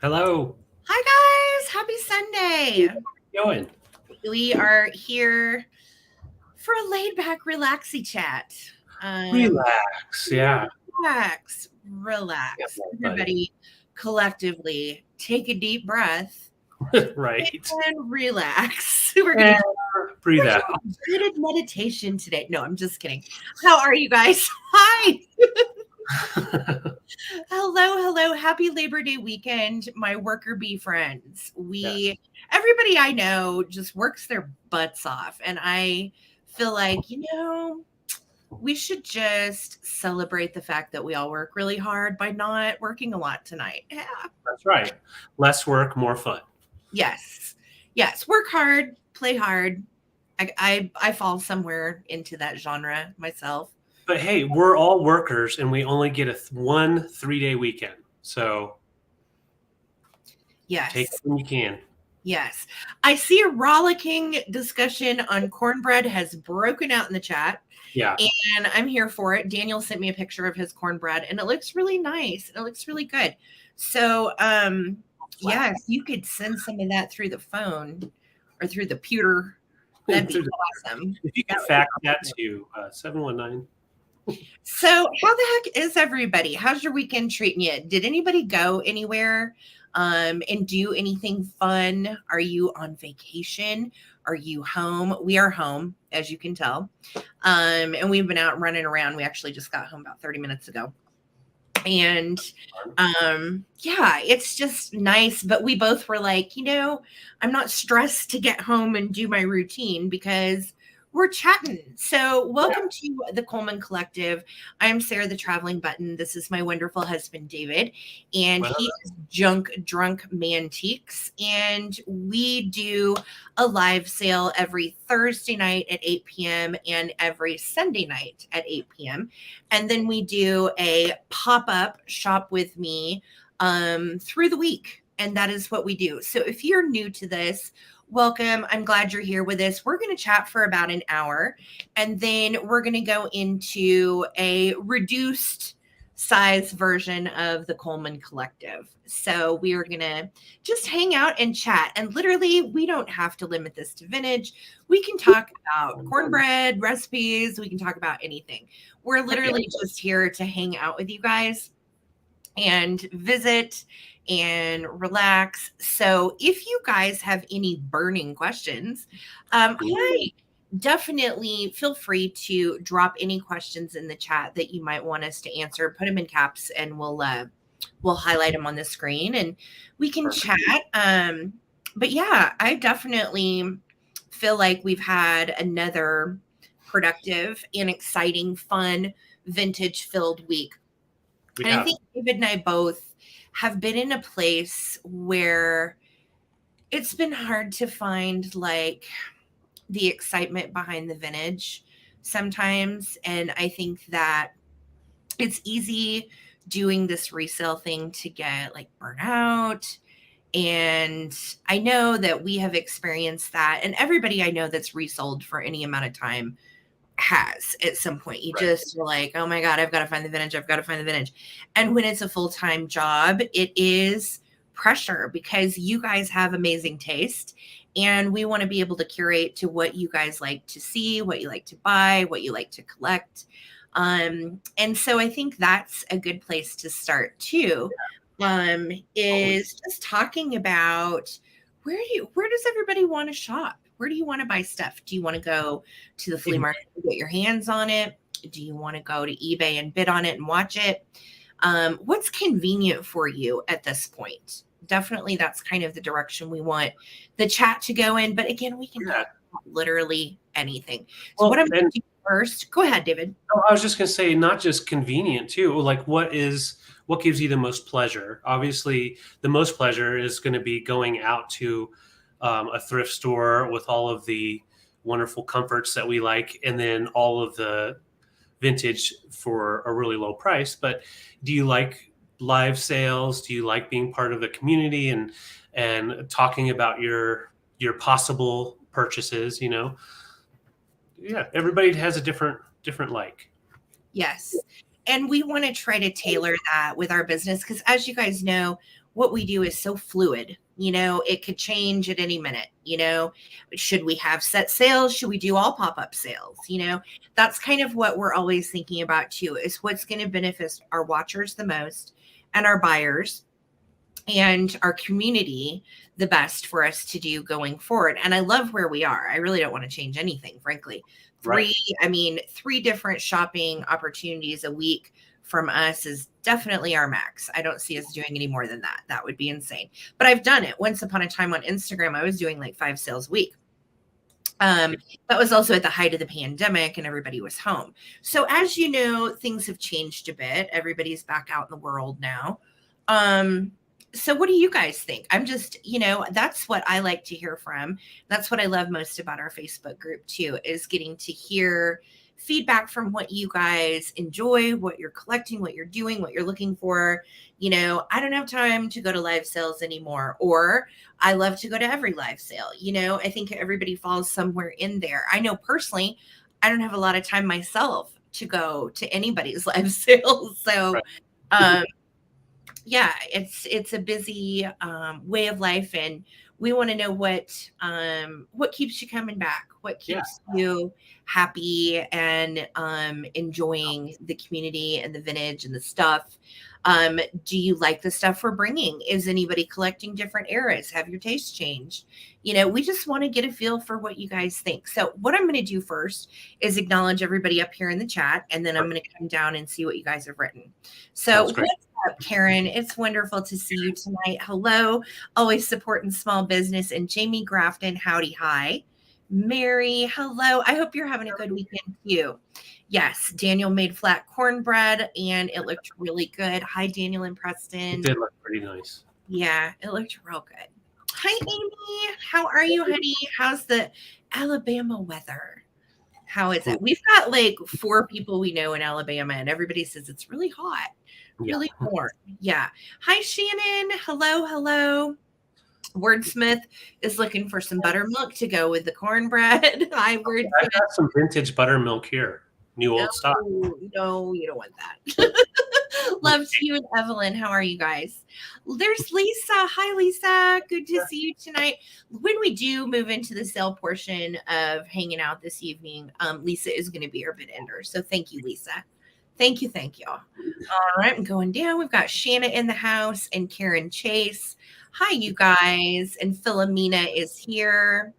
Hello. Hi guys, happy Sunday. How you doing? We are here for a laid back, relaxy chat. Um, Relax. Yeah. relax. Yeah, buddy. Everybody collectively take a deep breath Right. and relax. We're gonna And do breathe out. guided meditation today. No, I'm just kidding. How are you guys? Hi. Hello. Happy Labor Day weekend, my worker bee friends. Yes. Everybody I know just works their butts off. And I feel like, we should just celebrate the fact that we all work really hard by not working a lot tonight. Yeah. That's right. Less work, more fun. Yes. Yes. Work hard, play hard. I fall somewhere into that genre myself. But hey, we're all workers and we only get one 3-day weekend. So take it Yes. when you can. Yes. I see a rollicking discussion on cornbread has broken out in the chat, Yeah. and I'm here for it. Daniel sent me a picture of his cornbread, and it looks really nice. It looks really good. So, yeah, if you could send some of that through the phone or through the pewter, that'd be awesome. If you could fax that to 719. So, how the heck is everybody? How's your weekend treating you? Did anybody go anywhere and do anything fun? Are you on vacation? Are you home? We are home, as you can tell. And we've been out running around. We actually just got home about 30 minutes ago. And yeah, it's just nice. But we both were like, I'm not stressed to get home and do my routine because we're chatting. So, welcome to the Coleman Collective. I'm Sarah, the traveling button. This is my wonderful husband, David, and he is drunk Mantiques. And we do a live sale every Thursday night at 8 p.m. and every Sunday night at 8 p.m. And then we do a pop-up shop with me through the week. And that is what we do. So if you're new to this, welcome. I'm glad you're here with us. We're going to chat for about an hour, and then we're going to go into a reduced size version of the Coleman Collective. So we are going to just hang out and chat. And literally, we don't have to limit this to vintage. We can talk about cornbread recipes. We can talk about anything. We're literally just here to hang out with you guys and visit and relax. So if you guys have any burning questions, I definitely feel free to drop any questions in the chat that you might want us to answer. Put them in caps, and we'll highlight them on the screen, and we can chat. But yeah, I definitely feel like we've had another productive and exciting, fun, vintage-filled week. And I think David and I both have been in a place where it's been hard to find like the excitement behind the vintage sometimes. And I think that it's easy doing this resale thing to get like burnt out. And I know that we have experienced that. And everybody I know that's resold for any amount of time has at some point. You just are like, oh my God, I've got to find the vintage. I've got to find the vintage. And when it's a full-time job, it is pressure because you guys have amazing taste. And we want to be able to curate to what you guys like to see, what you like to buy, what you like to collect. And so I think that's a good place to start too, is just talking about where does everybody want to shop? Where do you want to buy stuff? Do you want to go to the flea market and get your hands on it? Do you want to go to eBay and bid on it and watch it? What's convenient for you at this point? Definitely that's kind of the direction we want the chat to go in. But again, we can talk about literally anything. So what I'm going to do first, go ahead, David. Oh, I was just going to say, not just convenient too. Like what gives you the most pleasure? Obviously, the most pleasure is going to be going out to a thrift store with all of the wonderful comforts that we like, and then all of the vintage for a really low price. But do you like live sales? Do you like being part of the community and talking about your possible purchases? Yeah, everybody has a different like. Yes. And we want to try to tailor that with our business because, as you guys know, what we do is so fluid. It could change at any minute. Should we have set sales? Should we do all pop-up sales? That's kind of what we're always thinking about too, is what's going to benefit our watchers the most and our buyers and our community the best for us to do going forward. And I love where we are. I really don't want to change anything, frankly. Right. Three different shopping opportunities a week from us is definitely our max. I don't see us doing any more than that. That would be insane. But I've done it. Once upon a time on Instagram, I was doing like 5 sales a week. That was also at the height of the pandemic and everybody was home. So as you know, things have changed a bit. Everybody's back out in the world now. So what do you guys think? I'm just, that's what I like to hear from. That's what I love most about our Facebook group too, is getting to hear feedback from what you guys enjoy, what you're collecting, what you're doing, what you're looking for. I don't have time to go to live sales anymore, or I love to go to every live sale. I think everybody falls somewhere in there. I know personally, I don't have a lot of time myself to go to anybody's live sales. So, yeah, it's a busy way of life, and we want to know what keeps you coming back, what keeps you happy and enjoying the community and the vintage and the stuff. Do you like the stuff we're bringing? Is anybody collecting different eras? Have your tastes changed? We just want to get a feel for what you guys think. So what I'm going to do first is acknowledge everybody up here in the chat, and then I'm going to come down and see what you guys have written. So what's up, Karen? It's wonderful to see you tonight. Hello, always supporting small business. And Jamie Grafton, howdy, hi. Mary, hello. I hope you're having a good weekend too. Yes, Daniel made flat cornbread and it looked really good. Hi, Daniel and Preston. It did look pretty nice. Yeah, it looked real good. Hi, Amy. How are you, honey? How's the Alabama weather? How is it? We've got like 4 people we know in Alabama, and everybody says it's really hot, really warm. Yeah. Hi, Shannon. Hello, hello. Wordsmith is looking for some buttermilk to go with the cornbread. Hi, Wordsmith. I got some vintage buttermilk here. New old stock. No, you don't want that. Love to you and Evelyn. How are you guys? There's Lisa. Hi, Lisa. Good to see you tonight. When we do move into the sale portion of hanging out this evening, Lisa is going to be our bid ender. So thank you, Lisa. Thank you. All right, I'm going down. We've got Shanna in the house and Karen Chase. Hi, you guys. And Philomena is here.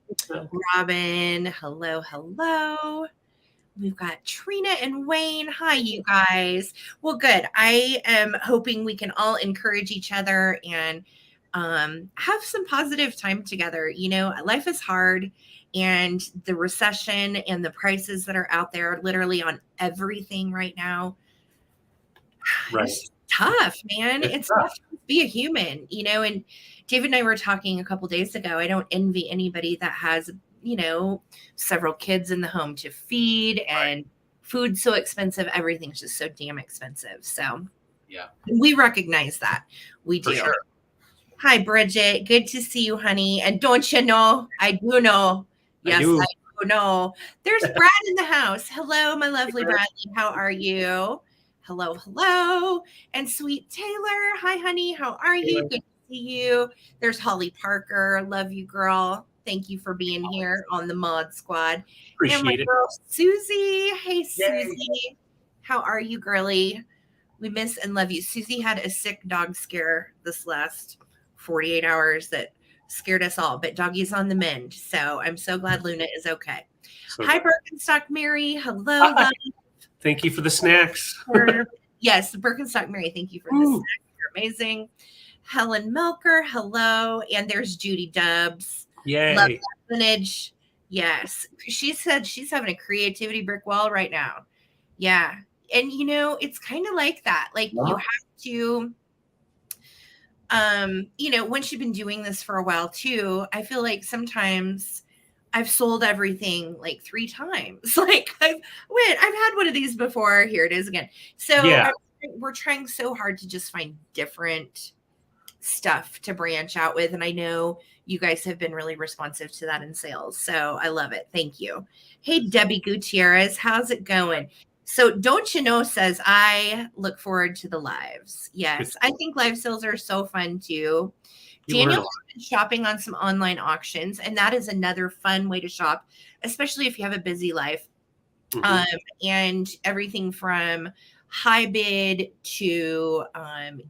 Robin, hello. We've got Trina and Wayne. Hi, you guys. Well, good. I am hoping we can all encourage each other and have some positive time together. Life is hard, and the recession and the prices that are out there literally on everything right now. Right. It's tough, man. It's tough to be a human, and David and I were talking a couple days ago. I don't envy anybody that has several kids in the home to feed, and food so expensive. Everything's just so damn expensive. So yeah, we recognize that. We do. Sure. Hi, Bridget. Good to see you, honey. And don't you know, I do know. Yes, I do know. There's Brad in the house. Hello, my lovely Bradley. How are you? Hello. And sweet Taylor. Hi, honey. How are you? Good to see you. There's Holly Parker. Love you, girl. Thank you for being here on the Mod Squad. Appreciate and my girl, Susie. Hey, Susie. Yay. How are you, girly? We miss and love you. Susie had a sick dog scare this last 48 hours that scared us all, but doggy's on the mend. So I'm so glad Luna is okay. Hi, Birkenstock Mary. Hello. Thank you for the snacks. Yes, Birkenstock Mary. Thank you for the snacks. You're amazing. Helen Melker. Hello. And there's Judy Dubs. Yay. Love that vintage. Yes. She said she's having a creativity brick wall right now. Yeah. And it's kind of like that. Like you have to, once you've been doing this for a while too, I feel like sometimes I've sold everything like 3 times. Like I've had one of these before. Here it is again. So we're trying so hard to just find different stuff to branch out with. And I know you guys have been really responsive to that in sales. So I love it. Thank you. Hey, Debbie Gutierrez, how's it going? So Don't You Know says, I look forward to the lives. Yes, I think live sales are so fun too. You learn a Daniel lot. has been shopping on some online auctions, and that is another fun way to shop, especially if you have a busy life. Mhm. And everything from high bid to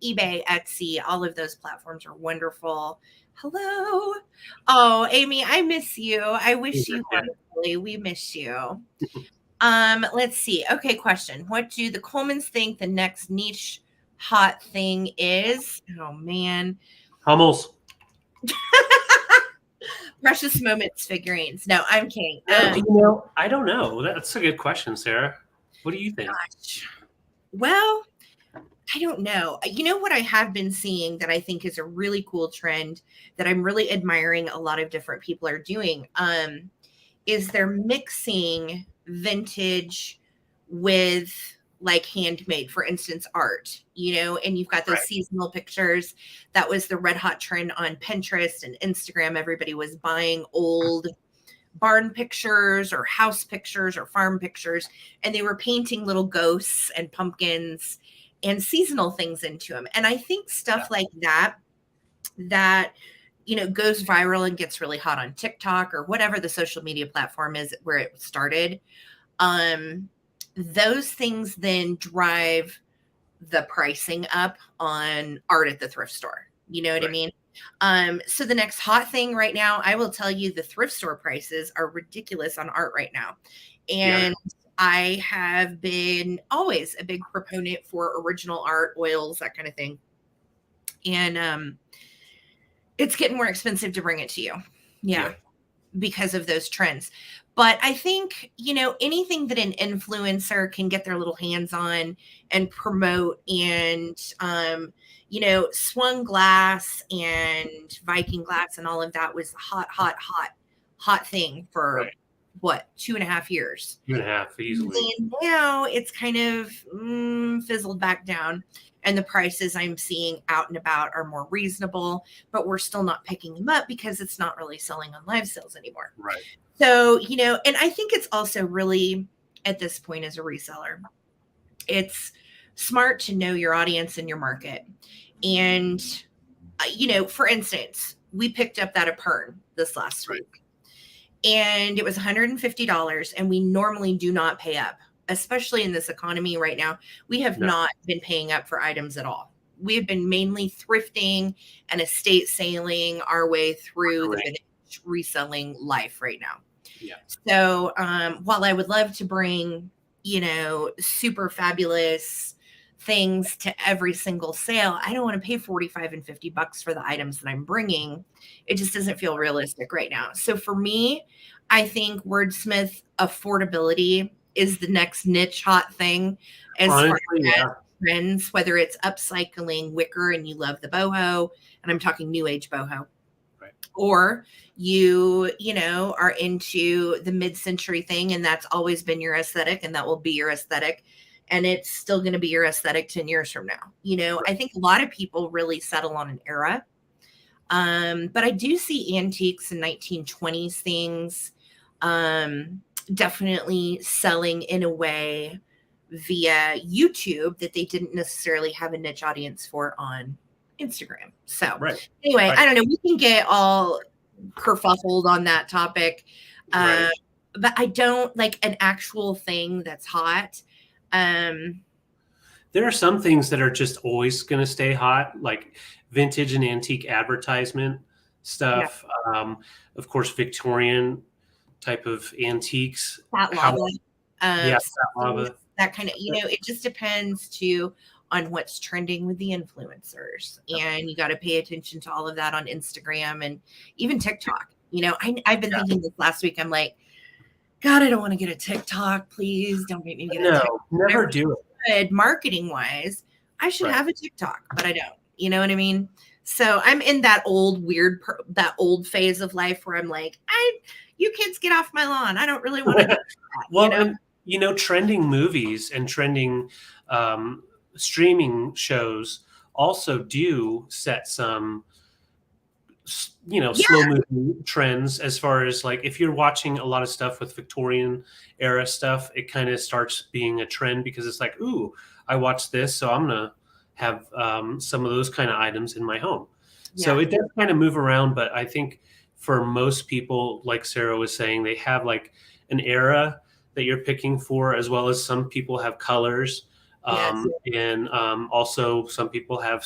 eBay, Etsy, all of those platforms are wonderful. Hello. Oh, Amy, I miss you. I wish you Yeah. were. Really. We miss you. Let's see. Okay, question. What do the Colemans think the next niche hot thing is? Oh man. Hummels. Precious moments figurines. No, I'm kidding. I don't know. That's a good question, Sarah. What do you think? Gosh. Well, I don't know. You know what I have been seeing that I think is a really cool trend that I'm really admiring a lot of different people are doing is they're mixing vintage with like handmade, for instance, art, and you've got those Right. seasonal pictures. That was the red hot trend on Pinterest and Instagram. Everybody was buying old barn pictures or house pictures or farm pictures, and they were painting little ghosts and pumpkins and seasonal things into them. And I think stuff like that goes viral and gets really hot on TikTok or whatever the social media platform is where it started. Those things then drive the pricing up on art at the thrift store. You know what I Right. mean? So the next hot thing right now, I will tell you, the thrift store prices are ridiculous on art right now. Yeah. And I have been always a big proponent for original art, oils, that kind of thing. And it's getting more expensive to bring it to you. Yeah. Because of those trends. But I think, anything that an influencer can get their little hands on and promote and, swung glass and Viking glass and all of that was hot thing for Right. what, 2.5 years. 2.5 easily. And now it's kind of fizzled back down. And the prices I'm seeing out and about are more reasonable, but we're still not picking them up because it's not really selling on live sales anymore. Right. So, and I think it's also really at this point as a reseller, it's smart to know your audience and your market. And, for instance, we picked up that Apern this last week and it was $150 and we normally do not pay up, especially in this economy right now. We have not been paying up for items at all. We have been mainly thrifting and estate sailing our way through the vintage reselling life right now. Yeah. So while I would love to bring, super fabulous things to every single sale, I don't want to pay 45 and $50 for the items that I'm bringing. It just doesn't feel realistic right now. So for me, I think wordsmith affordability is the next niche hot thing as far as trends, whether it's upcycling wicker and you love the boho, and I'm talking new age boho, or you are into the mid-century thing and that's always been your aesthetic and that will be your aesthetic and it's still going to be your aesthetic 10 years from now. I think a lot of people really settle on an era. But I do see antiques and 1920s things definitely selling in a way via YouTube that they didn't necessarily have a niche audience for on Instagram. So anyway, I don't know. We can get all kerfuffled on that topic. But I don't like an actual thing that's hot. There are some things that are just always going to stay hot, like vintage and antique advertisement stuff. Yeah. Of course, Victorian type of antiques. That lava. That lava. That kind of, it just depends too on what's trending with the influencers. And you got to pay attention to all of that on Instagram and even TikTok. I've been thinking this last week. I'm like, God, I don't want to get a TikTok. Please don't make me get a TikTok. Never do it. Marketing wise, I should have a TikTok, but I don't. You know what I mean? So I'm in that old that old phase of life where I'm like, you kids get off my lawn. I don't really want to do that. Well, trending movies and trending streaming shows also do set some Yeah. slow moving trends as far as like if you're watching a lot of stuff with Victorian era stuff, it kind of starts being a trend because it's like, ooh, I watched this, so I'm gonna have some of those kind of items in my home. So Yeah. it does kind of move around, but I think for most people, like Sarah was saying, they have like an era that you're picking for, as well as some people have colors, Yes. and also some people have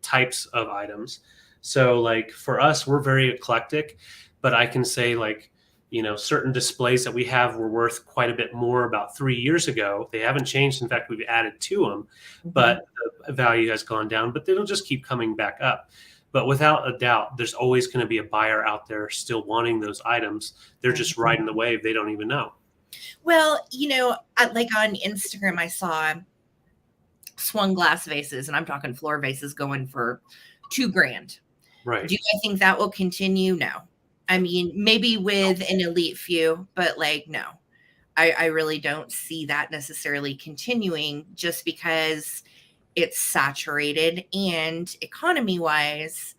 types of items. So like for us, we're very eclectic, but I can say like, certain displays that we have were worth quite a bit more about 3 years ago. They haven't changed. In fact, we've added to them, Mhm. but the value has gone down, but it'll just keep coming back up. But without a doubt, there's always going to be a buyer out there still wanting those items. They're just Mhm. riding the wave. They don't even know. Well, like on Instagram, I saw swung glass vases, and I'm talking floor vases going for $2,000. Right. Do I think that will continue? No. I mean, maybe with an elite few, but like, no. I really don't see that necessarily continuing just because it's saturated and economy wise.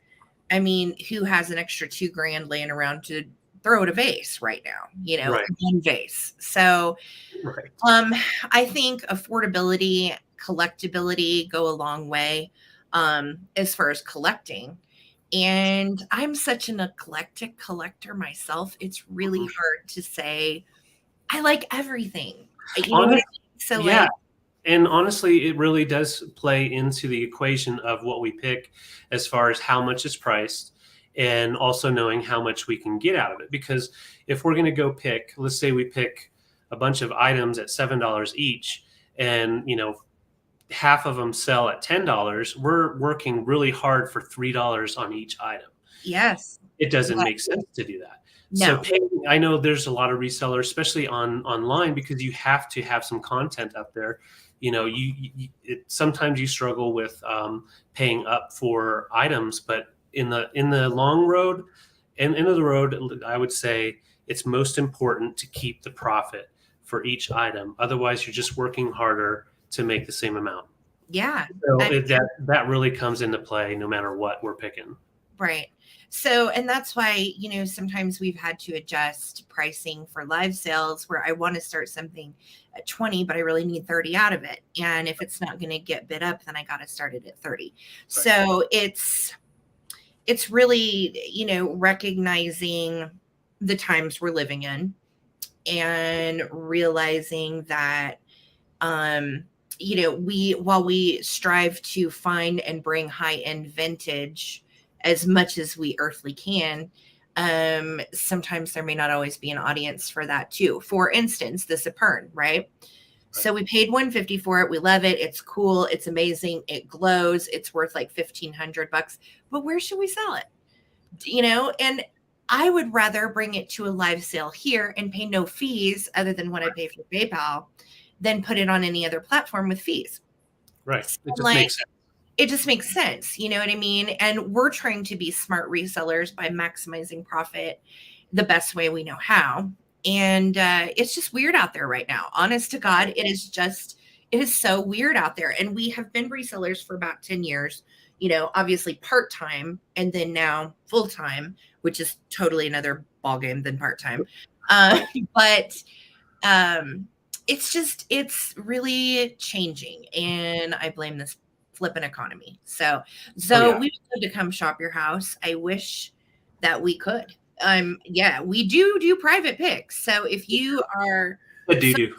I mean, who has an extra $2,000 laying around to throw at a vase right now? Right. One vase. So, Right. um, I think affordability, collectability go a long way, as far as collecting. And I'm such an eclectic collector myself. It's really Mhm. hard to say I like everything. You know what Honest, I mean? So yeah. like, And honestly, it really does play into the equation of what we pick as far as how much it's priced and also knowing how much we can get out of it. Because if we're going to go pick, let's say we pick a bunch of items at $7 each, and half of them sell at $10, we're working really hard for $3 on each item. yes, It doesn't but make sense to do that. So no, paying, I know there's a lot of resellers, especially online, because you have to have some content up there. Sometimes you struggle with paying up for items, but in the long road and end of the road, I would say it's most important to keep the profit for each item. Otherwise, you're just working harder to make the same amount. yeah. So I that really comes into play no matter what we're picking. Right. So, and that's why, sometimes we've had to adjust pricing for live sales where I want to start something at 20, but I really need 30 out of it. And if it's not going to get bid up, then I got to start it at 30. Right. So it's really, recognizing the times we're living in and realizing that, um, while we strive to find and bring high end vintage as much as we earthly can, sometimes there may not always be an audience for that too. For instance, the Supern, right? Right. So we paid 150 for it. We love it. It's cool. It's amazing. It glows. It's worth like $1,500. But where should we sell it? And I would rather bring it to a live sale here and pay no fees other than what I pay for PayPal than put it on any other platform with fees. Right. So, It just like, makes sense. it just makes sense. You know what I mean? And we're trying to be smart resellers by maximizing profit the best way we know how. And it's just weird out there right now. Honest to God, it is so weird out there. And we have been resellers for about 10 years, obviously part time and then now full time, which is totally another ballgame than part time. Uh, Right. but it's really changing. And I blame this flipping economy. So, Oh so yeah. we would love to come shop your house. I wish that we could. Yeah, we do private picks. So if you are I do.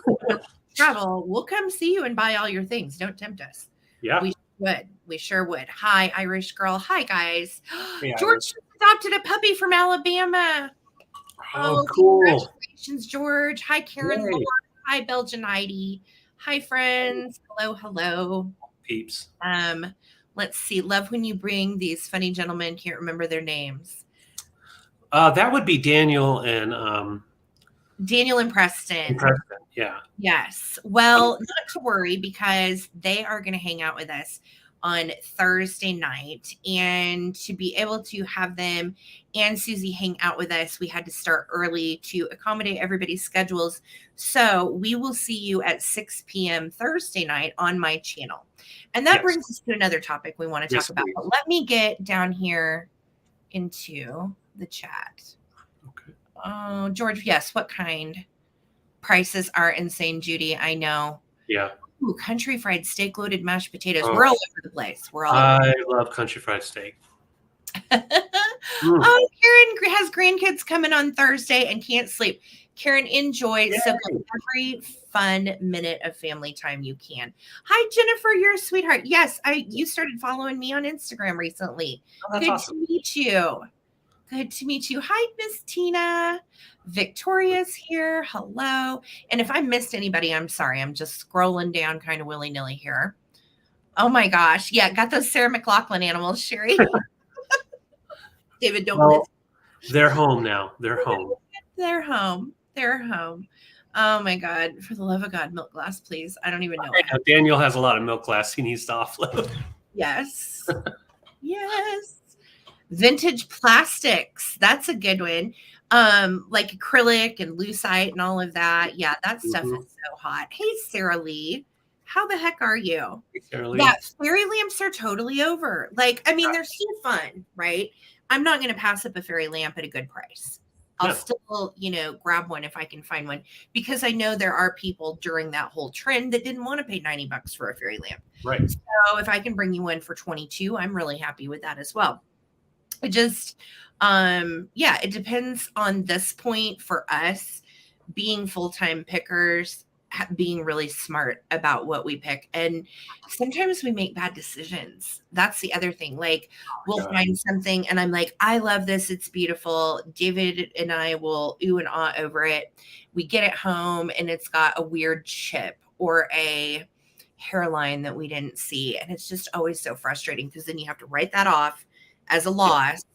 travel, we'll come see you and buy all your things. Don't tempt us. Yeah. We would. We sure would. Hi, Irish girl. Hi, guys. Hey, George Iris. adopted a puppy from Alabama. Oh, Oh, cool. congratulations, George. Hi, Karen Lord. Yay. Hi, Belgianite. Hi, friends. Hello, hello. Peeps. Um, let's see. Love when you bring these funny gentlemen. Can't remember their names. That would be Daniel Daniel and Preston. and Preston. Yeah. Yes. Well, not to worry because they are going to hang out with us on Thursday night. And to be able to have them and Susie hang out with us, we had to start early to accommodate everybody's schedules. So we will see you at 6 p.m. Thursday night on my channel. And that Yes. brings us to another topic we want to talk Yes, about. please. But let me get down here into the chat. Okay. Oh, George, yes. What kind? Prices are insane, Judy. I know. Yeah. Ooh, country fried steak, loaded mashed potatoes. Oh, We're all over the place. We're all over. I love country fried steak. Oh, Karen has grandkids coming on Thursday and can't sleep. Karen, enjoy. Yay. Soak up every fun minute of family time you can. Hi, Jennifer, you're a sweetheart. Yes, you started following me on Instagram recently. Oh, that's Good awesome. to meet you. Good to meet you. Hi, Miss Tina. Victoria's here. Hello. And if I missed anybody, I'm sorry. I'm just scrolling down kind of willy-nilly here. Oh my gosh. Yeah, got those Sarah McLachlan animals, Sherry. David, don't miss. They're home now. They're home. They're home. They're home. Oh my God. For the love of God, milk glass, please. I don't even know. Daniel has a lot of milk glass he needs to offload. Yes. Yes. Vintage plastics. That's a good one. Like acrylic and lucite and all of that. Yeah, that stuff is so hot. Hey, Sarah Lee. How the heck are you? Hey, Sarah Lee. Yeah, fairy lamps are totally over. Like, I mean, they're still fun, right? I'm not going to pass up a fairy lamp at a good price. I'll still, grab one if I can find one, because I know there are people during that whole trend that didn't want to pay $90 for a fairy lamp. Right. So if I can bring you one for 22, I'm really happy with that as well. It just, it depends on this point for us being full-time pickers, being really smart about what we pick. And sometimes we make bad decisions. That's the other thing. Like we'll find something and I'm like, I love this. It's beautiful. David and I will ooh and ah over it. We get it home and it's got a weird chip or a hairline that we didn't see. And it's just always so frustrating because then you have to write that off as a loss.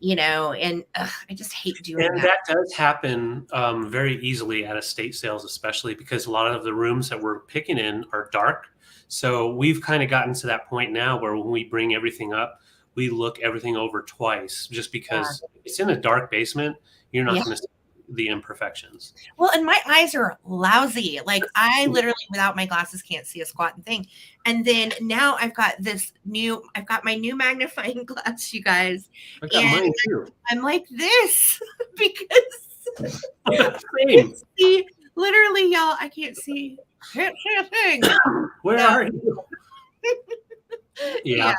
And I just hate doing that. And that does happen very easily at estate sales, especially because a lot of the rooms that we're picking in are dark. So we've kind of gotten to that point now where when we bring everything up, we look everything over twice, just because it's in a dark basement. You're not going to see the imperfections. Well, and my eyes are lousy. Like I literally without my glasses can't see a squat thing. And then now I've got my new magnifying glass, you guys. I got mine too. I'm like this because Same. see, literally, y'all, I can't see a thing. Where are you? Yeah.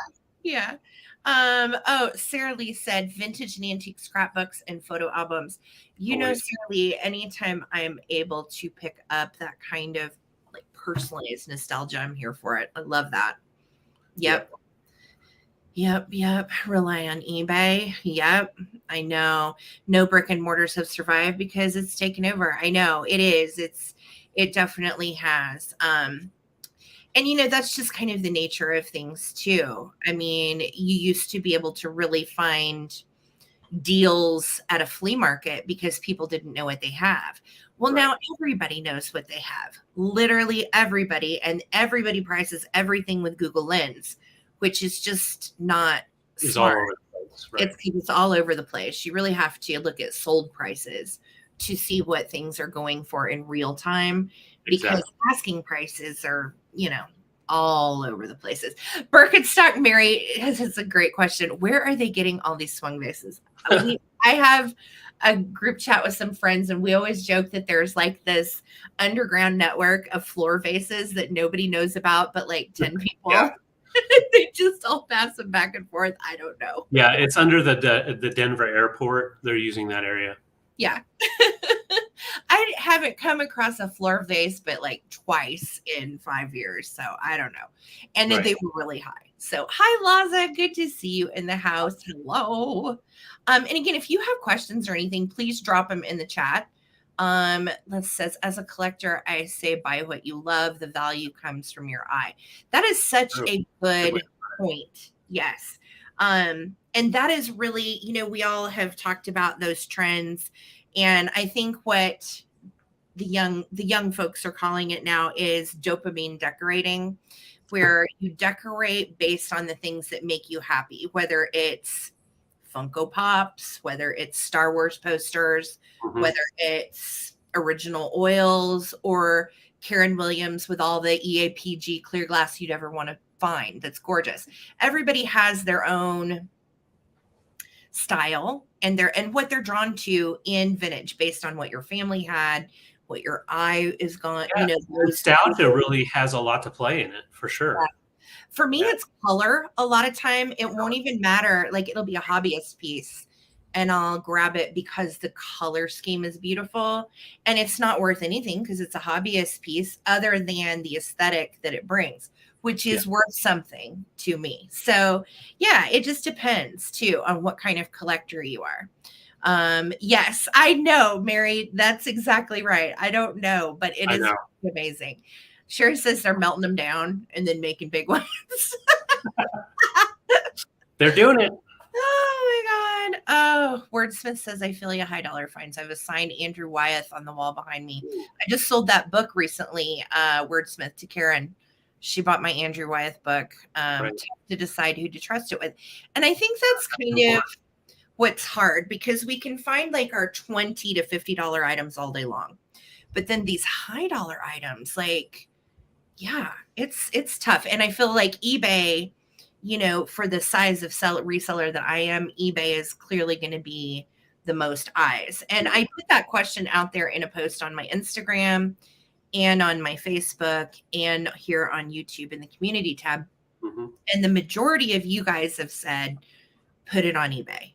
Sarah Lee said vintage and antique scrapbooks and photo albums. Sarah Lee, anytime I'm able to pick up that kind of like personalized nostalgia, I'm here for it. I love that. Yep. Rely on eBay. Yep. I know. No brick and mortars have survived because it's taken over. I know it is. It definitely has. And that's just kind of the nature of things too. I mean, you used to be able to really find deals at a flea market because people didn't know what they have. Well, now everybody knows what they have. Literally everybody, and everybody prices everything with Google Lens, which is just not smart. All over the place, right? It's all over the place. You really have to look at sold prices to see what things are going for in real time, because asking prices are, all over the places. Birkenstock Mary has a great question. Where are they getting all these swung vases? I have a group chat with some friends, and we always joke that there's like this underground network of floor vases that nobody knows about, but like 10 people. They just all pass them back and forth. I don't know. Yeah, it's under the Denver airport. They're using that area. Yeah. I haven't come across a floor vase but like twice in 5 years, so I don't know. And then they were really high. So hi Laza, good to see you in the house. Hello. And again, if you have questions or anything, please drop them in the chat. Let's says, as a collector, I say buy what you love. The value comes from your eye. That is such a good point. Yes. And that is really, we all have talked about those trends. And I think what the young folks are calling it now is dopamine decorating, where you decorate based on the things that make you happy, whether it's Funko Pops, whether it's Star Wars posters, whether it's original oils, or Karen Williams with all the EAPG clear glass you'd ever want to find. That's gorgeous. Everybody has their own style and what they're drawn to in vintage based on what your family had, what your eye is gone, Yeah, nostalgia really has a lot to play in it, for sure. For me, it's color. A lot of time, it won't even matter. Like, it'll be a hobbyist piece, and I'll grab it because the color scheme is beautiful, and it's not worth anything because it's a hobbyist piece other than the aesthetic that it brings, which is worth something to me. So, yeah, it just depends too on what kind of collector you are. Yes, I know, Mary. That's exactly right. I don't know, but it is amazing. Sherry says they're melting them down and then making big ones. They're doing it. Oh my God. Oh, Wordsmith says, I feel like a high dollar finds. I have a signed Andrew Wyeth on the wall behind me. I just sold that book recently, Wordsmith, to Karen. She bought my Andrew Wyeth book to decide who to trust it with. And I think that's kind of what's hard, because we can find like our $20 to $50 items all day long. But then these high dollar items, like, yeah, it's tough. And I feel like eBay, you know, for the size of reseller that I am, eBay is clearly going to be the most eyes. And I put that question out there in a post on my Instagram and on my Facebook and here on YouTube in the community tab. Mm-hmm. And the majority of you guys have said, put it on eBay.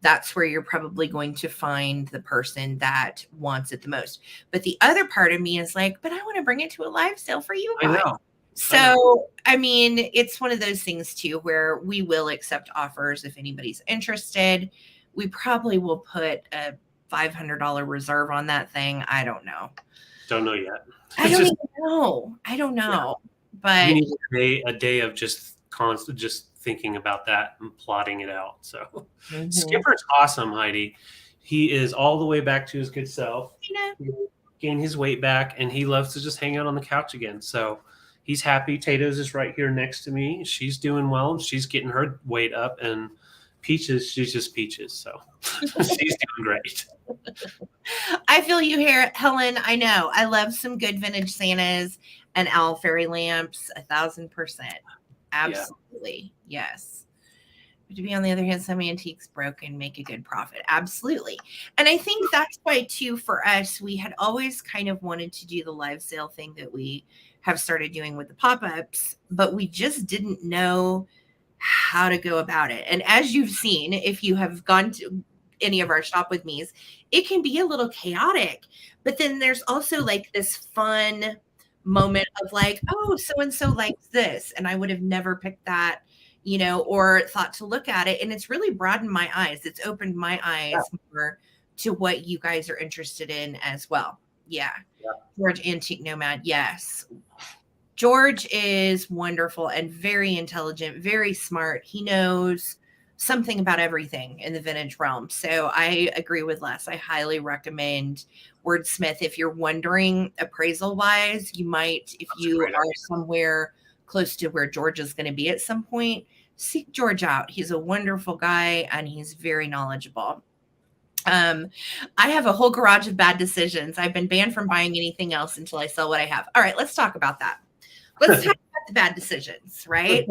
That's where you're probably going to find the person that wants it the most. But the other part of me is like, but I want to bring it to a live sale for you guys. I know. So, I mean, it's one of those things too, where we will accept offers if anybody's interested. We probably will put a $500 reserve on that thing. I don't know. Don't know yet. I don't even know. I don't know. Yeah. But you need a day of just thinking about that and plotting it out. So Skipper's awesome, Heidi. He is all the way back to his good self. Yeah. He gained his weight back, and he loves to just hang out on the couch again. So he's happy. Tato's is right here next to me. She's doing well. She's getting her weight up, and Peaches, she's just Peaches. So she's doing great. I feel you here, Helen. I know. I love some good vintage Santas and owl fairy lamps, 1,000%. Absolutely. Yeah. Yes. But to be on the other hand, some antiques broken make a good profit. Absolutely. And I think that's why too, for us, we had always kind of wanted to do the live sale thing that we have started doing with the pop-ups, but we just didn't know how to go about it. And as you've seen, if you have gone to any of our shop with me's, it can be a little chaotic, but then there's also like this fun moment of like, oh, so-and-so likes this, and I would have never picked that, you know, or thought to look at it. And it's really broadened my eyes. It's opened my eyes more to what you guys are interested in as well. Yeah. George, Antique Nomad. Yes. George is wonderful and very intelligent, very smart. He knows something about everything in the vintage realm. So I agree with Les. I highly recommend Wordsmith. If you're wondering appraisal wise, you might, if you are somewhere close to where George is going to be at some point, seek George out. He's a wonderful guy and he's very knowledgeable. I have a whole garage of bad decisions. I've been banned from buying anything else until I sell what I have. All right, let's talk about that. Let's talk about the bad decisions, right?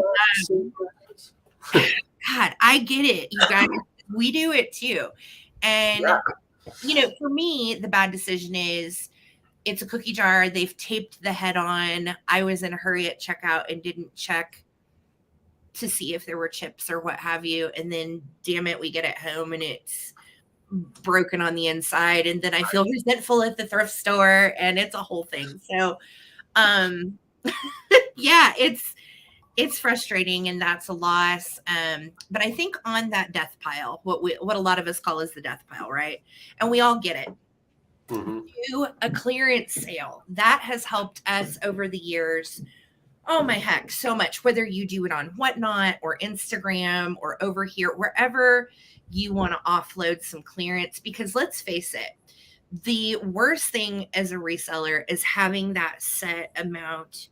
God, I get it, you guys. We do it too. And, you know, for me, the bad decision is it's a cookie jar. They've taped the head on. I was in a hurry at checkout and didn't check to see if there were chips or what have you. And then, damn it, we get it home and it's broken on the inside. And then I feel resentful at the thrift store and it's a whole thing. So, yeah, it's frustrating and that's a loss. But I think on that death pile, what a lot of us call is the death pile, right? And we all get it. Mm-hmm. Do a clearance sale. That has helped us over the years. Oh my heck, so much. Whether you do it on Whatnot or Instagram or over here, wherever you want to offload some clearance, because let's face it, the worst thing as a reseller is having that set amount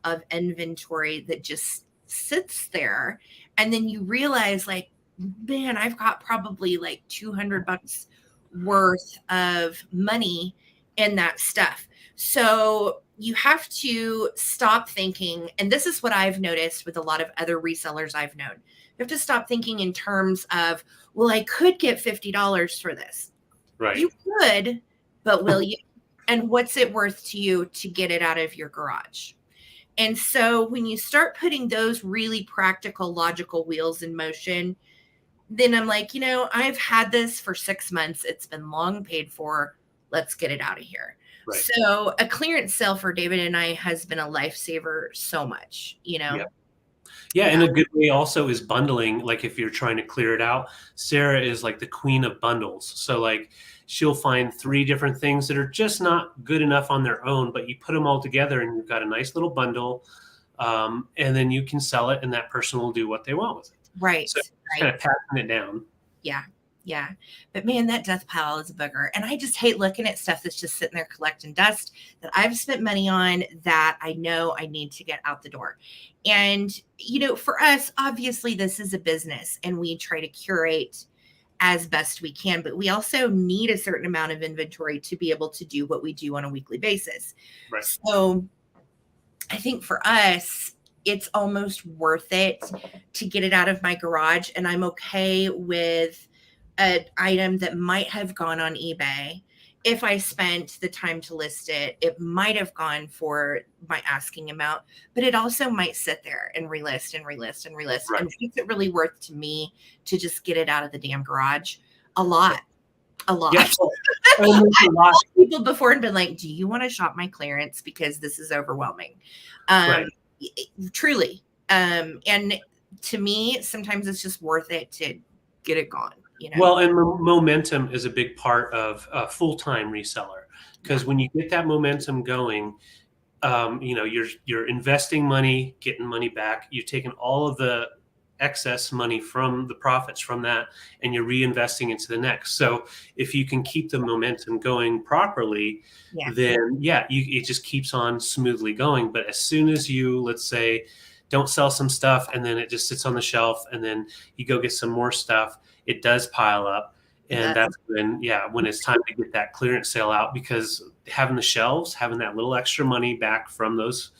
of inventory that just sits there. And then you realize like, man, I've got probably like $200 worth of money in that stuff. So you have to stop thinking, and this is what I've noticed with a lot of other resellers I've known. You have to stop thinking in terms of, well, I could get $50 for this. Right. You could, but will you? And what's it worth to you to get it out of your garage? And so when you start putting those really practical, logical wheels in motion, then I'm like, I've had this for 6 months. It's been long paid for. Let's get it out of here. Right. So a clearance sale for David and I has been a lifesaver so much, Yeah, and a good way also is bundling. Like if you're trying to clear it out, Sarah is like the queen of bundles. So like she'll find 3 different things that are just not good enough on their own, but you put them all together and you've got a nice little bundle, and then you can sell it and that person will do what they want with it. Right. So kind of passing it down. Yeah. Yeah. But man, that death pile is a booger. And I just hate looking at stuff that's just sitting there collecting dust that I've spent money on that I know I need to get out the door. And, for us, obviously this is a business and we try to curate as best we can, but we also need a certain amount of inventory to be able to do what we do on a weekly basis. Right. So I think for us, it's almost worth it to get it out of my garage. And I'm okay with an item that might have gone on eBay. If I spent the time to list it, it might have gone for my asking amount, but it also might sit there and relist and relist and relist. Right. And is it really worth to me to just get it out of the damn garage? A lot. Yeah. I've asked people before and been like, do you want to shop my clearance? Because this is overwhelming. Right. Truly. And to me, sometimes it's just worth it to get it gone. Well, and momentum is a big part of a full-time reseller, because when you get that momentum going, you're investing money, getting money back. You're taking all of the excess money from the profits from that, and you're reinvesting into the next. So if you can keep the momentum going properly, then it just keeps on smoothly going. But as soon as you, let's say, don't sell some stuff and then it just sits on the shelf and then you go get some more stuff, it does pile up. And that's when it's time to get that clearance sale out, because having the shelves, having that little extra money back from those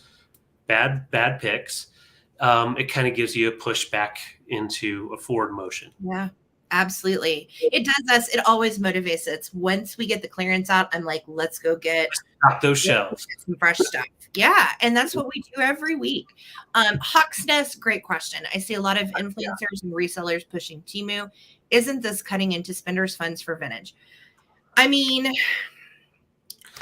bad picks, it kind of gives you a push back into a forward motion. Yeah, absolutely. It does us. It always motivates us. Once we get the clearance out, I'm like, let's go get those shelves. Get some fresh stuff. Yeah. And that's what we do every week. Hawk's Nest, great question. I see a lot of influencers and resellers pushing Temu. Isn't this cutting into spenders' funds for vintage? I mean,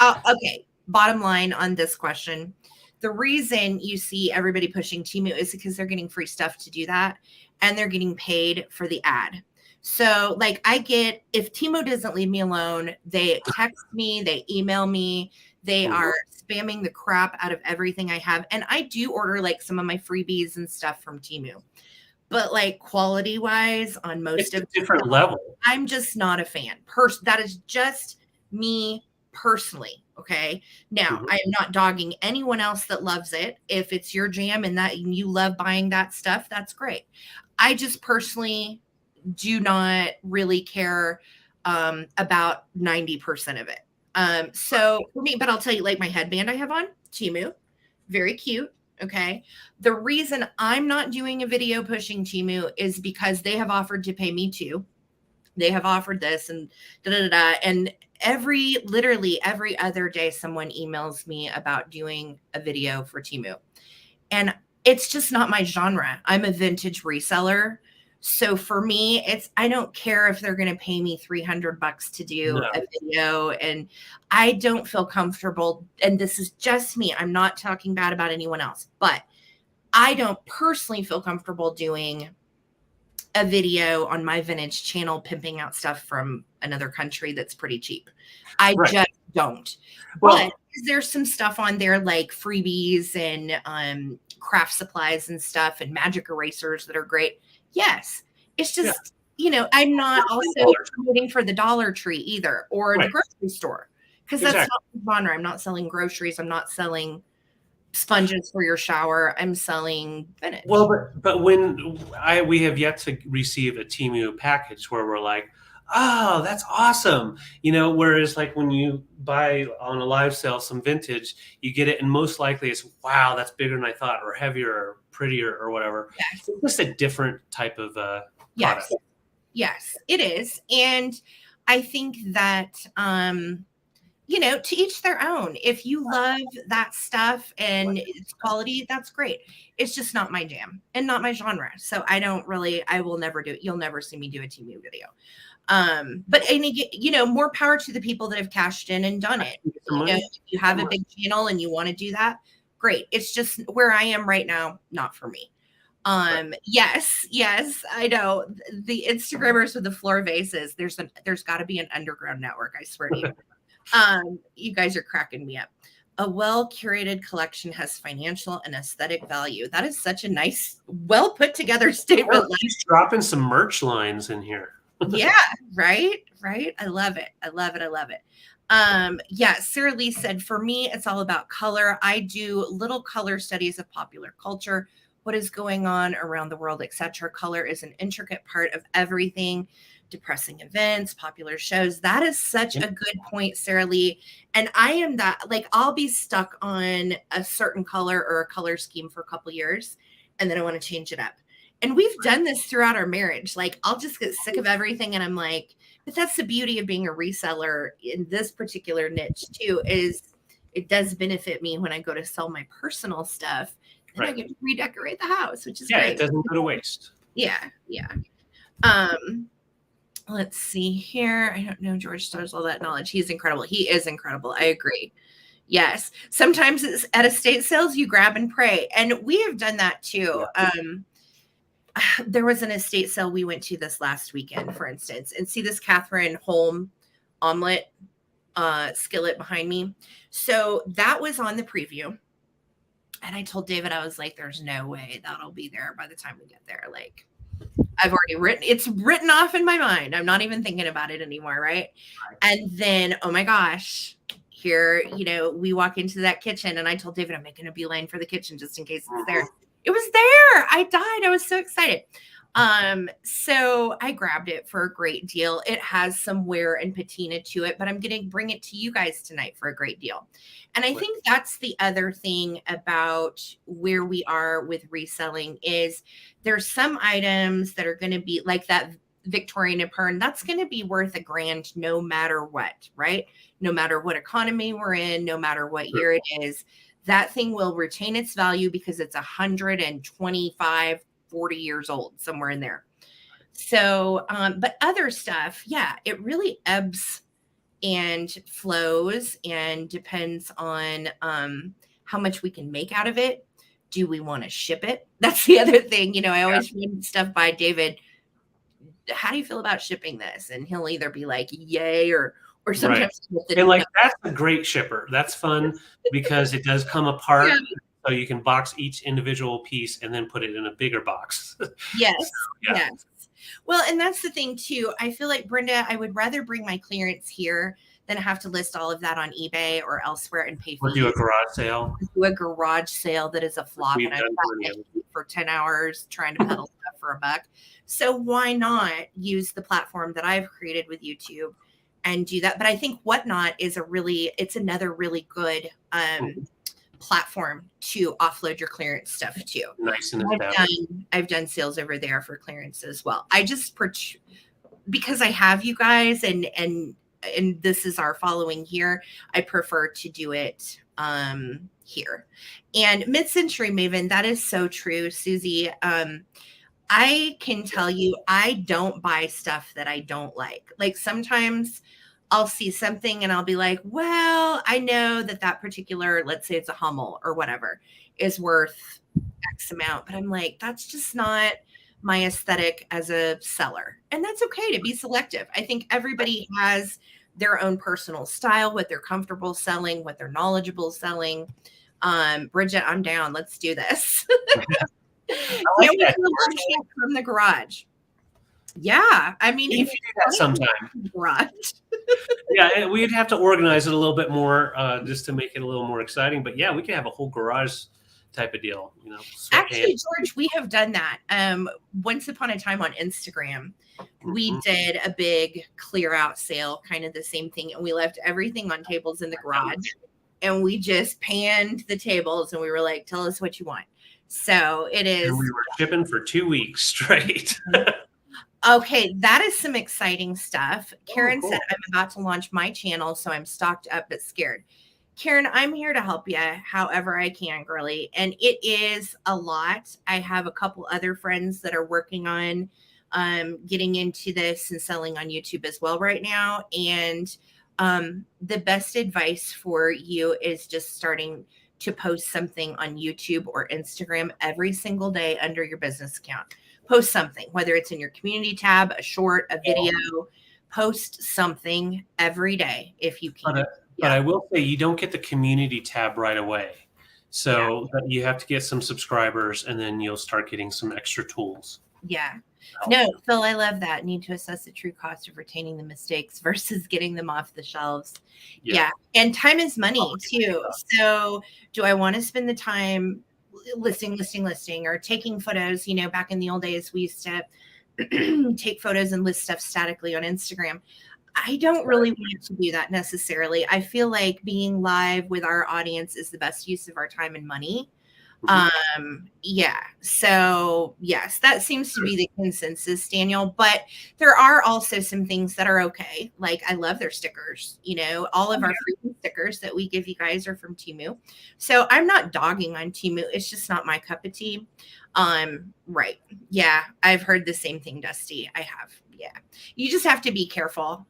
okay. Bottom line on this question. The reason you see everybody pushing Temu is because they're getting free stuff to do that, and they're getting paid for the ad. So like if Temu doesn't leave me alone, they text me, they email me, they are spamming the crap out of everything I have. And I do order like some of my freebies and stuff from Temu, but like quality wise on most of different level, I'm just not a fan. That is just me personally. Okay. Now I am not dogging anyone else that loves it. If it's your jam and that you love buying that stuff, that's great. I just personally do not really care about 90% of it. So for me, but I'll tell you, like my headband I have on Temu, very cute. Okay. The reason I'm not doing a video pushing Temu is because they have offered to pay me too. They have offered this and and literally every other day, someone emails me about doing a video for Temu, and it's just not my genre. I'm a vintage reseller. So for me, I don't care if they're going to pay me $300 to do a video, and I don't feel comfortable. And this is just me. I'm not talking bad about anyone else, but I don't personally feel comfortable doing a video on my vintage channel pimping out stuff from another country that's pretty cheap. I just don't. Well, but there's some stuff on there like freebies and craft supplies and stuff and magic erasers that are great. Yes. It's just, I'm not also promoting for the Dollar Tree either or the grocery store, because that's not the genre. I'm not selling groceries. I'm not selling sponges for your shower. I'm selling vintage. Well, but when we have yet to receive a Temu package where we're like, oh, that's awesome. Whereas like when you buy on a live sale some vintage, you get it and most likely it's, wow, that's bigger than I thought, or heavier or prettier or whatever. Yes. It's just a different type of product. Yes. Yes, it is. And I think that, to each their own. If you love that stuff and it's quality, that's great. It's just not my jam and not my genre. So I will never do it. You'll never see me do a Temu video. But more power to the people that have cashed in and done it. If you have a big channel and you want to do that, great. It's just where I am right now, not for me. Yes, I know the Instagrammers with the floor vases. There's got to be an underground network. I swear to you. You guys are cracking me up. A well-curated collection has financial and aesthetic value. That is such a nice, well put together statement. Just dropping some merch lines in here. Yeah, right. I love it. Yeah, Sarah Lee said, for me, it's all about color. I do little color studies of popular culture, what is going on around the world, etc. Color is an intricate part of everything. Depressing events, popular shows. That is such a good point, Sarah Lee. And I am that, like, I'll be stuck on a certain color or a color scheme for a couple years, and then I want to change it up. And we've done this throughout our marriage. Like, I'll just get sick of everything, and I'm like, but that's the beauty of being a reseller in this particular niche too, is it does benefit me when I go to sell my personal stuff. Then I get to redecorate the house, which is great. It doesn't go to waste. Yeah. Let's see here. I don't know. George stars all that knowledge. He's incredible. He is incredible. I agree. Yes. Sometimes it's at estate sales, you grab and pray. And we have done that too. There was an estate sale we went to this last weekend, for instance, and see this Catherine Holm omelet skillet behind me. So that was on the preview. And I told David, I was like, there's no way that'll be there by the time we get there. Like, I've already it's written off in my mind. I'm not even thinking about it anymore. Right. And then, oh my gosh, here, we walk into that kitchen and I told David, I'm making a beeline for the kitchen just in case it's there. It was there. I died. I was so excited. So I grabbed it for a great deal. It has some wear and patina to it, but I'm going to bring it to you guys tonight for a great deal. And I think that's the other thing about where we are with reselling is there's some items that are going to be like that Victorian apern. That's going to be worth $1,000 no matter what, right? No matter what economy we're in, no matter what year it is, that thing will retain its value because it's 125, 40 years old, somewhere in there. So, but other stuff, it really ebbs and flows and depends on how much we can make out of it. Do we want to ship it? That's the other thing. I always read stuff by David. How do you feel about shipping this? And he'll either be like, yay, or sometimes. And like, that's a great shipper. That's fun because it does come apart. Yeah. So you can box each individual piece and then put it in a bigger box. Yes. Yes. Well, and that's the thing too. I feel like, Brenda, I would rather bring my clearance here than have to list all of that on eBay or elsewhere and pay fees. Or do a garage sale. Do a garage sale that is a flop, and I've got for 10 hours trying to peddle stuff for $1. So why not use the platform that I've created with YouTube and do that? But I think Whatnot is it's another really good platform to offload your clearance stuff too. Nice. And I've done sales over there for clearance as well. I just because I have you guys and this is our following here, I prefer to do it here. And mid-century Maven, that is so true, Susie. I can tell you, I don't buy stuff that I don't like. Like, sometimes I'll see something and I'll be like, well, I know that particular, let's say it's a Hummel or whatever, is worth X amount. But I'm like, that's just not my aesthetic as a seller. And that's okay to be selective. I think everybody has their own personal style, what they're comfortable selling, what they're knowledgeable selling. Bridget, I'm down. Let's do this. From the garage. Yeah, I mean, if you do that sometime, garage. Yeah, we'd have to organize it a little bit more just to make it a little more exciting. But yeah, we could have a whole garage type of deal, Actually, sweatpants. George, we have done that. Once upon a time on Instagram, we Mhm. did a big clear out sale, kind of the same thing. And we left everything on tables in the garage and we just panned the tables and we were like, tell us what you want. So it And we is. were shipping for 2 weeks straight. Okay, that is some exciting stuff. Oh, Karen said, cool. I'm about to launch my channel, so I'm stocked up but scared. Karen, I'm here to help you however I can, girly. And it is a lot. I have a couple other friends that are working on getting into this and selling on YouTube as well right now. And the best advice for you is just starting to post something on YouTube or Instagram every single day under your business account. Post something, whether it's in your community tab, a short, a video, post something every day if you can. But I will say you don't get the community tab right away. So you have to get some subscribers and then you'll start getting some extra tools. Yeah. No, Phil, I love that. Need to assess the true cost of retaining the mistakes versus getting them off the shelves. Yeah. And time is money too. So do I want to spend the time listing, or taking photos? Back in the old days, we used to take photos and list stuff statically on Instagram. I don't really want to do that necessarily. I feel like being live with our audience is the best use of our time and money. Yeah. So yes, that seems to be the consensus, Daniel, but there are also some things that are okay. Like I love their stickers, all of our free stickers that we give you guys are from Temu. So I'm not dogging on Temu. It's just not my cup of tea. Right. Yeah. I've heard the same thing, Dusty. I have. Yeah. You just have to be careful.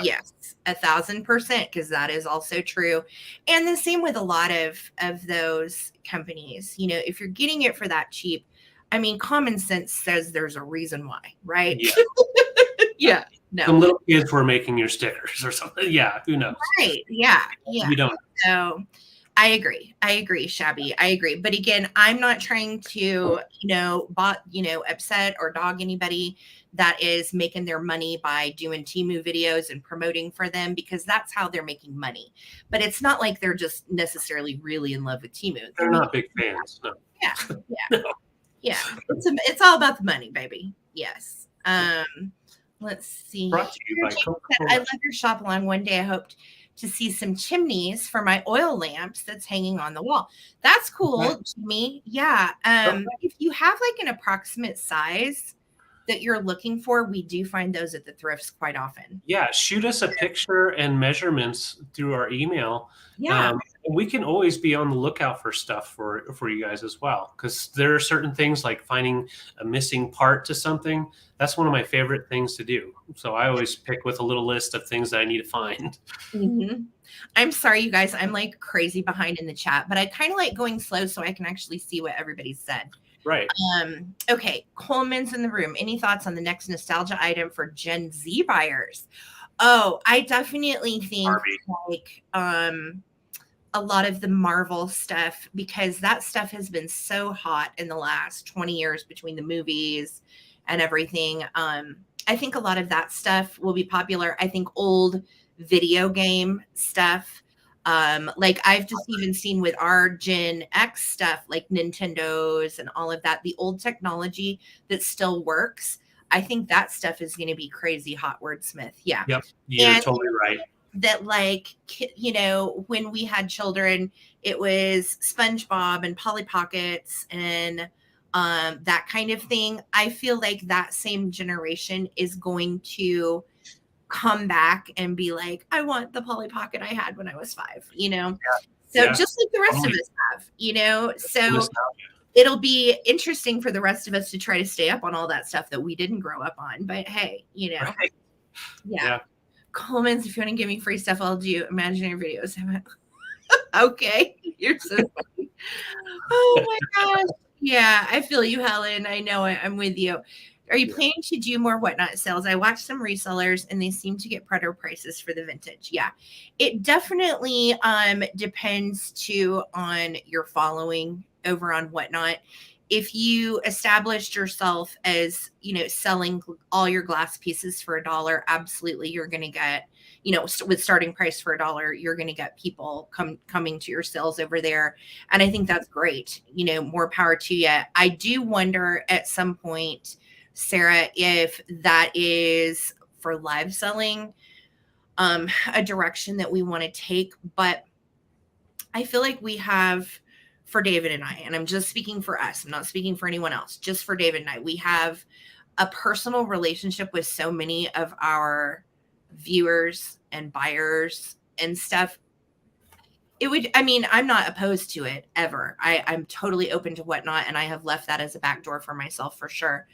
Yes, 1,000%, because that is also true. And the same with a lot of those companies. If you're getting it for that cheap, I mean, common sense says there's a reason why, right? Yeah. Yeah. No. Some little kids were making your stickers or something. Yeah. Who knows? Right. Yeah. Yeah. You don't. So I agree, Shabby. I agree. But again, I'm not trying to, upset or dog anybody that is making their money by doing Temu videos and promoting for them, because that's how they're making money. But it's not like they're just necessarily really in love with Temu. They're not big fans. No. Yeah. Yeah. Yeah. It's all about the money, baby. Yes. Let's see. Brought to you by Coca-Cola. I love your shop along. One day I hoped to see some chimneys for my oil lamps that's hanging on the wall. That's cool, Jimmy. Yeah. If you have like an approximate size that you're looking for, we do find those at the thrifts quite often. Yeah, shoot us a picture and measurements through our email. Yeah. And we can always be on the lookout for stuff for you guys as well, because there are certain things like finding a missing part to something. That's one of my favorite things to do. So I always pick with a little list of things that I need to find. Mm-hmm. I'm sorry, you guys. I'm like crazy behind in the chat, but I kind of like going slow so I can actually see what everybody said. Right. Okay. Coleman's in the room. Any thoughts on the next nostalgia item for Gen Z buyers? Oh, I definitely think like a lot of the Marvel stuff, because that stuff has been so hot in the last 20 years between the movies and everything. I think a lot of that stuff will be popular. I think old video game stuff, like I've just even seen with our Gen X stuff, like Nintendos and all of that, the old technology that still works. I think that stuff is going to be crazy hot, wordsmith. Yeah. Yep. You're totally right. That, like, when we had children, it was SpongeBob and Polly Pockets and that kind of thing. I feel like that same generation is going to come back and be like, I want the Polly Pocket I had when I was 5, So just like the rest of us have, so it'll be interesting for the rest of us to try to stay up on all that stuff that we didn't grow up on. But hey, Right. Yeah. Coleman's, if you want to give me free stuff, I'll do imaginary videos. Okay. You're so funny. Oh my gosh. Yeah, I feel you, Helen. I know I'm with you. Are you planning to do more whatnot sales? I watched some resellers and they seem to get predator prices for the vintage. Yeah, it definitely depends too on your following over on whatnot. if you established yourself as, selling all your glass pieces for $1, absolutely you're going to get, with starting price for $1, you're going to get people coming to your sales over there. And I think that's great. More power to you. I do wonder at some point, Sarah, if that is for live selling, a direction that we want to take. But I feel like we have, for David and I, and I'm just speaking for us, I'm not speaking for anyone else, just for David and I, we have a personal relationship with so many of our viewers and buyers and stuff. I'm not opposed to it ever. I'm totally open to whatnot, and I have left that as a backdoor for myself for sure.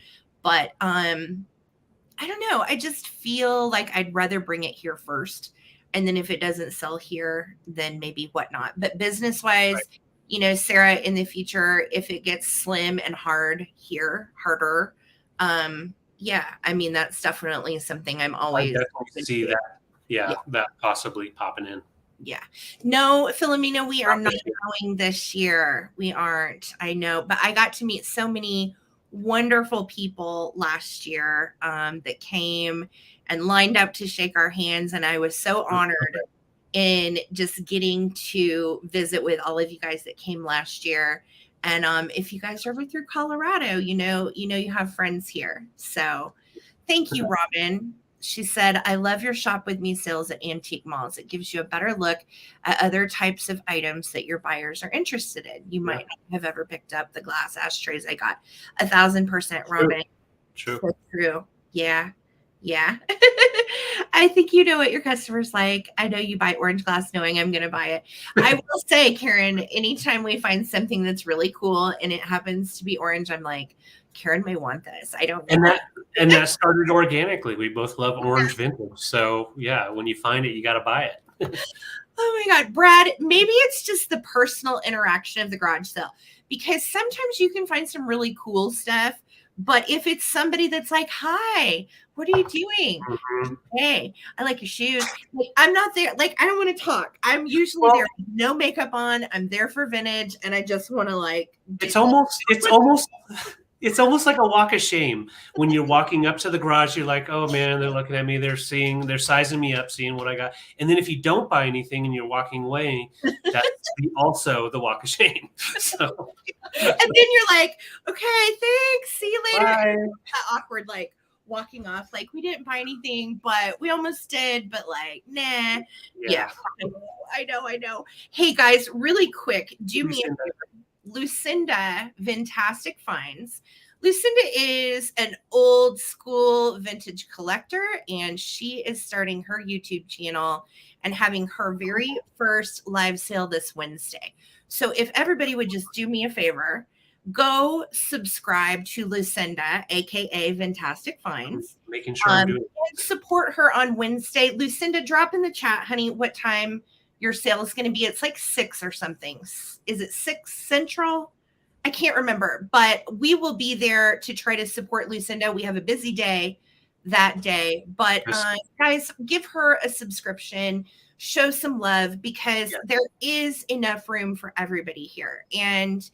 But I don't know. I just feel like I'd rather bring it here first. And then if it doesn't sell here, then maybe whatnot. But business wise, right. Sarah, in the future, if it gets slim and harder, that's definitely something I'm always. I definitely see that. Yeah, that possibly popping in. Yeah. No, Philomena, we are not going this year. We aren't. I know. But I got to meet so many wonderful people last year that came and lined up to shake our hands. And I was so honored in just getting to visit with all of you guys that came last year. And if you guys are ever through Colorado, you have friends here. So thank you, Robin. She said, I love your shop with me sales at antique malls. It gives you a better look at other types of items that your buyers are interested in. You might not have ever picked up the glass ashtrays I got. 1,000%, Robin. True. So true. Yeah. Yeah. I think you know what your customers like. I know you buy orange glass knowing I'm going to buy it. I will say, Karen, anytime we find something that's really cool and it happens to be orange, I'm like, Karen may want this. I don't know. And that started organically. We both love orange vintage. So yeah, when you find it, you got to buy it. Oh my God, Brad, maybe it's just the personal interaction of the garage sale, because sometimes you can find some really cool stuff. But if it's somebody that's like, hi, what are you doing? Mm-hmm. Hey, I like your shoes. Like, I'm not there. Like, I don't want to talk. I'm usually there with no makeup on. I'm there for vintage. And I just want to it's almost like a walk of shame when you're walking up to the garage. You're like, oh man, they're looking at me. They're sizing me up, seeing what I got. And then if you don't buy anything and you're walking away, that's also the walk of shame. So. And then you're like, okay, thanks. See you later. Bye. Awkward, walking off. We didn't buy anything, but we almost did. But nah. Yeah. I know. Hey guys, really quick, do me a favor. Lucinda Fantastic Finds. Lucinda is an old school vintage collector, and she is starting her YouTube channel and having her very first live sale this Wednesday. So if everybody would just do me a favor, go subscribe to Lucinda, aka Fantastic Finds. Making sure I'm doing it. And support her on Wednesday. Lucinda, drop in the chat, honey, what time your sale is going to be. It's 6 or something. Is it 6 Central? I can't remember, but we will be there to try to support Lucinda. We have a busy day that day, but guys, give her a subscription, show some love, because there is enough room for everybody here. And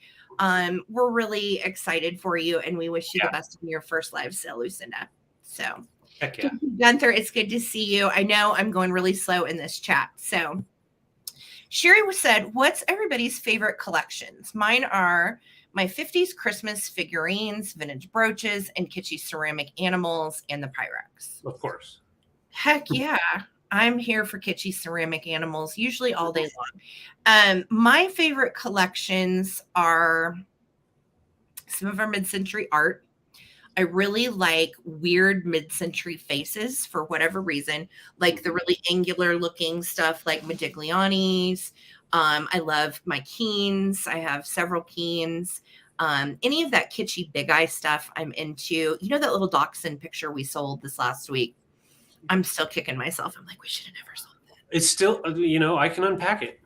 we're really excited for you, and we wish you the best in your first live sale, Lucinda. So heck yeah. Gunther, it's good to see you. I know I'm going really slow in this chat. So Sherry said, what's everybody's favorite collections? Mine are my 50s Christmas figurines, vintage brooches, and kitschy ceramic animals, and the Pyrex. Of course. Heck yeah. I'm here for kitschy ceramic animals, usually all day long. My favorite collections are some of our mid-century art. I really like weird mid-century faces for whatever reason, like the really angular looking stuff like Modigliani's. I love my Keens. I have several Keens. Any of that kitschy big eye stuff I'm into. You know that little dachshund picture we sold this last week? I'm still kicking myself. I'm like, we should have never sold that. It's still, I can unpack it.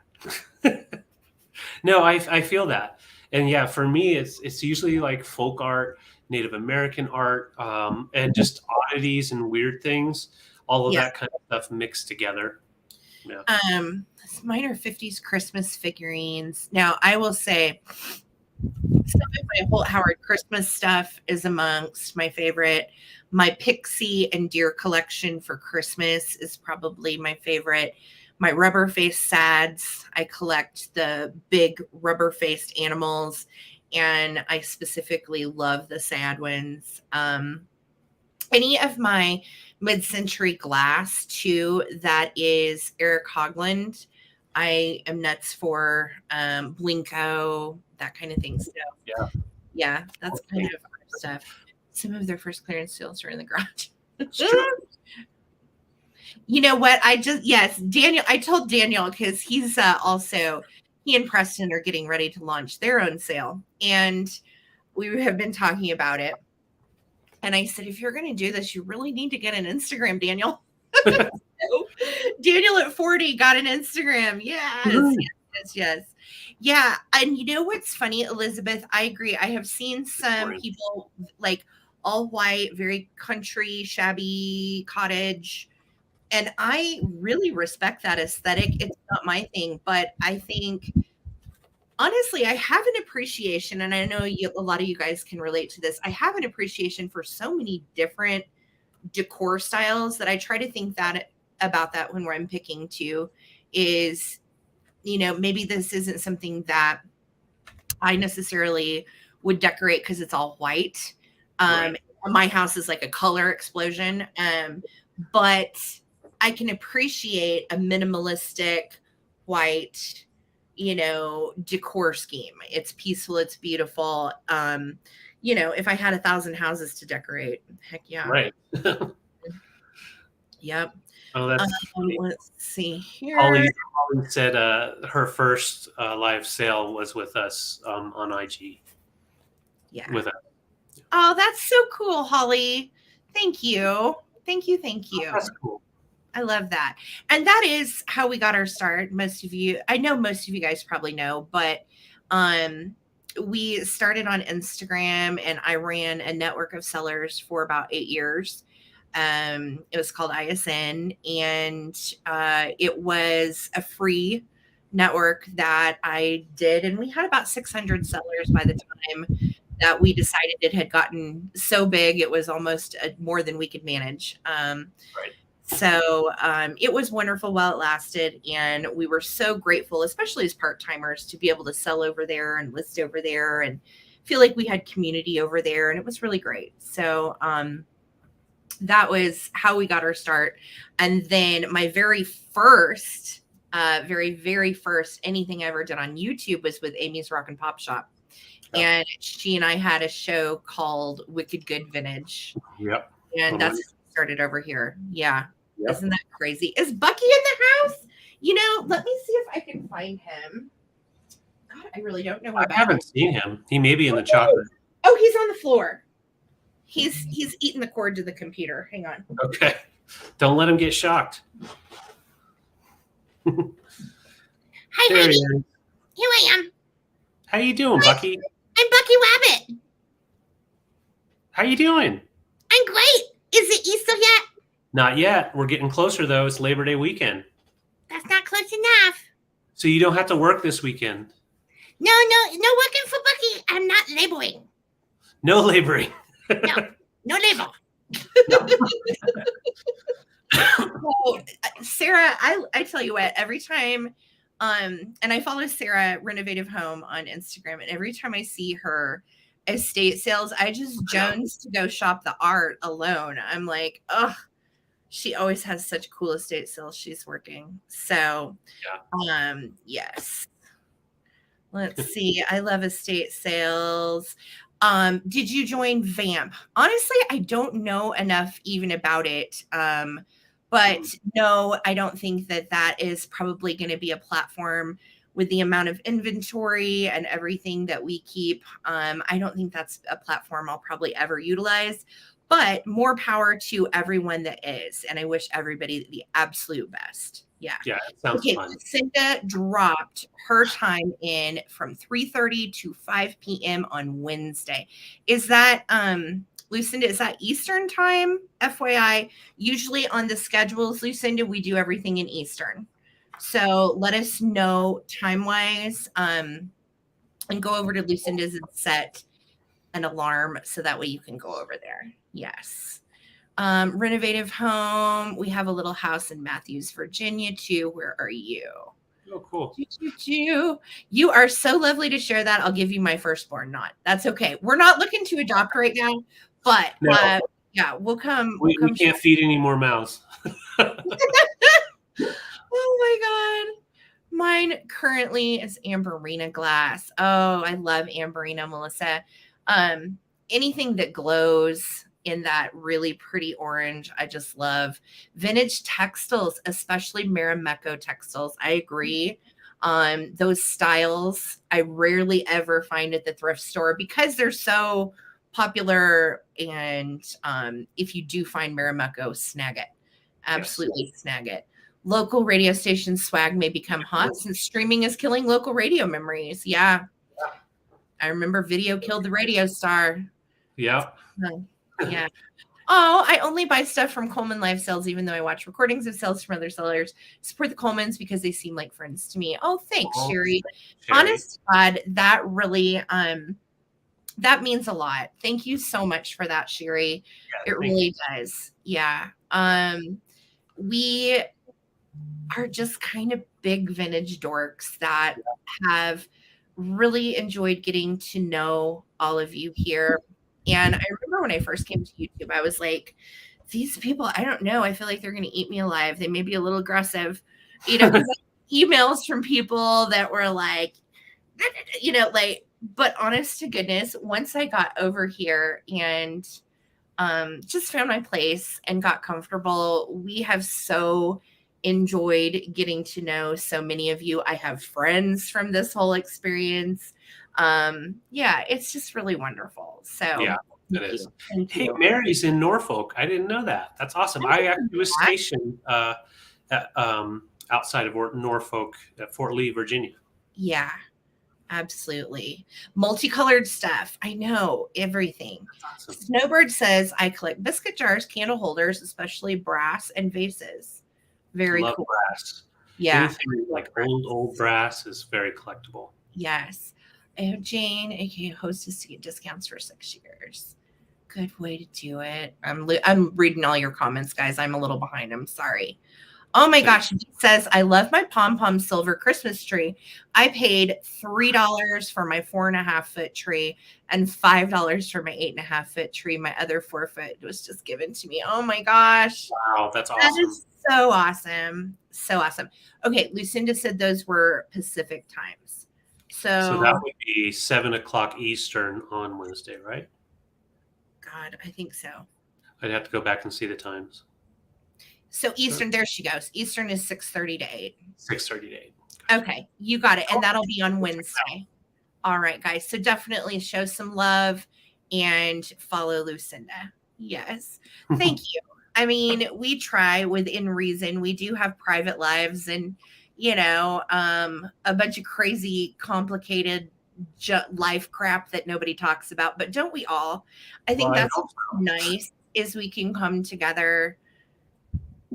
No, I feel that. And yeah, for me, it's usually like folk art, Native American art, and just oddities and weird things, all of that kind of stuff mixed together. Yeah. Mine are 50s Christmas figurines. Now, I will say Some of my Holt Howard Christmas stuff is amongst my favorite. My Pixie and Deer collection for Christmas is probably my favorite. My rubber faced sads, I collect the big rubber faced animals, and I specifically love the sad ones. Any of my mid-century glass too, that is Eric Hogland. I am nuts for Blinko, that kind of thing. So Yeah. yeah, that's kind of our stuff. Some of their first clearance sales are in the garage. You know what? Yes, Daniel, I told Daniel because he's also, he and Preston are getting ready to launch their own sale. And we have been talking about it. And I said, if you're going to do this, you really need to get an Instagram, Daniel. So, Daniel at 40 got an Instagram. Yes. Yeah. And you know what's funny, Elizabeth? I agree. I have seen some people like all white, very country, shabby cottage. And I really respect that aesthetic. It's not my thing, but I think honestly, I have an appreciation, and I know a lot of you guys can relate to this. I have an appreciation for so many different decor styles that I try to think that about that when I'm picking too, is, maybe this isn't something that I necessarily would decorate because it's all white. My house is like a color explosion. But I can appreciate a minimalistic white, decor scheme. It's peaceful. It's beautiful. If I had 1,000 houses to decorate, heck yeah. Right. Yep. Oh, that's let's see here. Holly said her first live sale was with us on IG. Yeah. With us. Oh, that's so cool, Holly. Thank you. Thank you. Oh, that's cool. I love that. And that is how we got our start. I know most of you guys probably know, but we started on Instagram, and I ran a network of sellers for about 8 years. It was called ISN, and it was a free network that I did. And we had about 600 sellers by the time that we decided it had gotten so big, it was almost more than we could manage. So it was wonderful while it lasted. And we were so grateful, especially as part-timers, to be able to sell over there and list over there and feel like we had community over there. And it was really great. So that was how we got our start. And then my very first anything I ever did on YouTube was with Amy's Rock and Pop Shop. And she and I had a show called Wicked Good Vintage. Yep. And that's how we started over here. Yeah. Yep. Isn't that crazy? Is Bucky in the house? Let me see if I can find him. God, I really don't know. I haven't seen him. He may be in the chocolate. Oh, he's on the floor. He's eating the cord to the computer. Hang on. Okay. Don't let him get shocked. Hi, baby. Here I am. How you doing, Bucky? I'm Bucky Rabbit. How you doing? I'm great. Is it Easter yet? Not yet. We're getting closer, though. It's Labor Day weekend. That's not close enough. So you don't have to work this weekend? No working for Bucky. I'm not laboring. No laboring. No labor. No. Well, Sarah, I tell you what, every time, and I follow Sarah Renovative Home on Instagram, and every time I see her estate sales, I just jones to go shop the art alone. I'm like, oh, she always has such cool estate sales she's working. So, yes. Let's see. I love estate sales. Did you join VAMP? Honestly, I don't know enough even about it. But no, I don't think that is probably going to be a platform with the amount of inventory and everything that we keep. I don't think that's a platform I'll probably ever utilize, but more power to everyone that is. And I wish everybody the absolute best. Yeah. Yeah, it sounds fun. Lucinda dropped her time in from 3:30 to 5 p.m. on Wednesday. Is that Lucinda, is that Eastern time? FYI, usually on the schedules, Lucinda, we do everything in Eastern. So let us know time-wise. and go over to Lucinda's and set an alarm so that way you can go over there. Yes. Renovative home. We have a little house in Matthews, Virginia too. Where are you? Oh, cool. You are so lovely to share that. I'll give you my firstborn. Not. That's okay. We're not looking to adopt right now, but No. yeah, we'll come. We can't feed any more mouths. Oh my God. Mine currently is Amberina glass. Oh, I love Amberina, Melissa. Anything that glows in that really pretty orange, I just love. Vintage textiles, especially Marimekko textiles. I agree. Those styles I rarely ever find at the thrift store because they're so popular. And if you do find Marimekko, snag it. Absolutely snag it. Local radio station swag may become hot since streaming is killing local radio memories. Yeah. I remember video killed the radio star. Yep. Yeah. Oh, I only buy stuff from Coleman live sales, even though I watch recordings of sales from other sellers. Support the Colemans because they seem like friends to me. Oh, thanks, Sherry. Honest to God, that really that means a lot. Thank you so much for that, Sherry. Yeah, it really does. Yeah. We are just kind of big vintage dorks that have really enjoyed getting to know all of you here. And I remember when I first came to YouTube, I was like, these people, I don't know. I feel like they're going to eat me alive. They may be a little aggressive, you know, emails from people that were like, you know, like, but honest to goodness, once I got over here and just found my place and got comfortable, we have so enjoyed getting to know so many of you. I have friends from this whole experience. Yeah, it's just really wonderful. So yeah, it is. Hey, Mary's in Norfolk. I didn't know that. That's awesome. I actually was stationed outside of Norfolk at Fort Lee, Virginia. Yeah, absolutely. Multicolored stuff. I know everything. Awesome. Snowbird says, I collect biscuit jars, candle holders, especially brass and vases. Very Love cool. Brass. Yeah. Anything like old brass is very collectible. Yes. And Jane, aka hostess, to get discounts for 6 years. Good way to do it. I'm reading all your comments, guys. I'm a little behind. I'm sorry. Oh my gosh. It says, I love my pom-pom silver Christmas tree. I paid $3 for my 4.5-foot tree and $5 for my 8.5-foot tree. My other 4-foot was just given to me. Oh my gosh. Wow, that's awesome. That is so awesome. So awesome. Okay, Lucinda said those were Pacific times. So that would be 7:00 Eastern on Wednesday, right? God, I think so. I'd have to go back and see the times. So Eastern, there she goes. Eastern is 6:30 to 8. 6:30 to 8. Okay, you got it. And that'll be on Wednesday. All right, guys. So definitely show some love and follow Lucinda. Yes. Thank you. I mean, we try within reason. We do have private lives and, you know, a bunch of crazy, complicated life crap that nobody talks about. But don't we all? I think that's nice is we can come together,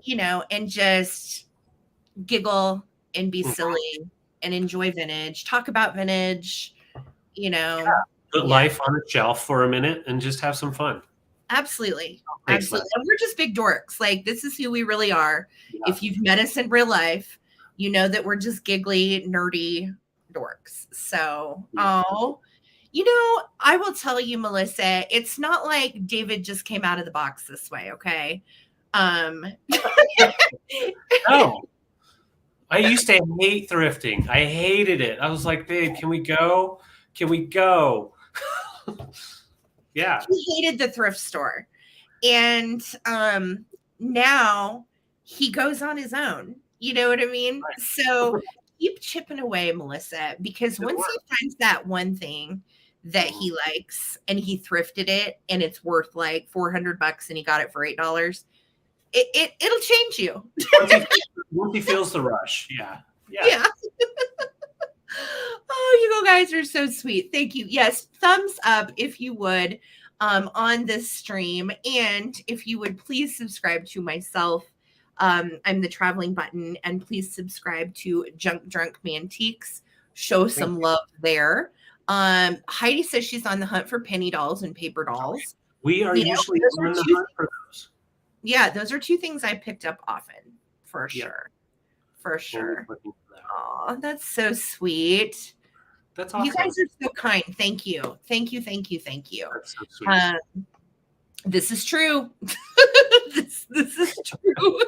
you know, and just giggle and be silly and enjoy vintage, talk about vintage, you know. Put life on a shelf for a minute and just have some fun. Absolutely. Absolutely. And we're just big dorks. Like, this is who we really are. Yeah. If you've met us in real life, you know that we're just giggly, nerdy dorks. So, you know, I will tell you, Melissa, it's not like David just came out of the box this way. Okay. No. I used to hate thrifting. I hated it. I was like, babe, can we go? Can we go? Yeah. He hated the thrift store. And now he goes on his own. You know what I mean? Right. So keep chipping away, Melissa, because once he finds that one thing that he likes and he thrifted it and it's worth like $400 and he got it for $8, it'll change you. Once he feels the rush. Yeah. Oh, you guys are so sweet. Thank you. Yes, thumbs up if you would on this stream. And if you would please subscribe to myself. I'm the traveling button. And please subscribe to Junk Drunk Mantiques. Show some love there. Heidi says she's on the hunt for penny dolls and paper dolls. We are usually on the hunt for those. Yeah, those are two things I picked up often, for sure. For sure. Oh, that's so sweet. That's awesome. You guys are so kind. Thank you. Thank you. Thank you. Thank you. That's so sweet. This is true. this is true.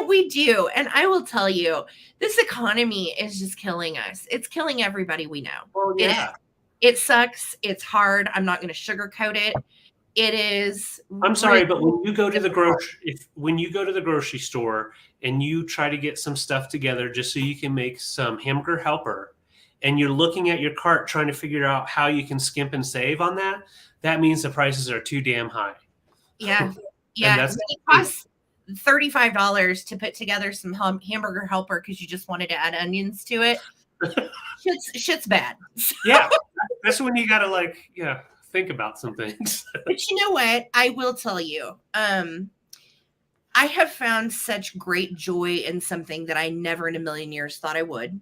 We do. And I will tell you, this economy is just killing us. It's killing everybody we know. Well, yeah. It sucks. It's hard. I'm not going to sugarcoat it. It is. I'm sorry, but when you go to the grocery store and you try to get some stuff together just so you can make some hamburger helper, and you're looking at your cart trying to figure out how you can skimp and save on that, that means the prices are too damn high. Yeah. Yeah. It costs $35 to put together some hamburger helper because you just wanted to add onions to it. Shit's bad. Yeah. That's when you gotta think about some things. But you know what? I will tell you. I have found such great joy in something that I never in a million years thought I would.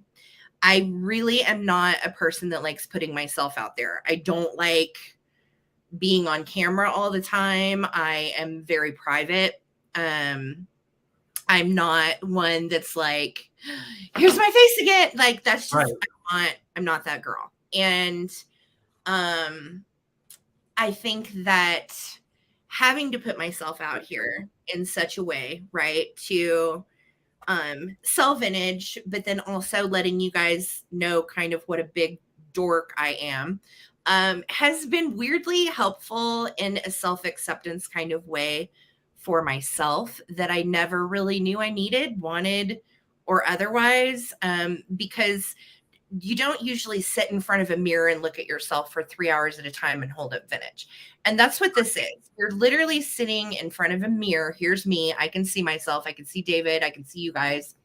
I really am not a person that likes putting myself out there. I don't like being on camera all the time. I am very private. I'm not one that's like, here's my face again. Like, that's just, right. I'm not that girl. And I think that having to put myself out here in such a way, right, to sell vintage, but then also letting you guys know kind of what a big dork I am, has been weirdly helpful in a self-acceptance kind of way for myself that I never really knew I needed, wanted, or otherwise, because you don't usually sit in front of a mirror and look at yourself for 3 hours at a time and hold up vintage. And that's what this is. You're literally sitting in front of a mirror. Here's me. I can see myself. I can see David. I can see you guys.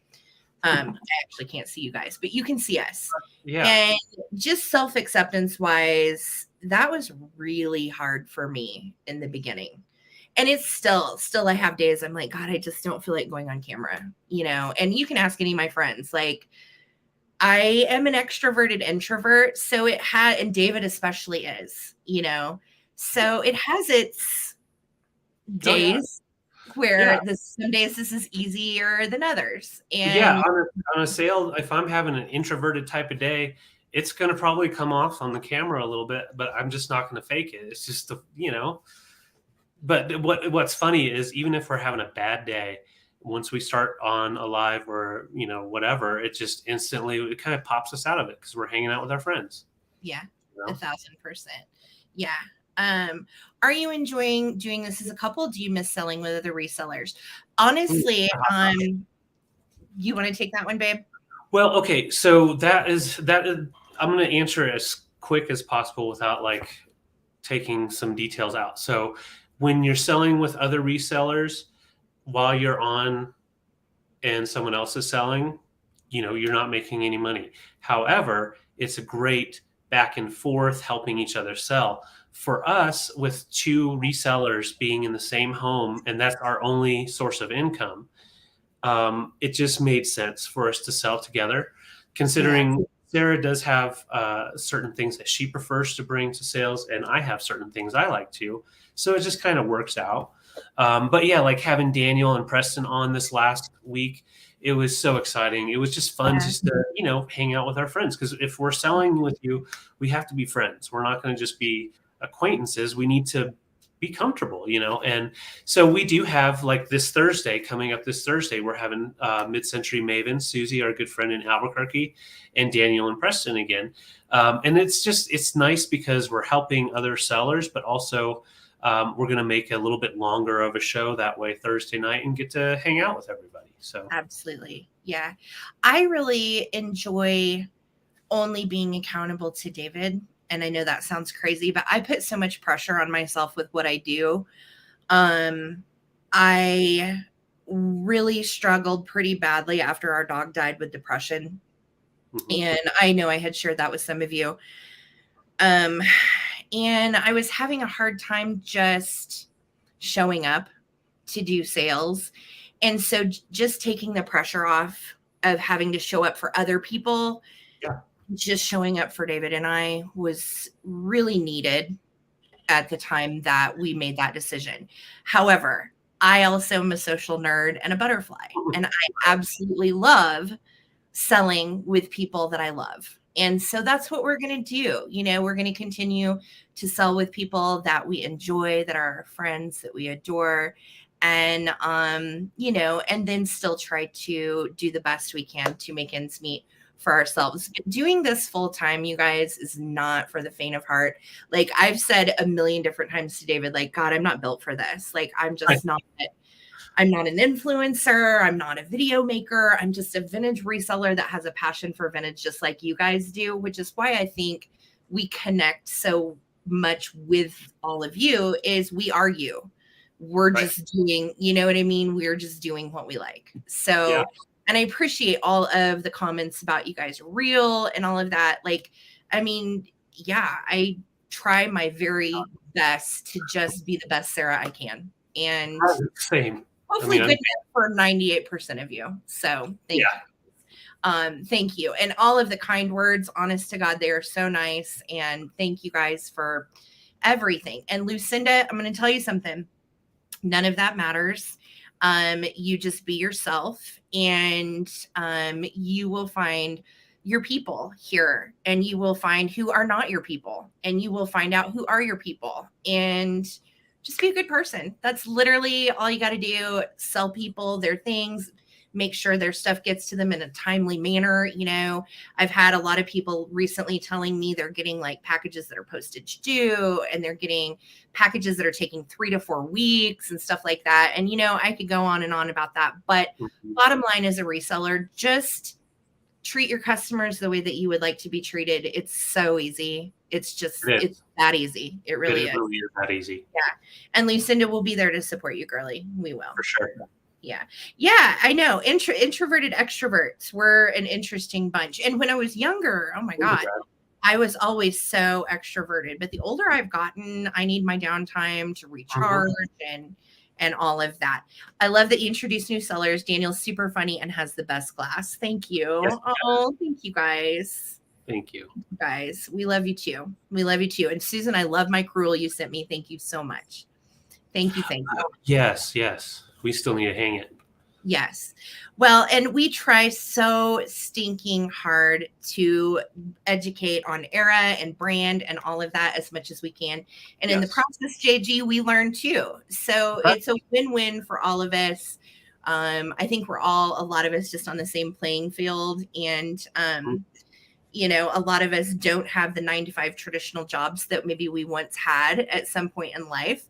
I actually can't see you guys, but you can see us. Yeah. And just self-acceptance wise, that was really hard for me in the beginning. And it's still I have days I'm like, God, I just don't feel like going on camera, and you can ask any of my friends, like, I am an extroverted introvert. So and David especially is, so it has its days where some days this is easier than others. And on a sale, if I'm having an introverted type of day, it's going to probably come off on the camera a little bit, but I'm just not going to fake it. It's just, but what's funny is even if we're having a bad day, once we start on a live or, whatever, it just instantly, it kind of pops us out of it because we're hanging out with our friends. Yeah. 1,000%. Yeah. Are you enjoying doing this as a couple? Do you miss selling with other resellers? Honestly, you want to take that one, babe? Well, okay. So that is, I'm going to answer it as quick as possible without taking some details out. So when you're selling with other resellers, while you're on and someone else is selling, you're not making any money. However, it's a great back and forth helping each other sell. For us, with two resellers being in the same home, and that's our only source of income, it just made sense for us to sell together, considering Sarah does have certain things that she prefers to bring to sales, and I have certain things I like to. So it just kind of works out. But yeah, like having Daniel and Preston on this last week, it was so exciting. It was just fun just to, hang out with our friends. Because if we're selling with you, we have to be friends. We're not going to just be acquaintances. We need to be comfortable, And so we do have this Thursday, coming up this Thursday, we're having Mid-Century Maven, Susie, our good friend in Albuquerque, and Daniel and Preston again. And it's nice because we're helping other sellers, but also we're going to make a little bit longer of a show that way Thursday night and get to hang out with everybody. So absolutely. Yeah. I really enjoy only being accountable to David. And I know that sounds crazy, but I put so much pressure on myself with what I do. I really struggled pretty badly after our dog died with depression. Mm-hmm. And I know I had shared that with some of you. And I was having a hard time just showing up to do sales. And so just taking the pressure off of having to show up for other people just showing up for David and I was really needed at the time that we made that decision. However, I also am a social nerd and a butterfly, and I absolutely love selling with people that I love. And so that's what we're going to do. You know, we're going to continue to sell with people that we enjoy, that are our friends, that we adore. And, you know, and then still try to do the best we can to make ends meet for ourselves. Doing this full time, you guys, is not for the faint of heart. Like I've said a million different times to David, like, God, I'm not built for this. Like, I'm not an influencer. I'm not a video maker. I'm just a vintage reseller that has a passion for vintage, just like you guys do, which is why I think we connect so much with all of you is we are you. We're Right. just doing, you know what I mean? We're just doing what we like. So, Yeah. and I appreciate all of the comments about you guys are real and all of that. Like, I mean, yeah, I try my very best to just be the best Sarah I can. And Same. hopefully I mean, good for 98% of you. So thank you. Thank you. And all of the kind words, honest to God, they are so nice. And thank you guys for everything. And Lucinda, I'm going to tell you something. None of that matters. You just be yourself, and you will find your people here, and you will find who are not your people, and you will find out who are your people, and just be a good person. That's literally all you got to do. Sell people their things, make sure their stuff gets to them in a timely manner. You know, I've had a lot of people recently telling me they're getting like packages that are postage due, and they're getting packages that are taking 3 to 4 weeks and stuff like that. And, you know, I could go on and on about that. But bottom line, as a reseller, just treat your customers the way that you would like to be treated. It's so easy. It's just, it's that easy. It really is. It really is that easy. Yeah. And Lucinda will be there to support you, girly. We will. For sure. Yeah. Yeah, I know. Introverted extroverts were an interesting bunch. And when I was younger, oh my God, I was always so extroverted. But the older I've gotten, I need my downtime to recharge and all of that. I love that you introduced new sellers. Daniel's super funny and has the best glass. Thank you. Yes, oh, thank you guys. Thank you. Guys, we love you too. We love you too. And Susan, I love my cruel you sent me. Thank you so much. Thank you. Thank you. Yes. We still need to hang it. Yes. Well, and we try so stinking hard to educate on era and brand and all of that as much as we can. And in the process, JG, we learn too. So it's a win-win for all of us. I think we're all, a lot of us, just on the same playing field. And, you know, a lot of us don't have the 9-to-5 traditional jobs that maybe we once had at some point in life.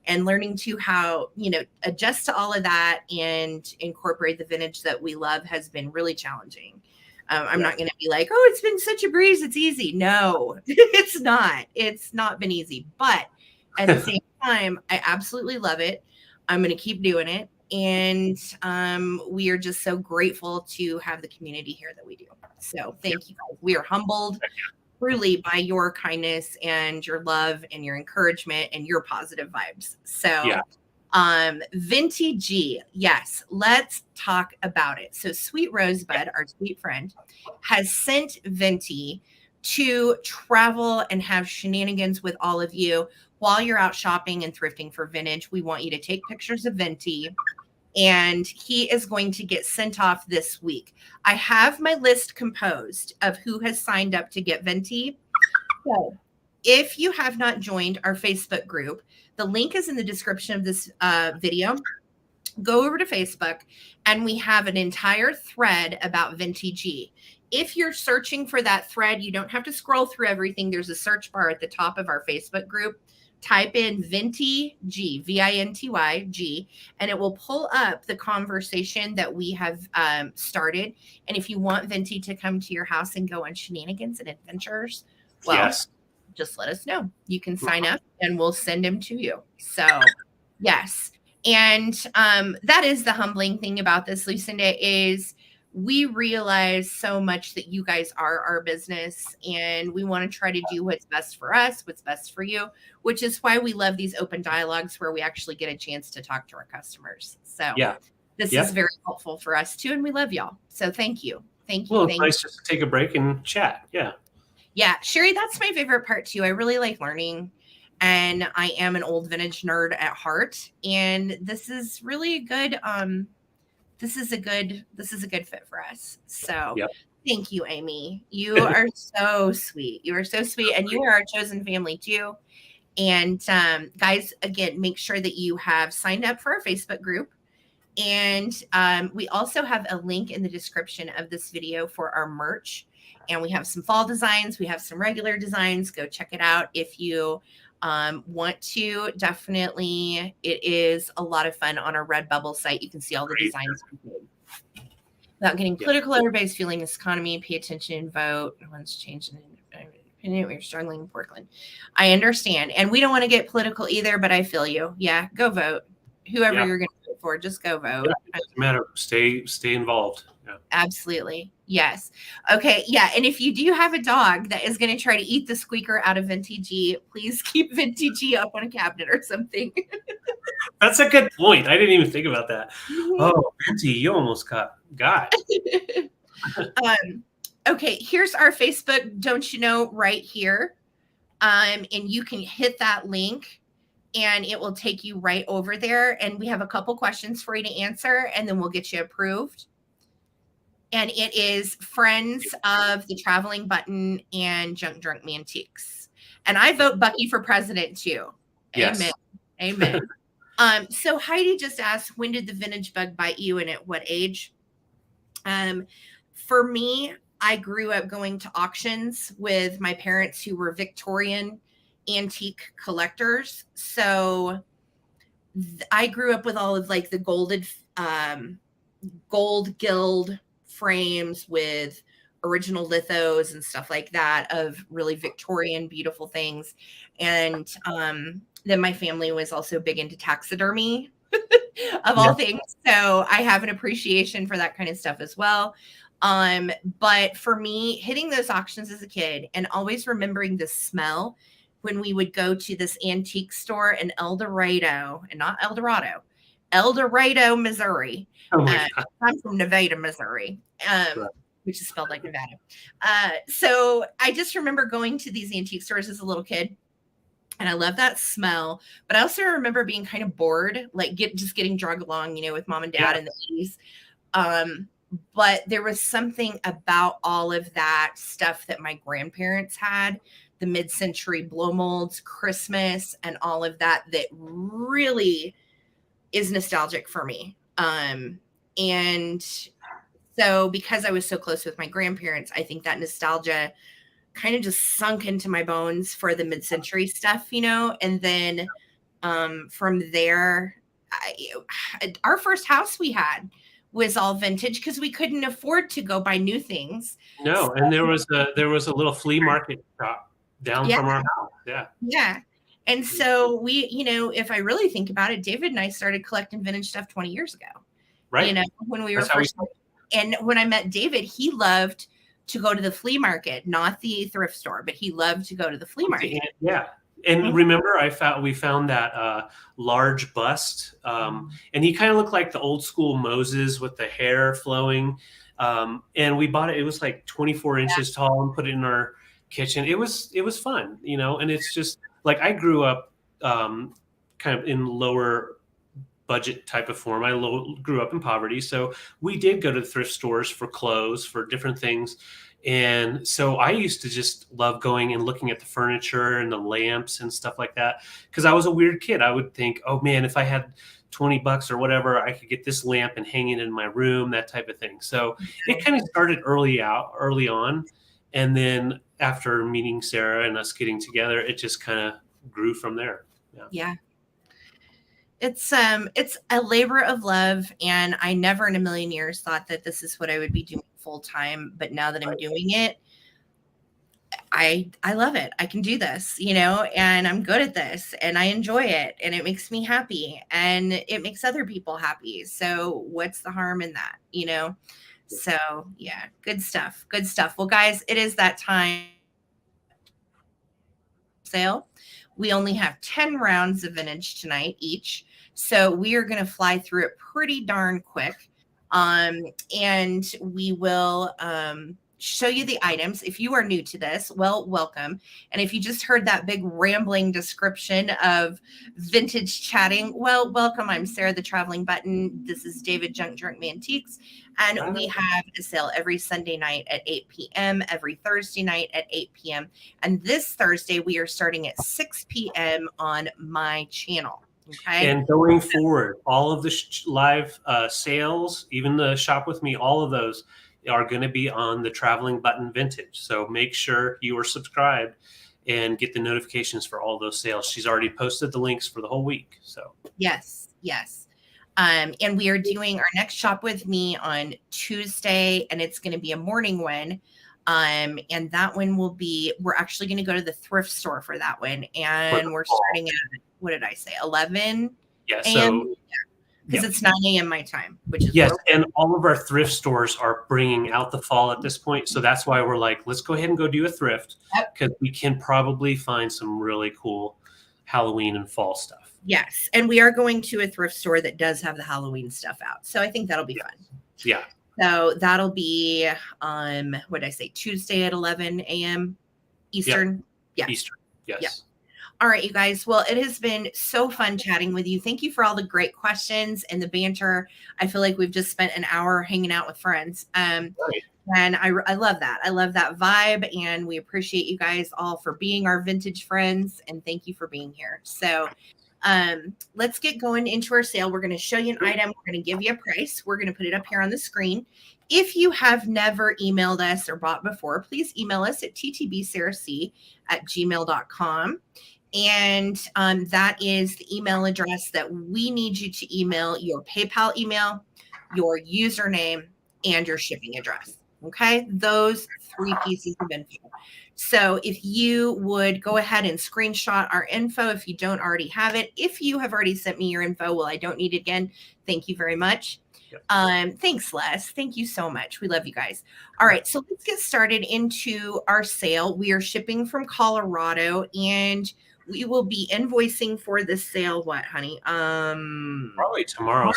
And learning to how, you know, adjust to all of that and incorporate the vintage that we love has been really challenging. I'm not going to be like, oh, it's been such a breeze, it's easy. No, it's not. It's not been easy. But at the same time, I absolutely love it. I'm going to keep doing it. And we are just so grateful to have the community here that we do. So thank you guys. We are humbled truly by your kindness and your love and your encouragement and your positive vibes. So Venti G, yes, let's talk about it. So Sweet Rosebud, our sweet friend, has sent Venti to travel and have shenanigans with all of you while you're out shopping and thrifting for vintage. We want you to take pictures of Venti, and he is going to get sent off this week. I have my list composed of who has signed up to get Venti. So if you have not joined our Facebook group, the link is in the description of this video. Go over to Facebook, and we have an entire thread about Venti G. If you're searching for that thread, you don't have to scroll through everything. There's a search bar at the top of our Facebook group. Type in Venti G, Vinty G, and it will pull up the conversation that we have started. And if you want Venti to come to your house and go on shenanigans and adventures, well, just let us know. You can sign up and we'll send him to you. So, yes. And that is the humbling thing about this, Lucinda, is we realize so much that you guys are our business, and we want to try to do what's best for us, what's best for you, which is why we love these open dialogues where we actually get a chance to talk to our customers. So this is very helpful for us too. And we love y'all. So thank you. Thank you. Well, it's Thank nice just to take a break and chat. Yeah. Yeah, Sherry, that's my favorite part too. I really like learning, and I am an old vintage nerd at heart. And this is really a good this is a good fit for us. So Yep. thank you, Amy. You are so sweet. You are so sweet, and you are our chosen family too. And guys, again, make sure that you have signed up for our Facebook group. And we also have a link in the description of this video for our merch. And we have some fall designs. We have some regular designs. Go check it out if you want to. Definitely, it is a lot of fun on our Redbubble site. You can see all the designs we did. Without getting political, everybody's feeling this economy. Pay attention and vote. No one's changing it. We're struggling in Portland. I understand. And we don't want to get political either, but I feel you. Yeah, go vote. Whoever you're going to vote for, just go vote. Yeah, it doesn't matter. Stay involved. Yeah. Absolutely. Yes. Okay. Yeah. And if you do have a dog that is going to try to eat the squeaker out of Vintage, please keep Vintage up on a cabinet or something. That's a good point. I didn't even think about that. Oh, Benty, you almost got. Okay. Here's our Facebook. Don't you know, right here. And you can hit that link and it will take you right over there. And we have a couple questions for you to answer, and then we'll get you approved. And it is Friends of the Traveling Button and Junk Drunk Mantiques. And I vote Bucky for president too. Yes. Amen. Amen. So Heidi just asked, when did the vintage bug bite you and at what age? For me, I grew up going to auctions with my parents who were Victorian antique collectors. So I grew up with all of like the gold guild frames with original lithos and stuff like that of really Victorian beautiful things. And then my family was also big into taxidermy of all things. So I have an appreciation for that kind of stuff as well. But for me, hitting those auctions as a kid and always remembering the smell when we would go to this antique store in El Dorado, and not El Dorado, El Dorado, Missouri. I'm from Nevada, Missouri, which is spelled like Nevada. So I just remember going to these antique stores as a little kid, and I love that smell. But I also remember being kind of bored, like just getting dragged along, with mom and dad in the 80s. But there was something about all of that stuff that my grandparents had, the mid-century blow molds, Christmas, and all of that really is nostalgic for me. And so because I was so close with my grandparents, I think that nostalgia kind of just sunk into my bones for the mid-century stuff, and then from there, our first house we had was all vintage because we couldn't afford to go buy new things. No, and there was a little flea market shop down from our house. Yeah. And so we, if I really think about it, David and I started collecting vintage stuff 20 years ago. Right. When we were first. And when I met David, he loved to go to the flea market, not the thrift store, but he loved to go to the flea market. Yeah. And remember, we found that large bust, and he kind of looked like the old school Moses with the hair flowing. And we bought it. It was like 24 inches tall, and put it in our kitchen. It was fun, and it's just like I grew up kind of in lower budget type of form. I grew up in poverty. So we did go to the thrift stores for clothes, for different things. And so I used to just love going and looking at the furniture and the lamps and stuff like that. Because I was a weird kid. I would think, oh man, if I had $20 or whatever, I could get this lamp and hang it in my room, that type of thing. So it kind of started early on. And then after meeting Sarah and us getting together, it just kind of grew from there. Yeah. It's a labor of love. And I never in a million years thought that this is what I would be doing full time. But now that I'm doing it, I love it. I can do this, and I'm good at this and I enjoy it and it makes me happy and it makes other people happy. So what's the harm in that, So yeah, good stuff. Good stuff. Well, guys, it is that time sale. We only have 10 rounds of vintage tonight each. So we are going to fly through it pretty darn quick. And we will show you the items. If you are new to this, well, welcome. And if you just heard that big rambling description of vintage chatting, well, welcome. I'm Sarah, the traveling button. This is David, Junk Drunk Mantiques. And we have a sale every Sunday night at 8 p.m., every Thursday night at 8 p.m. And this Thursday, we are starting at 6 p.m. on my channel. Okay. And going forward, all of the live sales, even the shop with me, all of those are going to be on the Traveling Button Vintage. So make sure you are subscribed and get the notifications for all those sales. She's already posted the links for the whole week. So yes. And we are doing our next shop with me on Tuesday, and it's going to be a morning one. And that one will be, we're actually going to go to the thrift store for that one. And we're starting at, what did I say, 11 yeah, a.m.? so because it's 9 a.m. my time, which is yes, and all of our thrift stores are bringing out the fall at this point, so that's why we're like, let's go ahead and go do a thrift, because we can probably find some really cool Halloween and fall stuff. Yes, and we are going to a thrift store that does have the Halloween stuff out, so I think that'll be fun. Yeah. So that'll be what did I say, Tuesday at 11 a.m. Eastern. Yeah. Eastern. Yes. Yeah. All right, you guys. Well, it has been so fun chatting with you. Thank you for all the great questions and the banter. I feel like we've just spent an hour hanging out with friends. And I love that. I love that vibe. And we appreciate you guys all for being our vintage friends. And thank you for being here. So let's get going into our sale. We're going to show you an item. We're going to give you a price. We're going to put it up here on the screen. If you have never emailed us or bought before, please email us at ttbsarahc@gmail.com. And that is the email address that we need you to email your PayPal email, your username, and your shipping address. Okay, those 3 pieces of info. So if you would go ahead and screenshot our info if you don't already have it. If you have already sent me your info, well, I don't need it again. Thank you very much. Yep. Thanks, Les. Thank you so much. We love you guys. All right, so let's get started into our sale. We are shipping from Colorado, and we will be invoicing for this sale. What, honey? Probably tomorrow.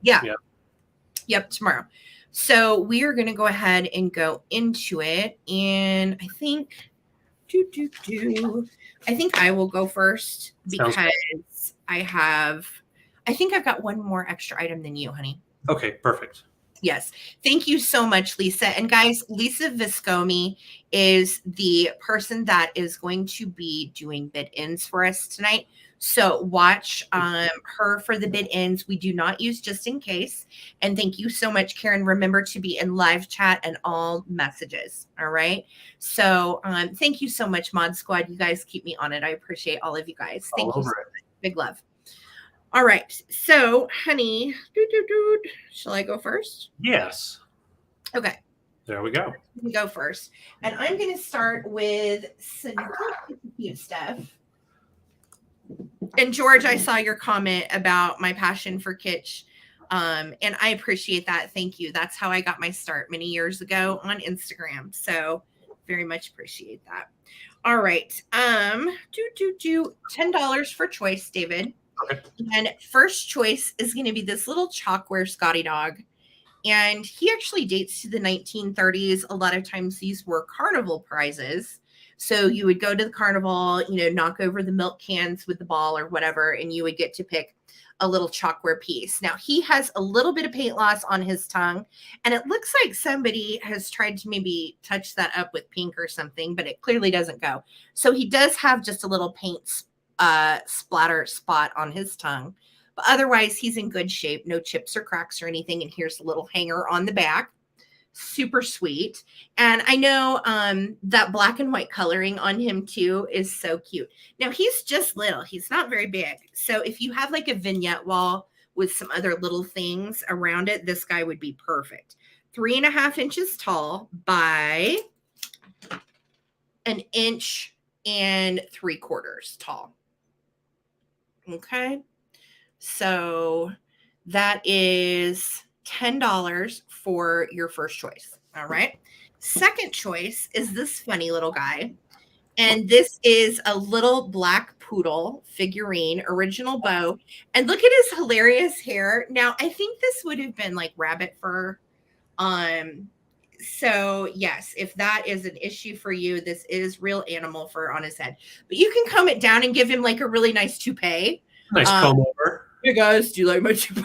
Yep, tomorrow. So we are going to go ahead and go into it. And I think, I think I will go first because I think I've got one more extra item than you, honey. Okay, perfect. Yes. Thank you so much, Lisa. And guys, Lisa Viscomi is the person that is going to be doing bid ins for us tonight. So watch her for the bid ins. We do not use just in case. And thank you so much, Karen. Remember to be in live chat and all messages. All right. So thank you so much, Mod Squad. You guys keep me on it. I appreciate all of you guys. Thank you so much. Big love. All right. So, honey, shall I go first? Yes. Okay. There we go. We go first. And I'm going to start with some cute stuff. And George, I saw your comment about my passion for kitsch. And I appreciate that. Thank you. That's how I got my start many years ago on Instagram. So very much appreciate that. All right. $10 for choice, David. Okay. And first choice is going to be this little chalkware Scotty dog. And he actually dates to the 1930s. A lot of times these were carnival prizes. So you would go to the carnival, knock over the milk cans with the ball or whatever, and you would get to pick a little chalkware piece. Now he has a little bit of paint loss on his tongue, and it looks like somebody has tried to maybe touch that up with pink or something, but it clearly doesn't go. So he does have just a little paint splatter spot on his tongue, but otherwise he's in good shape, no chips or cracks or anything. And here's a little hanger on the back. Super sweet. And I know that black and white coloring on him too is so cute. Now he's just little, he's not very big. So if you have like a vignette wall with some other little things around it, this guy would be perfect. 3.5 inches tall by 1.75 inches tall. Okay. So that is $10 for your first choice. All right. Second choice is this funny little guy. And this is a little black poodle figurine, original bow. And look at his hilarious hair. Now, I think this would have been like rabbit fur. So yes, if that is an issue for you, this is real animal fur on his head. But you can comb it down and give him like a really nice toupee. Nice comb over. Hey guys, do you like my toupee?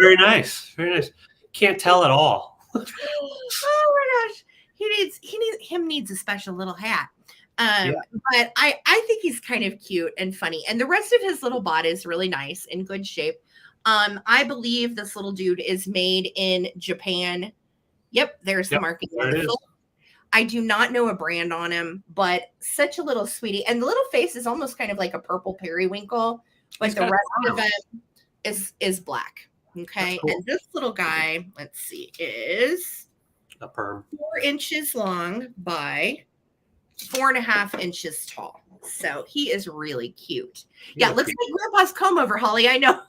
Very nice. Very nice. Can't tell at all. Oh my gosh. He needs a special little hat. But I think he's kind of cute and funny. And the rest of his little bot is really nice, in good shape. I believe this little dude is made in Japan. Yep, there's the marking. There it is. I do not know a brand on him, but such a little sweetie. And the little face is almost kind of like a purple periwinkle, but the rest of him is black. Okay. Cool. And this little guy, let's see, is a perm 4 inches long by 4.5 inches tall. So he is really cute. Yeah, looks like Grandpa's comb over, Holly. I know.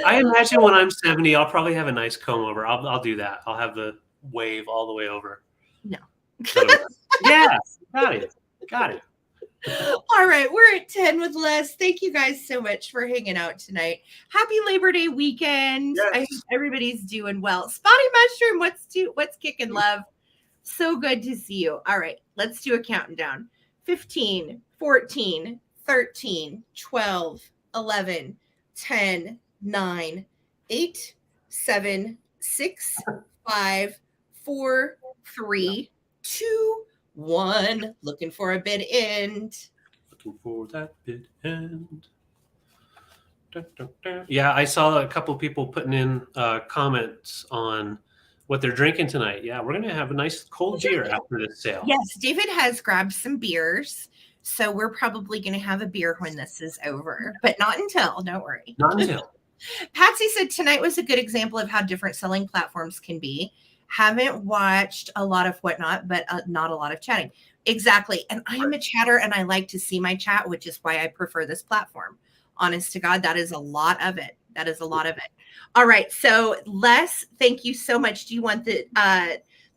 I imagine when I'm 70, I'll probably have a nice comb over. I'll do that. I'll have the wave all the way over. No. Yeah, got it. All right, we're at 10 with Les. Thank you guys so much for hanging out tonight. Happy Labor Day weekend. Yes. I hope everybody's doing well. Spotty Mushroom, what's kicking, love? So good to see you. All right, let's do a countdown. 15, 14, 13, 12, 11, 10, 9, 8, 7, 6, 5, 4, 3, 2, 1. Looking for a bid end. Looking for that bid end. Dun, dun, dun. Yeah, I saw a couple of people putting in comments on what they're drinking tonight. Yeah, we're going to have a nice cold beer after this sale. Yes, David has grabbed some beers. So we're probably going to have a beer when this is over, but not until. Don't worry. Not until. Patsy said tonight was a good example of how different selling platforms can be. Haven't watched a lot of whatnot, but not a lot of chatting. Exactly. And I'm a chatter and I like to see my chat, which is why I prefer this platform. Honest to God, that is a lot of it. All right. So Les, thank you so much. Do you want the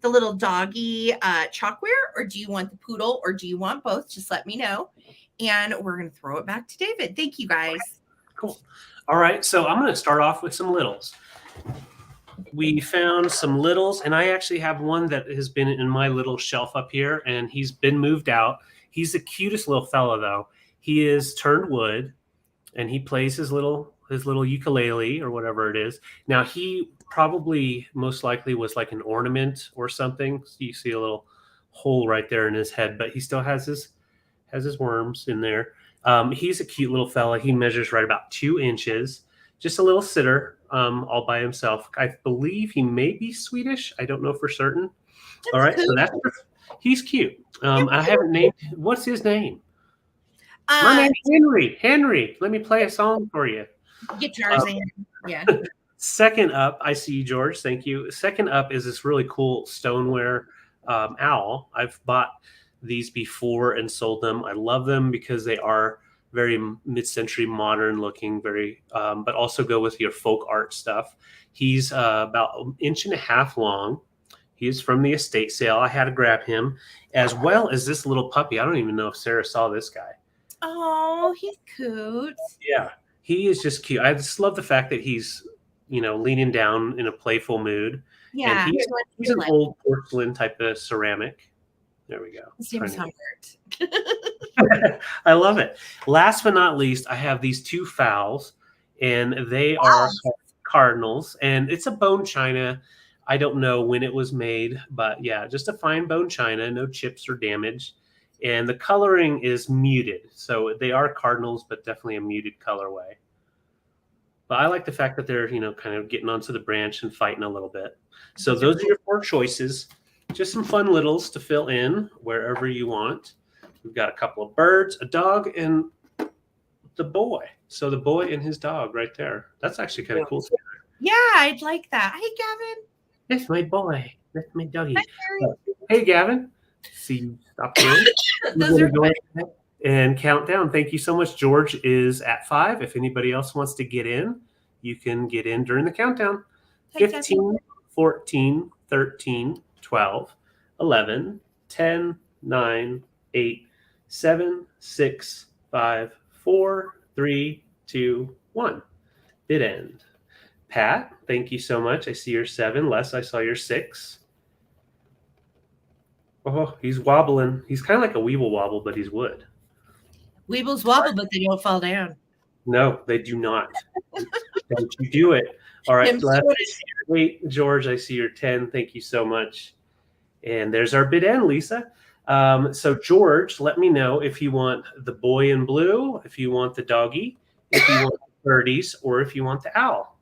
little doggy chalkware, or do you want the poodle, or do you want both? Just let me know. And we're going to throw it back to David. Thank you guys. Cool. All right. So I'm going to start off with some littles. We found some littles, and I actually have one that has been in my little shelf up here, and he's been moved out. He's the cutest little fella, though. He is turned wood, and he plays his little ukulele or whatever it is. Now, he probably most likely was like an ornament or something. So you see a little hole right there in his head, but he still has his worms in there. He's a cute little fella. He measures right about 2 inches. Just a little sitter, all by himself. I believe he may be Swedish. I don't know for certain. All right, so he's cute. I haven't named. What's his name? My name's Henry. Henry, let me play a song for you. Guitars in. Yeah. Second up, I see you, George. Thank you. Second up is this really cool stoneware owl. I've bought these before and sold them. I love them because they are very mid-century modern looking, but also go with your folk art stuff. He's about 1.5 inches long. He is from the estate sale. I had to grab him, as well as this little puppy. I don't even know if Sarah saw this guy. Oh, he's cute. Yeah, he is just cute. I just love the fact that he's, leaning down in a playful mood. Yeah. And he's an old porcelain type of ceramic. There we go. His name's Humbert. I love it. Last but not least, I have these 2 fowls, and they are cardinals, and it's a bone china. I don't know when it was made, but yeah, just a fine bone china, no chips or damage. And the coloring is muted. So they are cardinals, but definitely a muted colorway. But I like the fact that they're, kind of getting onto the branch and fighting a little bit. So those are your 4 choices. Just some fun littles to fill in wherever you want. We've got a couple of birds, a dog, and the boy. So the boy and his dog right there. That's actually kind of cool. Yeah, I'd like that. Hey, Gavin. That's my boy. That's my doggy. Hey, Gavin. See you stop there. Those are go and count down. Thank you so much. George is at 5. If anybody else wants to get in, you can get in during the countdown. 15, 14, 13, 12, 11, 10, 9, 8, 7, 6, 5, 4, 3, 2, 1. Bid end. Pat, thank you so much. I see your 7. Les, I saw your 6. Oh, he's wobbling. He's kind of like a Weeble Wobble, but he's wood. Weebles wobble, but they don't fall down. No, they do not. Don't you do it. All right, Les, wait, George, I see your 10. Thank you so much. And there's our bid end, Lisa. So George, let me know if you want the boy in blue, if you want the doggy, if you want the 30s, or if you want the owl.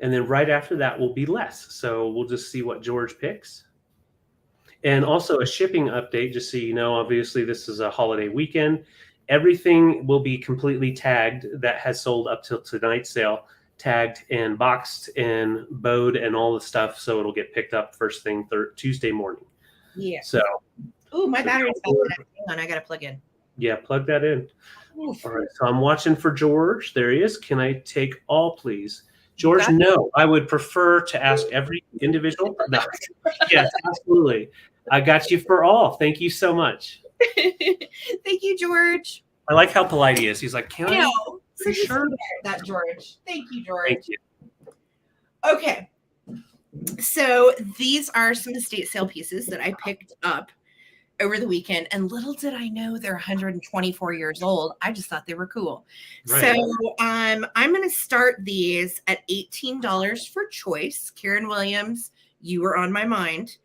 And then right after that will be Les. So we'll just see what George picks. And also a shipping update, just so you know, obviously this is a holiday weekend. Everything will be completely tagged that has sold up till tonight's sale, tagged and boxed and bowed and all the stuff. So it'll get picked up first thing Tuesday morning. Yeah. So. Oh, my battery's about to die. Hang on, I got to plug in. Yeah, plug that in. Oof. All right, so I'm watching for George. There he is. Can I take all, please? George, no. I would prefer to ask every individual. No. Yes, absolutely. I got you for all. Thank you so much. Thank you, George. I like how polite he is. He's like, can I? No, you sure? That George. Thank you, George. Thank you. Okay. So these are some estate sale pieces that I picked up over the weekend, and little did I know they're 124 years old. I just thought they were cool. Right. So I'm going to start these at $18 for choice. Karen Williams, you were on my mind.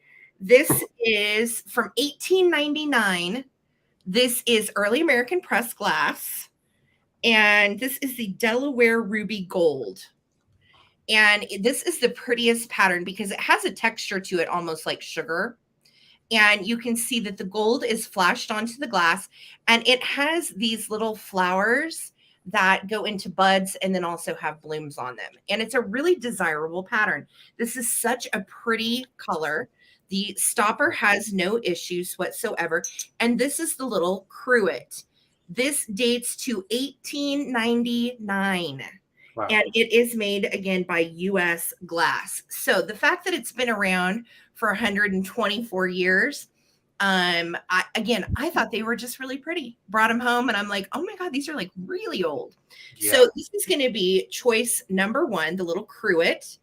This is from 1899. This is early American pressed glass, and this is the Delaware Ruby Gold. And this is the prettiest pattern because it has a texture to it, almost like sugar. And you can see that the gold is flashed onto the glass, and it has these little flowers that go into buds and then also have blooms on them. And it's a really desirable pattern. This is such a pretty color. The stopper has no issues whatsoever. And this is the little cruet. This dates to 1899. Wow. And it is made, again, by U.S. Glass. So the fact that it's been around for 124 years, I thought they were just really pretty. Brought them home, and I'm like, oh, my God, these are, like, really old. Yeah. So this is going to be choice number 1, the little cruet.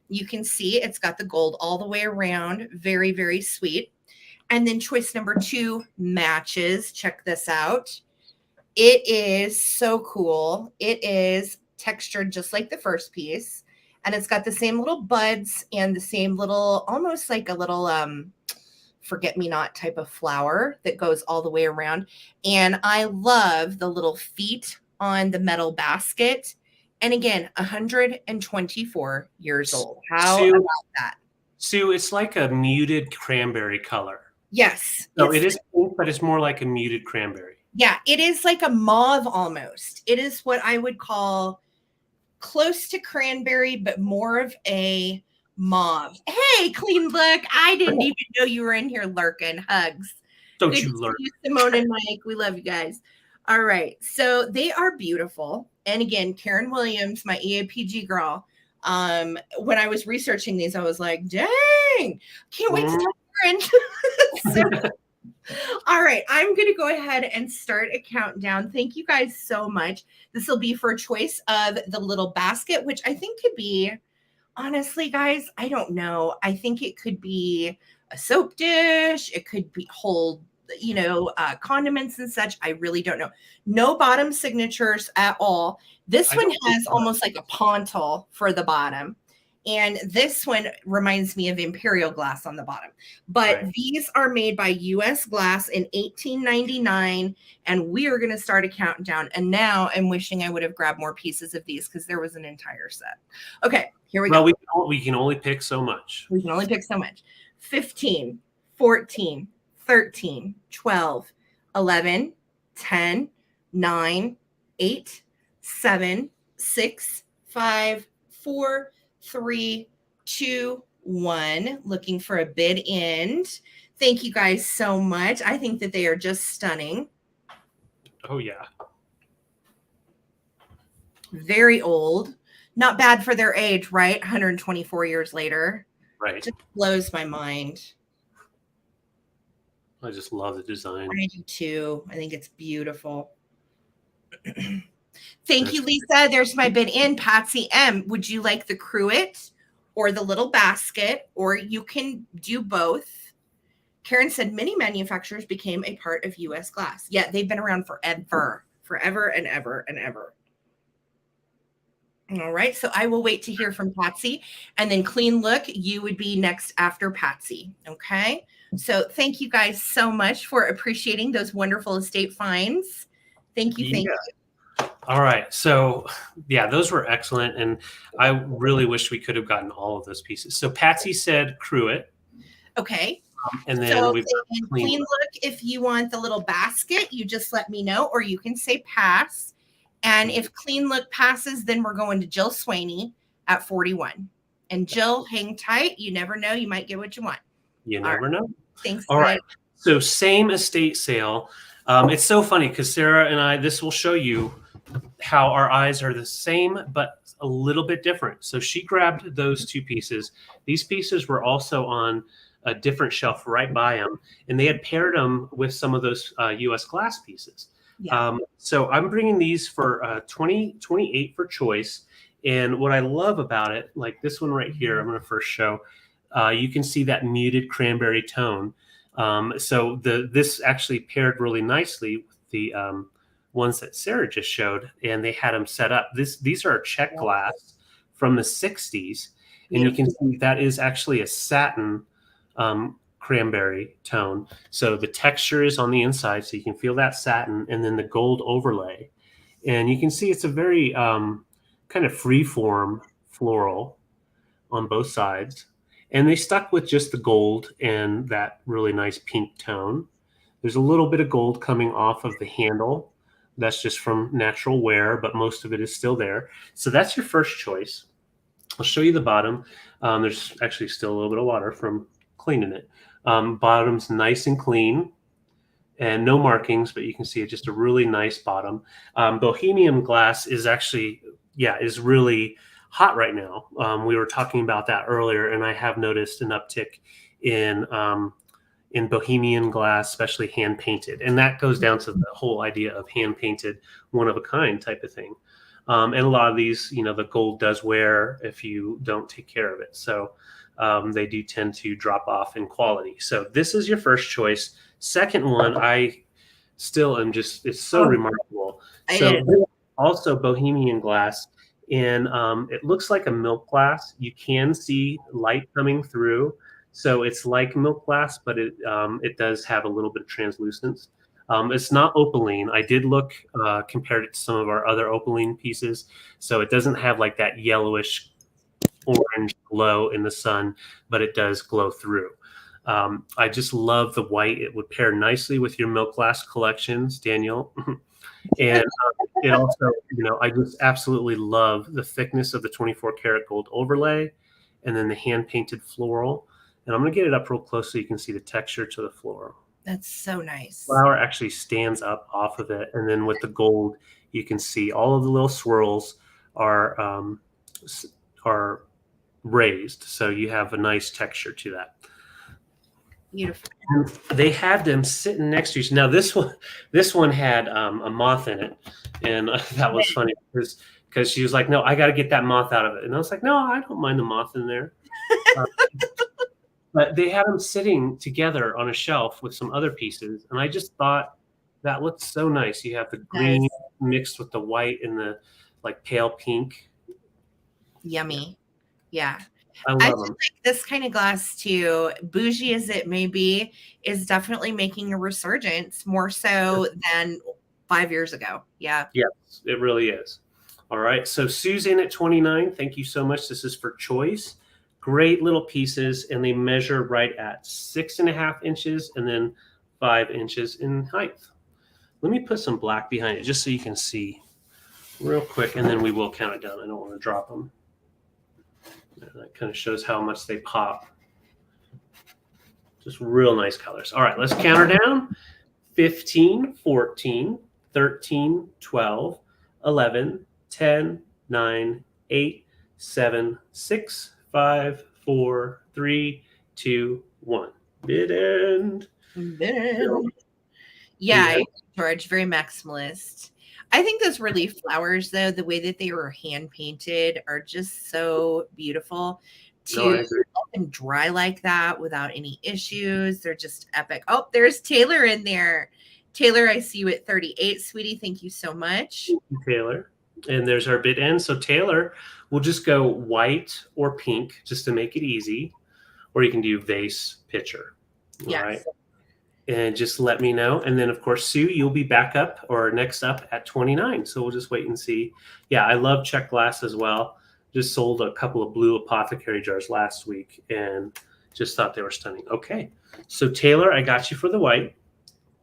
You can see it's got the gold all the way around. Very, very sweet. And then choice number 2 matches. Check this out. It is so cool. It is textured just like the first piece. And it's got the same little buds and the same little, almost like a little forget-me-not type of flower that goes all the way around. And I love the little feet on the metal basket. And again, 124 years old. How about that? Sue, it's like a muted cranberry color. Yes. So it is pink, but it's more like a muted cranberry. Yeah, it is like a mauve almost. It is what I would call close to cranberry, but more of a mauve. Hey, clean look. I didn't even know you were in here lurking. Hugs. Don't you lurk. Simone and Mike, we love you guys. All right. So they are beautiful. And again, Karen Williams, my EAPG girl. When I was researching these, I was like, dang, can't wait to talk to Karen. All right. I'm going to go ahead and start a countdown. Thank you guys so much. This will be for a choice of the little basket, which I think could be, honestly, guys, I don't know. I think it could be a soap dish. It could be hold, condiments and such. I really don't know. No bottom signatures at all. This one has almost like a pontal for the bottom. And this one reminds me of Imperial glass on the bottom. But these are made by U.S. Glass in 1899. And we are going to start a countdown. And now I'm wishing I would have grabbed more pieces of these because there was an entire set. Okay, here we go. Well, we can only pick so much. We can only pick so much. 15, 14, 13, 12, 11, 10, 9, 8, 7, 6, 5, 4, 3, 2, 1. Looking for a bid end. Thank you guys so much. I think that they are just stunning. Oh, yeah. Very old. Not bad for their age, right? 124 years later. Right. Just blows my mind. I just love the design. I do too. I think it's beautiful. Thank you, That's Lisa. There's my bid in. Patsy M. Would you like the cruet or the little basket, or you can do both? Karen said many manufacturers became a part of US Glass. Yeah, they've been around forever, forever and ever and ever. All right, so I will wait to hear from Patsy, and then Clean Look, you would be next after Patsy. Okay, so thank you guys so much for appreciating those wonderful estate finds. Thank you, thank you. All right. So, yeah, those were excellent. And I really wish we could have gotten all of those pieces. So, Patsy said cruet. Okay. And then So we've got Clean Look, if you want the little basket, you just let me know, or you can say pass. And if Clean Look passes, then we're going to Jill Swaney at 41. And Jill, hang tight. You never know. You might get what you want. You never know. Thanks. All right. So, same estate sale. It's so funny because Sarah and I, this will show you how our eyes are the same, but a little bit different. So she grabbed those two pieces. These pieces were also on a different shelf right by them, and they had paired them with some of those US Glass pieces. Yeah. So I'm bringing these for 28 for choice. And what I love about it, like this one right here, I'm going to first show, you can see that muted cranberry tone. So this actually paired really nicely with the ones that Sarah just showed, and they had them set up. These are check glass from the 60s, and you can see that is actually a satin cranberry tone. So the texture is on the inside, so you can feel that satin, and then the gold overlay. And you can see it's a very kind of free-form floral on both sides. And they stuck with just the gold and that really nice pink tone. There's a little bit of gold coming off of the handle. That's just from natural wear, but most of it is still there. So that's your first choice. I'll show you the bottom. There's actually still a little bit of water from cleaning it. Bottom's nice and clean and no markings, but you can see it's just a really nice bottom. Bohemian glass is actually, is really hot right now. We were talking about that earlier, and I have noticed an uptick in Bohemian glass, especially hand painted. And that goes down to the whole idea of hand painted, one of a kind type of thing. And a lot of these, the gold does wear if you don't take care of it. So they do tend to drop off in quality. So this is your first choice. Second one, I still am just, it's so remarkable. So also Bohemian glass, and it looks like a milk glass. You can see light coming through. So it's like milk glass, but it does have a little bit of translucence. It's not opaline. I did look, compared it to some of our other opaline pieces. So it doesn't have like that yellowish orange glow in the sun, but it does glow through. I just love the white. It would pair nicely with your milk glass collections, Daniel. And it also, I just absolutely love the thickness of the 24 karat gold overlay and then the hand painted floral. And I'm going to get it up real close so you can see the texture to the floral. That's so nice. Flower actually stands up off of it. And then with the gold, you can see all of the little swirls are raised. So you have a nice texture to that. Beautiful. And they had them sitting next to each. Now this one had a moth in it, and that was funny because she was like, "No, I got to get that moth out of it," and I was like, "No, I don't mind the moth in there." But they had them sitting together on a shelf with some other pieces, and I just thought that looked so nice. You have the green mixed with the white and the like pale pink. Yummy. Yeah. I I love feel them. like this kind of glass too, bougie as it may be, is definitely making a resurgence more so than 5 years ago. Yeah. Yes, it really is. All right. So Susan at 29, thank you so much. This is for choice. Great little pieces, and they measure right at 6.5 inches and then 5 inches in height. Let me put some black behind it just so you can see real quick, and then we will count it down. I don't want to drop them. That kind of shows how much they pop. Just real nice colors. All right, let's count her down. 15, 14, 13, 12, 11, 10, 9, 8, 7, 6, 5, 4, 3, 2, 1. Bid end. Yeah, Yeah. George, very maximalist. I think those relief flowers, though, the way that they were hand painted are just so beautiful No, to I agree. let them dry like that without any issues. They're just epic. Oh, there's Taylor in there. Taylor, I see you at 38, sweetie. Thank you so much. Taylor. And there's our bit end. So Taylor, we'll just go white or pink just to make it easy. Or you can do vase pitcher. All Yes. right. And just let me know. And then, of course, Sue, you'll be back up or next up at 29. So we'll just wait and see. Yeah, I love check glass as well. Just sold a couple of blue apothecary jars last week and just thought they were stunning. Okay. So, Taylor, I got you for the white.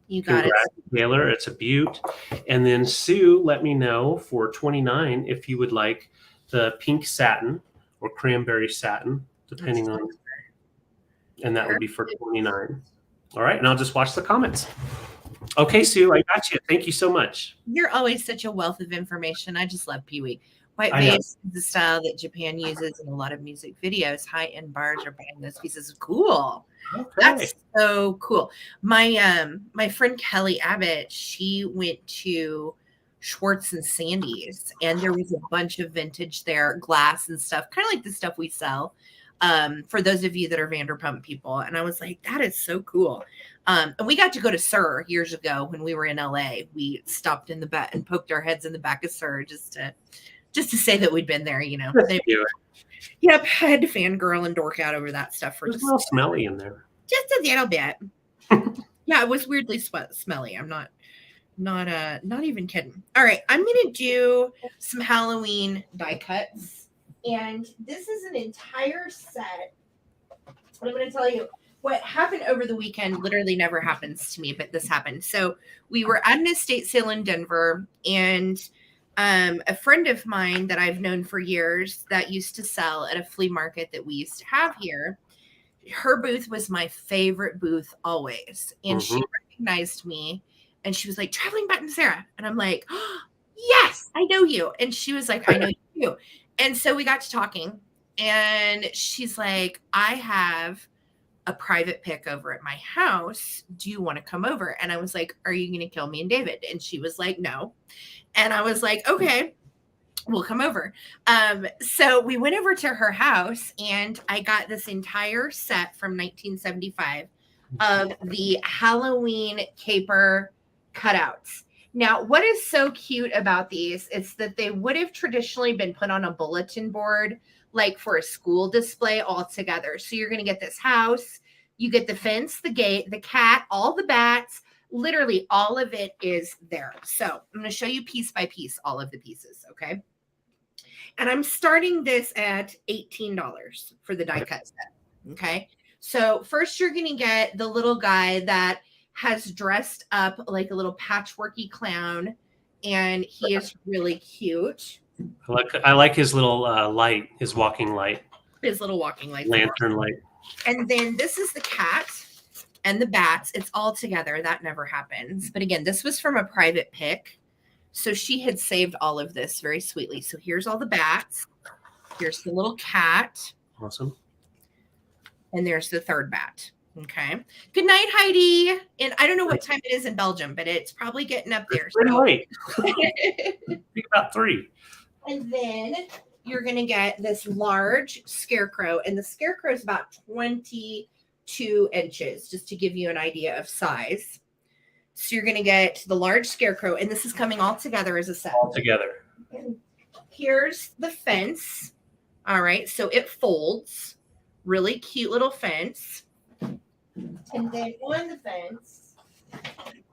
You got Congrats, it. Taylor. It's a beaut. And then, Sue, let me know for 29 if you would like the pink satin or cranberry satin, depending on. And that would be for 29. All right, and I'll just watch the comments. Okay, Sue, I got you. Thank you so much. You're always such a wealth of information. I just love Pee-wee. White vase is the style that Japan uses in a lot of music videos. High-end bars are buying those pieces. Cool. Okay. That's so cool. My friend Kelly Abbott, she went to Schwartz and Sandy's, and there was a bunch of vintage there, glass and stuff, kind of like the stuff we sell. For those of you that are Vanderpump people. And I was like, that is so cool. And we got to go to Sir years ago when we were in LA. We stopped in the back and poked our heads in the back of Sir just to say that we'd been there, you know. Yep, had to fangirl and dork out over that stuff for just a little smelly in there. Just a little bit. Yeah, it was weirdly smelly. I'm not even kidding. All right, I'm gonna do some Halloween die cuts. And this is an entire set. I'm going to tell you what happened over the weekend. Literally never happens to me, but this happened. So we were at an estate sale in Denver, and a friend of mine that I've known for years that used to sell at a flea market that we used to have here, her booth was my favorite booth always. And she recognized me, and she was like, "Traveling Button Sarah." And I'm like, "Oh, yes, I know you." And she was like, "I know you too." And so we got to talking, and she's like, "I have a private pick over at my house. Do you want to come over?" And I was like, "Are you going to kill me and David?" And she was like, "No." And I was like, "Okay, we'll come over." So we went over to her house, and I got this entire set from 1975 of the Halloween caper cutouts. Now, what is so cute about these is that they would have traditionally been put on a bulletin board, like for a school display all together. So you're going to get this house, you get the fence, the gate, the cat, all the bats, literally all of it is there. So I'm going to show you piece by piece, all of the pieces. Okay. And I'm starting this at $18 for the die cut set. Okay. So first you're going to get the little guy that has dressed up like a little patchworky clown, and he is really cute. I like his little light, his walking light. His little walking light. Lantern light. And then this is the cat and the bats. It's all together. That never happens. But again, this was from a private pick. So she had saved all of this very sweetly. So here's all the bats. Here's the little cat. Awesome. And there's the third bat. Okay. Good night, Heidi. And I don't know what time it is in Belgium, but it's probably getting up there. It's pretty late. About 3. And then you're going to get this large scarecrow. And the scarecrow is about 22 inches, just to give you an idea of size. So you're going to get the large scarecrow. And this is coming all together as a set. All together. And here's the fence. All right. So it folds. Really cute little fence. And then on the fence,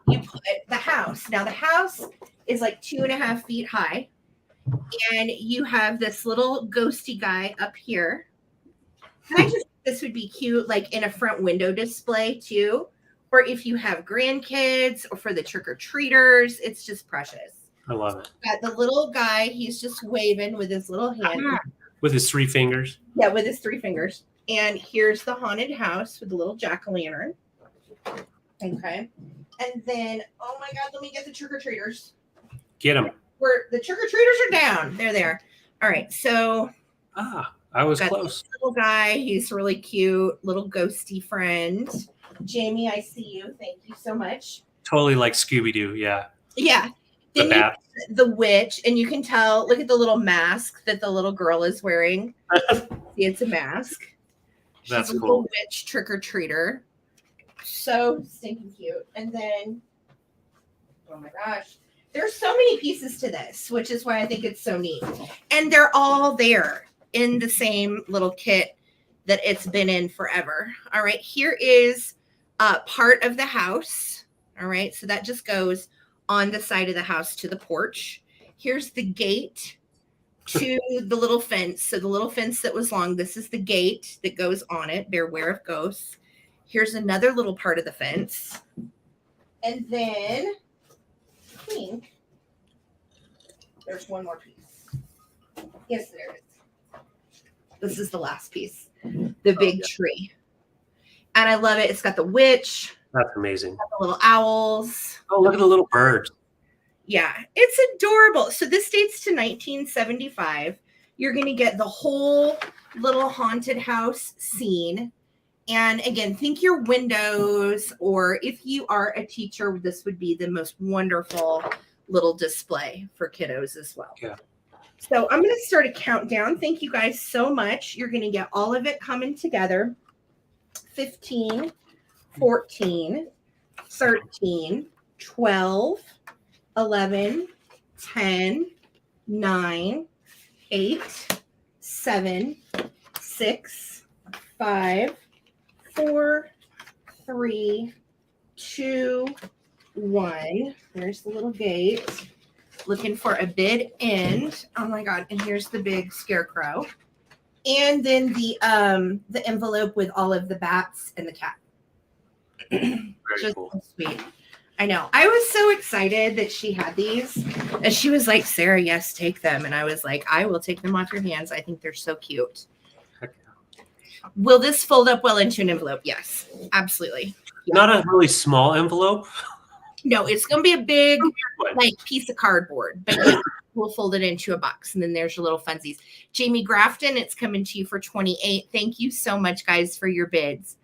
you put the house. Now the house is like 2.5 feet high. And you have this little ghosty guy up here. And I just think this would be cute, like in a front window display too. Or if you have grandkids or for the trick-or-treaters, it's just precious. I love it. Got the little guy, he's just waving with his little hand. With his 3 fingers. Yeah, with his 3 fingers. And here's the haunted house with the little jack-o'-lantern. Okay. And then, oh my God, let me get the trick-or-treaters. Get them. Where the trick-or-treaters are down. They're there. All right. So. I was close. Little guy. He's really cute. Little ghosty friend. Jamie, I see you. Thank you so much. Totally like Scooby-Doo. Yeah. Yeah. The Then you bat. the witch, and you can tell, look at the little mask that the little girl is wearing. See, it's a mask. She's That's a little cool. witch trick-or-treater. So stinking cute. And then, oh my gosh, there's so many pieces to this, which is why I think it's so neat. And they're all there in the same little kit that it's been in forever. All right, here is part of the house. All right, so that just goes on the side of the house to the porch. Here's the gate to the little fence. So the little fence that was long, this is the gate that goes on it. Beware of ghosts. Here's another little part of the fence. And then I think there's one more piece. Yes, there is. This is the last piece, the big tree. And I love it. It's got the witch. That's amazing. Got the little owls. Oh, look at the little birds. Yeah, it's adorable. So this dates to 1975. You're going to get the whole little haunted house scene. And again, think your windows, or if you are a teacher, this would be the most wonderful little display for kiddos as well. Yeah. So I'm going to start a countdown. Thank you guys so much. You're going to get all of it coming together. 15, 14, 13, 12, 11, 10, 9, 8, 7, 6, 5, 4, 3, 2, 1. There's the little gate. Looking for a bid end. Oh my God. And here's the big scarecrow. And then the envelope with all of the bats and the cat. Very Just cool. so sweet. I know. I was so excited that she had these. And she was like, Sarah, yes, take them. And I was like, I will take them off your hands. I think they're so cute. Heck yeah. Will this fold up well into an envelope? Yes, absolutely. Yeah. Not a really small envelope. No, it's going to be a big like piece of cardboard, but yeah, we'll fold it into a box. And then there's your little funsies. Jamie Grafton, it's coming to you for 28. Thank you so much, guys, for your bids.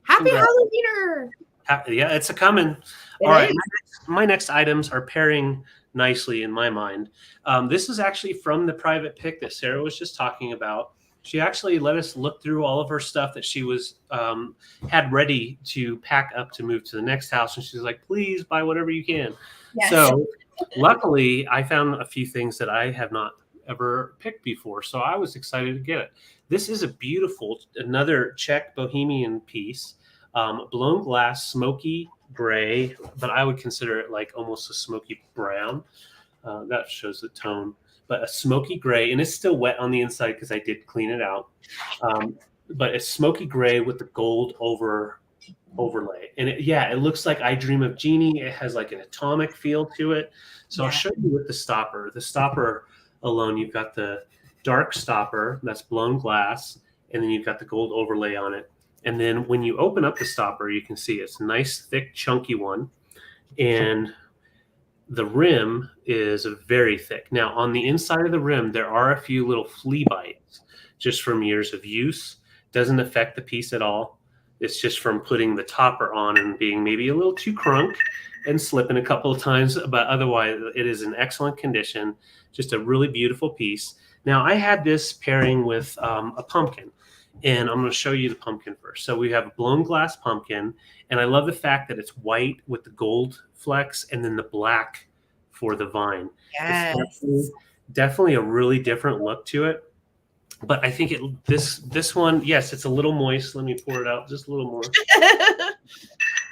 Happy Halloweener. Yeah, it's a coming. All right, my next items are pairing nicely in my mind. This is actually from the private pick that Sarah was just talking about. She actually let us look through all of her stuff that she was had ready to pack up to move to the next house, and she's like, "Please buy whatever you can." Yes. So, luckily, I found a few things that I have not ever picked before, so I was excited to get it. This is a beautiful, another Czech bohemian piece, blown glass, smoky gray, but I would consider it like almost a smoky brown. That shows the tone. But a smoky gray, and it's still wet on the inside because I did clean it out. But it's smoky gray with the gold overlay. And it looks like I Dream of Jeannie. It has like an atomic feel to it. So I'll show you with the stopper. The stopper alone, you've got the dark stopper that's blown glass, and then you've got the gold overlay on it. And then when you open up the stopper, you can see it's a nice, thick, chunky one. And the rim is very thick. Now, on the inside of the rim, there are a few little flea bites just from years of use. Doesn't affect the piece at all. It's just from putting the topper on and being maybe a little too crunk and slipping a couple of times. But otherwise, it is in excellent condition. Just a really beautiful piece. Now, I had this pairing with a pumpkin. And I'm going to show you the pumpkin first. So we have a blown glass pumpkin, and I love the fact that it's white with the gold flecks and then the black for the vine. Yes. It's definitely a really different look to it. But I think this one, yes, it's a little moist. Let me pour it out just a little more.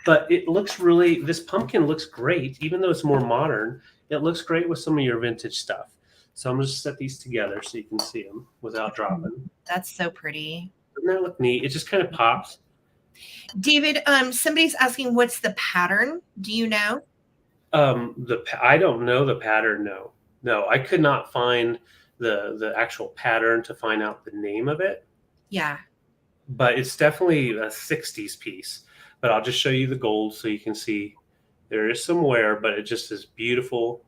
But it looks really, this pumpkin looks great. Even though it's more modern, it looks great with some of your vintage stuff. So I'm going to set these together so you can see them without dropping. That's so pretty. Doesn't that look neat? It just kind of pops. David, somebody's asking, what's the pattern? Do you know? I don't know the pattern. No, I could not find the actual pattern to find out the name of it. Yeah. But it's definitely a 60s piece. But I'll just show you the gold so you can see there is some wear, but it just is beautiful.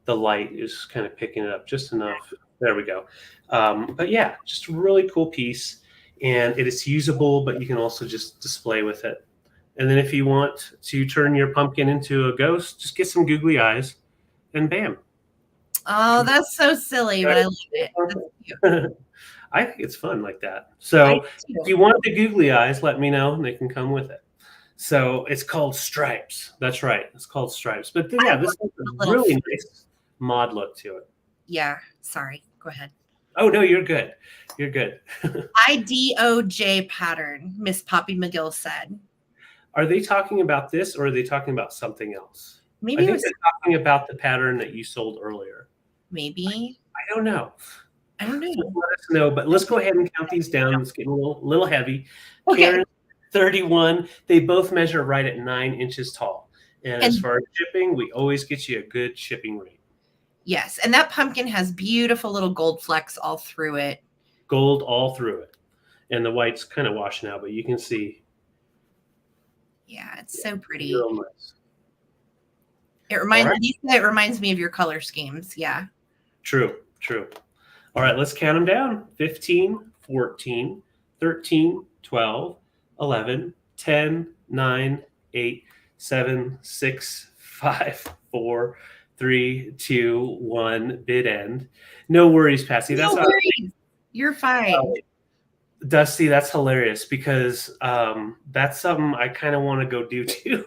The light is kind of picking it up just enough. There we go. But yeah, just a really cool piece. And it is usable, but you can also just display with it. And then if you want to turn your pumpkin into a ghost, just get some googly eyes and bam. Oh, that's so silly, but I love it. That's cute. I think it's fun like that. I So do if too. you want the googly eyes, let me know and they can come with it. So it's called Stripes. That's right. It's called Stripes. But I yeah, this want has a a little. really nice mod look to it. Yeah. Sorry. Go ahead. Oh no, you're good. You're good. IDOJ pattern, Miss Poppy McGill said. Are they talking about this or are they talking about something else? Maybe I it think was. they're talking about the pattern that you sold earlier. Maybe. I don't know. I don't Just know. let us know. But let's go ahead and count these down. It's getting a little heavy. Okay. Karen, 31. They both measure right at 9 inches tall. And as And far as shipping, we always get you a good shipping rate. yes, and that pumpkin has beautiful little gold flecks all through it. Gold all through it. And the white's kind of washing out, but you can see. Yeah, it's so pretty. Real nice. It reminds All right. it reminds me of your color schemes. Yeah. True. All right, let's count them down. 15, 14, 13, 12, 11, 10, 9, 8, 7, 6, 5, 4, 3, 2, 1, bid end. No worries, Patsy. No That's not worries. You're fine. Dusty, that's hilarious because that's something I kind of want to go do too.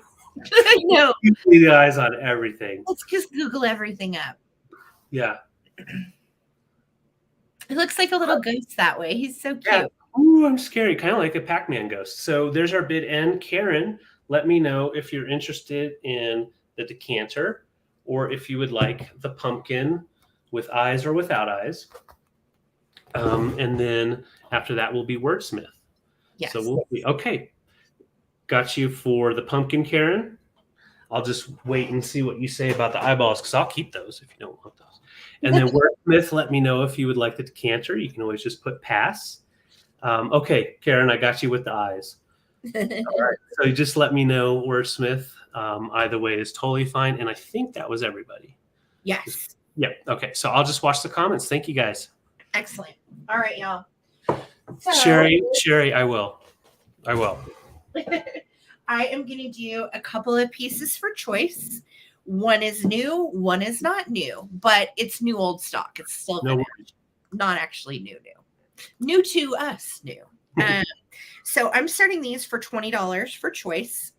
I know. The eyes on everything. Let's just Google everything up. Yeah. It looks like a little ghost that way. He's so cute. Yeah. Ooh, I'm scary. Kind of like a Pac-Man ghost. So there's our bid end. Karen, let me know if you're interested in the decanter or if you would like the pumpkin with eyes or without eyes. And then after that will be Wordsmith. Yes. So we'll be okay. Got you for the pumpkin, Karen. I'll just wait and see what you say about the eyeballs because I'll keep those if you don't want those. And then Wordsmith, let me know if you would like the decanter. You can always just put pass. Okay, Karen, I got you with the eyes. All right. So you just let me know, Wordsmith. Either way is totally fine. And I think that was everybody. Yes. Yeah. Okay. So I'll just watch the comments. Thank you guys. Excellent. All right, y'all. So, Sherry, I will. I am going to do a couple of pieces for choice. One is new, one is not new, but it's new old stock. It's still not actually new to us, new. So I'm starting these for $20 for choice.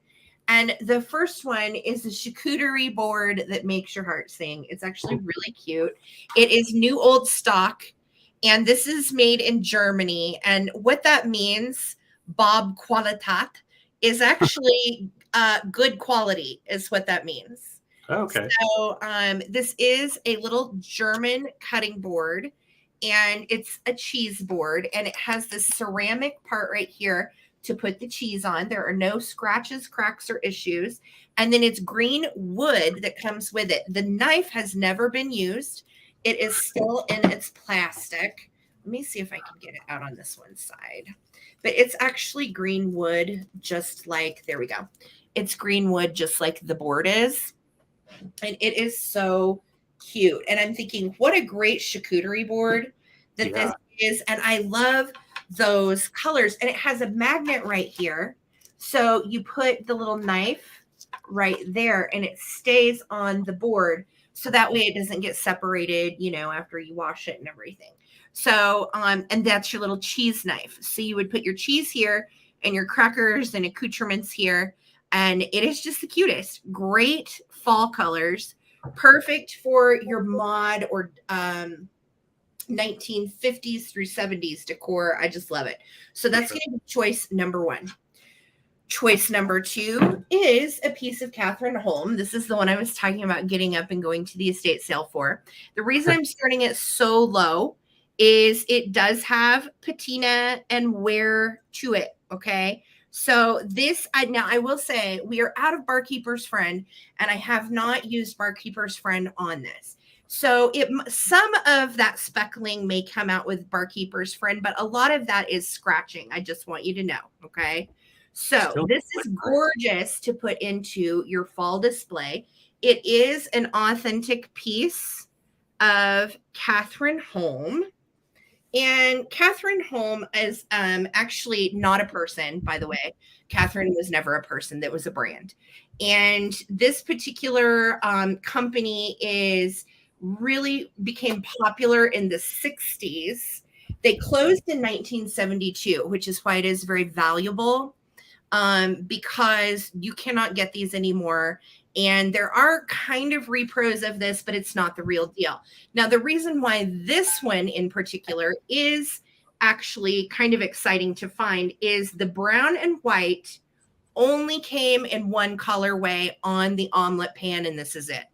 And the first one is a charcuterie board that makes your heart sing. It's actually really cute. It is new old stock, and this is made in Germany. And what that means, Bob Qualitat, is actually good quality is what that means. Okay. So this is a little German cutting board, and it's a cheese board, and it has this ceramic part right here to put the cheese on. There are no scratches, cracks, or issues. And then it's green wood that comes with it. The knife has never been used. It is still in its plastic. Let me see if I can get it out on this one side. But it's actually green wood, just like, there we go. It's green wood, just like the board is. And it is so cute. And I'm thinking, what a great charcuterie board that this is. And I love those colors. And it has a magnet right here. So you put the little knife right there and it stays on the board. So that way it doesn't get separated, after you wash it and everything. So, and that's your little cheese knife. So you would put your cheese here and your crackers and accoutrements here. And it is just the cutest. Great fall colors. Perfect for your mod or 1950s through 70s decor. I just love it. So that's going to be choice number one. Choice number two is a piece of Catherine Holm. This is the one I was talking about getting up and going to the estate sale for. The reason I'm starting it so low is it does have patina and wear to it. Okay. So this, now I will say we are out of Barkeeper's Friend, and I have not used Barkeeper's Friend on this. So some of that speckling may come out with Barkeeper's Friend, but a lot of that is scratching. I just want you to know. Okay. So this is gorgeous to put into your fall display. It is an authentic piece of Catherine Holm. And Catherine Holm is actually not a person, by the way. Catherine was never a person, that was a brand. And this particular company really became popular in the 60s. They closed in 1972, which is why it is very valuable, because you cannot get these anymore. And there are kind of repros of this, but it's not the real deal. Now, the reason why this one in particular is actually kind of exciting to find is the brown and white only came in one colorway on the omelet pan, and this is it.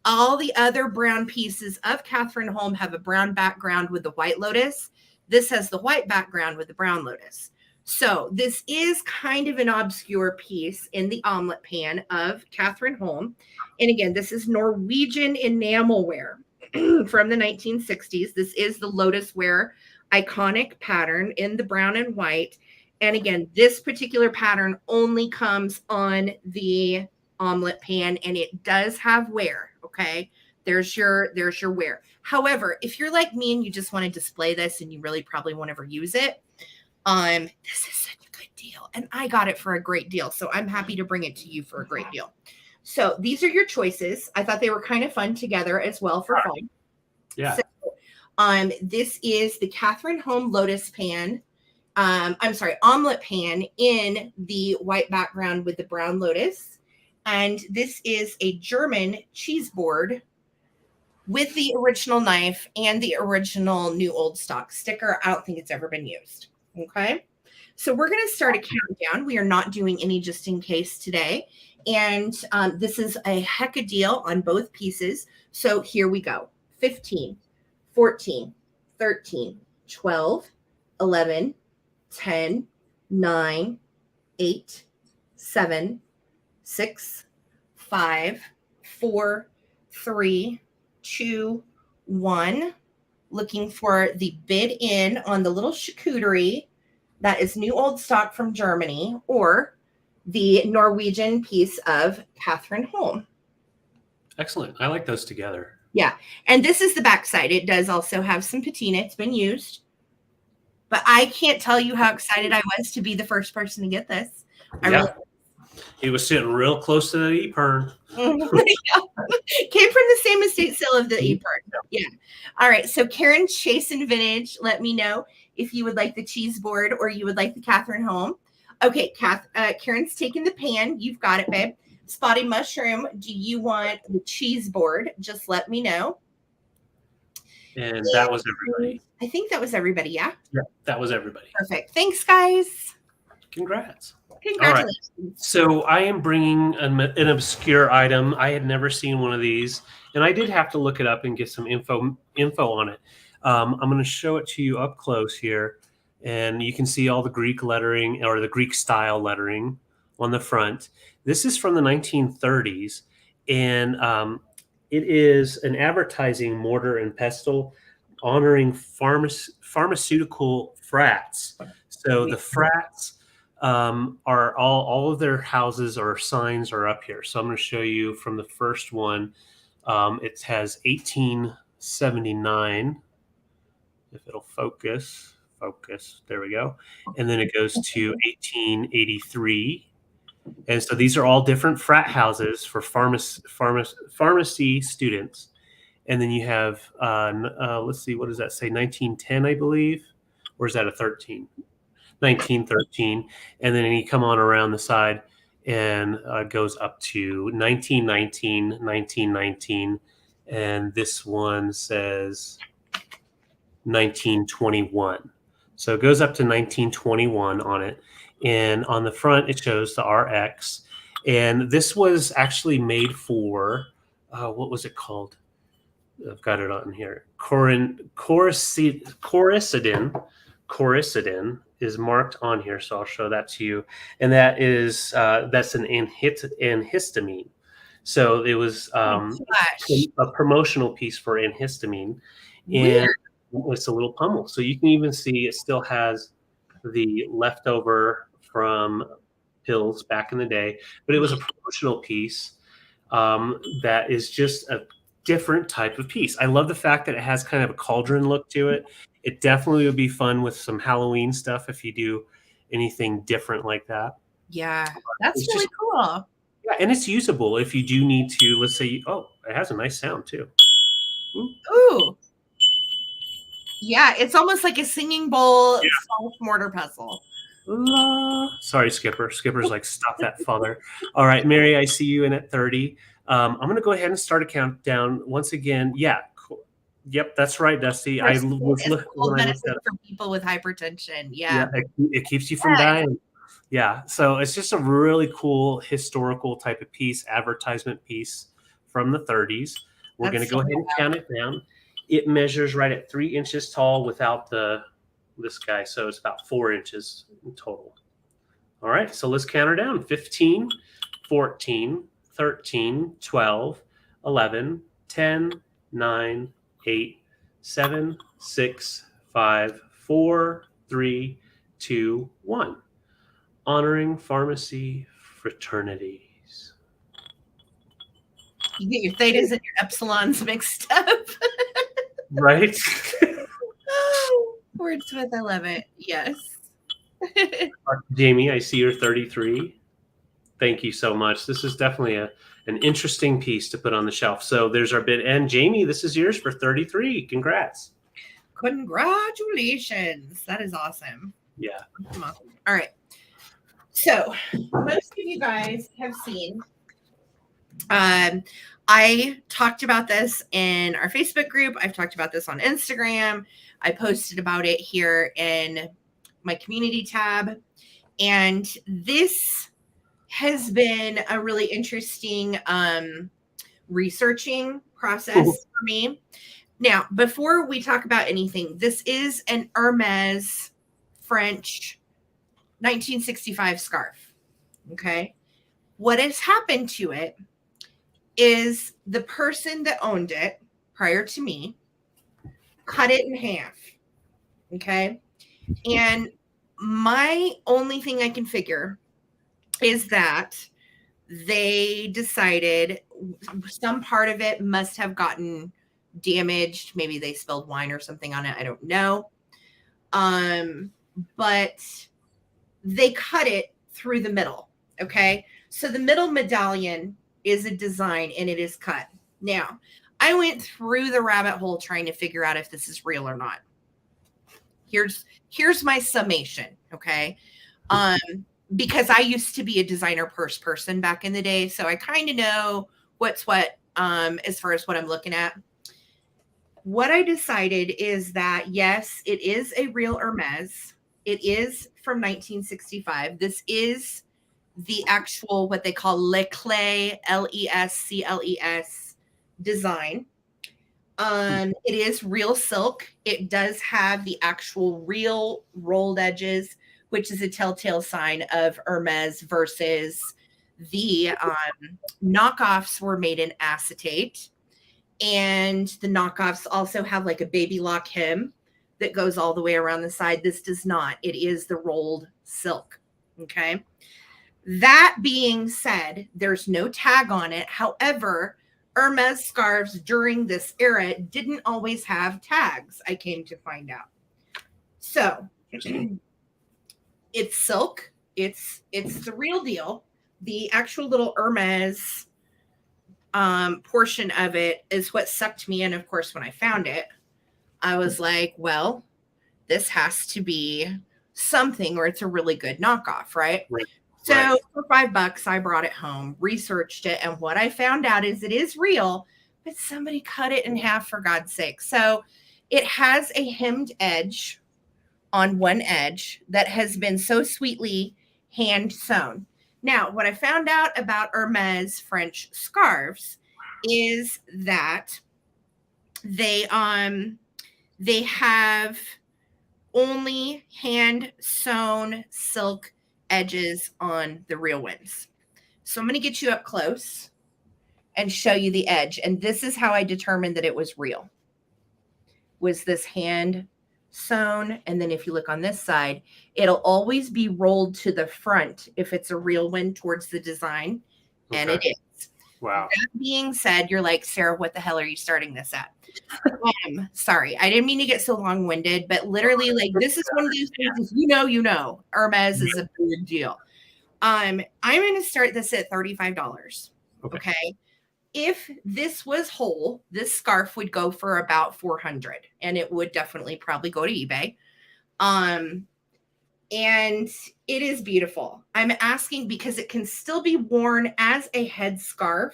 All the other brown pieces of Catherine Holm have a brown background with the white lotus. This has the white background with the brown lotus. So this is kind of an obscure piece in the omelet pan of Catherine Holm. And again, this is Norwegian enamelware from the 1960s. This is the lotus ware iconic pattern in the brown and white. And again, this particular pattern only comes on the omelet pan, and it does have wear. Okay. There's your wear. However, if you're like me and you just want to display this and you really probably won't ever use it, this is such a good deal. And I got it for a great deal. So I'm happy to bring it to you for a great deal. So these are your choices. I thought they were kind of fun together as well for fun. Yeah. So, this is the Catherine Holm Lotus pan. Omelet pan in the white background with the brown lotus. And this is a German cheese board with the original knife and the original new old stock sticker. I don't think it's ever been used. Okay. So we're going to start a countdown. We are not doing any just in case today. And this is a heck of deal on both pieces. So here we go. 15, 14, 13, 12, 11, 10, 9, 8, 7, 6, 5, 4, 3, 2, 1. Looking for the bid in on the little charcuterie that is new old stock from Germany, or the Norwegian piece of Catherine Holm. Excellent. I like those together. Yeah. And this is the backside. It does also have some patina. It's been used. But I can't tell you how excited I was to be the first person to get this. He was sitting real close to the e-pern. Came from the same estate sale of the e-pern. Yeah. All right. So Karen Chase and Vintage, let me know if you would like the cheese board or you would like the Catherine Holm. Okay, Karen's taking the pan. You've got it, babe. Spotted Mushroom, do you want the cheese board? Just let me know. And that was everybody. I think that was everybody, yeah? Yeah, that was everybody. Perfect. Thanks, guys. Congrats. Congratulations. All right. So I am bringing an obscure item. I had never seen one of these, and I did have to look it up and get some info on it. I'm going to show it to you up close here, and you can see all the Greek lettering or the Greek style lettering on the front. This is from the 1930s, and it is an advertising mortar and pestle honoring pharmaceutical frats. So the frats are all of their houses or signs are up here. So I'm going to show you from the first one. It has 1879. If it'll focus, there we go. And then it goes to 1883. And so these are all different frat houses for pharmacy students. And then you have, let's see, what does that say? 1910, I believe. Or is that a 13? 1913. And then you come on around the side and goes up to 1919, 1919. And this one says 1921. So it goes up to 1921 on it. And on the front, it shows the RX. And this was actually made for, what was it called? I've got it on here. Coricidin is marked on here, so I'll show that to you. And that is that's an antihistamine. So it was a promotional piece for antihistamine, and it's a little pummel. So you can even see it still has the leftover from pills back in the day, but it was a promotional piece that is just a different type of piece. I love the fact that it has kind of a cauldron look to it. It definitely would be fun with some Halloween stuff if you do anything different like that. Yeah, that's It's really just, cool. yeah, and it's usable if you do need to, let's say, oh, it has a nice sound too. Ooh. Ooh. Yeah, it's almost like a singing bowl Yeah. solved mortar puzzle. Sorry, Skipper. Skipper's like, stop that, father. All right, Mary, I see you in at 30. I'm going to go ahead and start a countdown once again. Yeah. Cool. Yep, that's right, Dusty. I was It's cold when I looked medicine at it. for people with hypertension. Yeah, Yeah. it keeps you from Yes. dying. Yeah, so it's just a really cool historical type of piece, advertisement piece from the 30s. We're going That's to so go ahead and count it down. It measures right at 3 inches tall without this guy, so it's about 4 inches in total. All right, so let's count her down. 15, 14, 13, 12, 11, 10, 9, 8, 7, 6, 5, 4, 3, 2, 1. Honoring pharmacy fraternities. You get your thetas and your epsilons mixed up. Right? Wordsmith, I love it. Yes. Jamie, I see you're 33. Thank you so much. This is definitely an interesting piece to put on the shelf. So there's our bid. And Jamie, this is yours for 33. Congrats. Congratulations. That is awesome. Yeah. All right. So most of you guys have seen, I talked about this in our Facebook group. I've talked about this on Instagram. I posted about it here in my community tab. And this has been a really interesting researching process for me. Now, before we talk about anything, this is an Hermes French 1965 scarf. Okay. What has happened to it is the person that owned it prior to me cut it in half. Okay. And my only thing I can figure is that they decided some part of it must have gotten damaged. Maybe they spilled wine or something on it. I don't know. But they cut it through the middle. Okay. So the middle medallion is a design and it is cut. Now, I went through the rabbit hole trying to figure out if this is real or not. Here's my summation. Okay. Because I used to be a designer purse person back in the day. So I kind of know what's what as far as what I'm looking at. What I decided is that, yes, it is a real Hermes. It is from 1965. This is the actual, what they call Leclerc, Lescles design. It is real silk. It does have the actual real rolled edges, which is a telltale sign of Hermes versus the knockoffs were made in acetate. And the knockoffs also have like a baby lock hem that goes all the way around the side. This does not. It is the rolled silk. Okay. That being said, there's no tag on it. However, Hermes scarves during this era didn't always have tags, I came to find out. So it's silk. It's the real deal. The actual little Hermes portion of it is what sucked me in. Of course, when I found it, I was like, well, this has to be something or it's a really good knockoff, right? Right. So Right. for $5, I brought it home, researched it, and what I found out is it is real, but somebody cut it in half for God's sake. So it has a hemmed edge on one edge that has been so sweetly hand sewn. Now, what I found out about Hermes French scarves is that they have only hand sewn silk edges on the real ones. So I'm going to get you up close and show you the edge. And this is how I determined that it was real. Was this hand sewn? And then if you look on this side, it'll always be rolled to the front if it's a real one towards the design. Okay. And it is. Wow. That being said, you're like, Sarah, what the hell are you starting this at? Sorry, I didn't mean to get so long-winded, but literally, like, this is one of those things, if you know, Hermes is a big deal. I'm going to start this at $35. Okay. If this was whole, this scarf would go for about 400, and it would definitely probably go to eBay. And it is beautiful. I'm asking because it can still be worn as a headscarf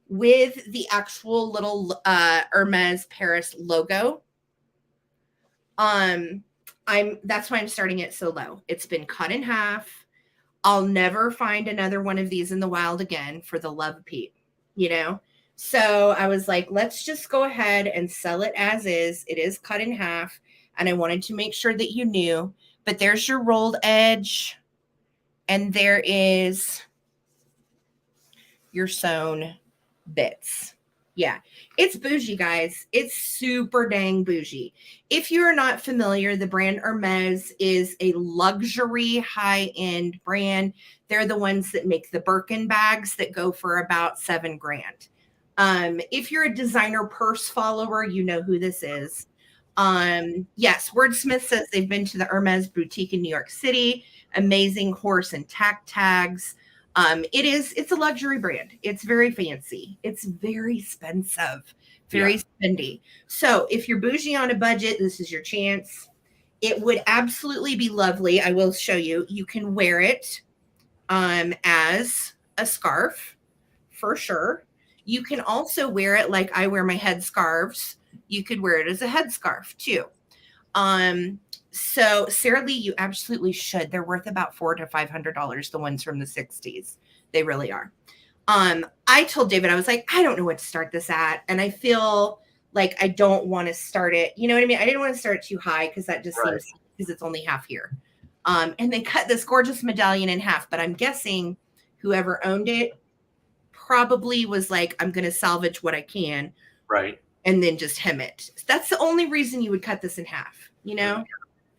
with the actual little Hermes Paris logo. That's why I'm starting it so low. It's been cut in half. I'll never find another one of these in the wild again, for the love of Pete, you know? So I was like, let's just go ahead and sell it as is. It is cut in half. And I wanted to make sure that you knew. But there's your rolled edge. And there is your sewn bits. Yeah, it's bougie, guys. It's super dang bougie. If you're not familiar, the brand Hermes is a luxury high-end brand. They're the ones that make the Birkin bags that go for about $7,000. If you're a designer purse follower, you know who this is. Yes, Wordsmith says they've been to the Hermes boutique in New York City. Amazing horse and tack tags. It's a luxury brand. It's very fancy. It's very expensive, very spendy. So if you're bougie on a budget, this is your chance. It would absolutely be lovely. I will show you. You can wear it as a scarf for sure. You can also wear it like I wear my headscarves. You could wear it as a headscarf too. So Sarah Lee, you absolutely should. They're worth about $400 to $500. The ones from the 60s. They really are. I told David, I was like, I don't know what to start this at. And I feel like I don't want to start it. You know what I mean? I didn't want to start it too high because that just seems, because it's only half here. And they cut this gorgeous medallion in half, but I'm guessing whoever owned it probably was like, I'm going to salvage what I can. Right. And then just hem it. That's the only reason you would cut this in half, you know?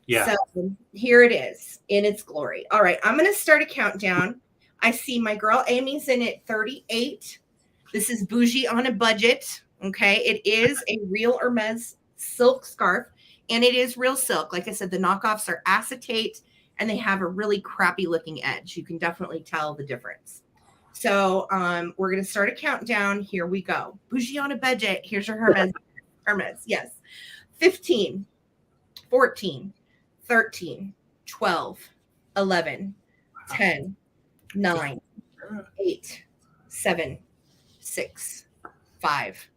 Yeah. So here it is in its glory. All right. I'm going to start a countdown. I see my girl Amy's in at 38. This is bougie on a budget. Okay. It is a real Hermes silk scarf, and it is real silk. Like I said, the knockoffs are acetate and they have a really crappy looking edge. You can definitely tell the difference. So we're going to start a countdown. Here we go. Bougie on a budget. Here's your Hermes. Hermes. Yes. 15, 14, 13, 12, 11, 10, 9, 8, 7, 6, 5,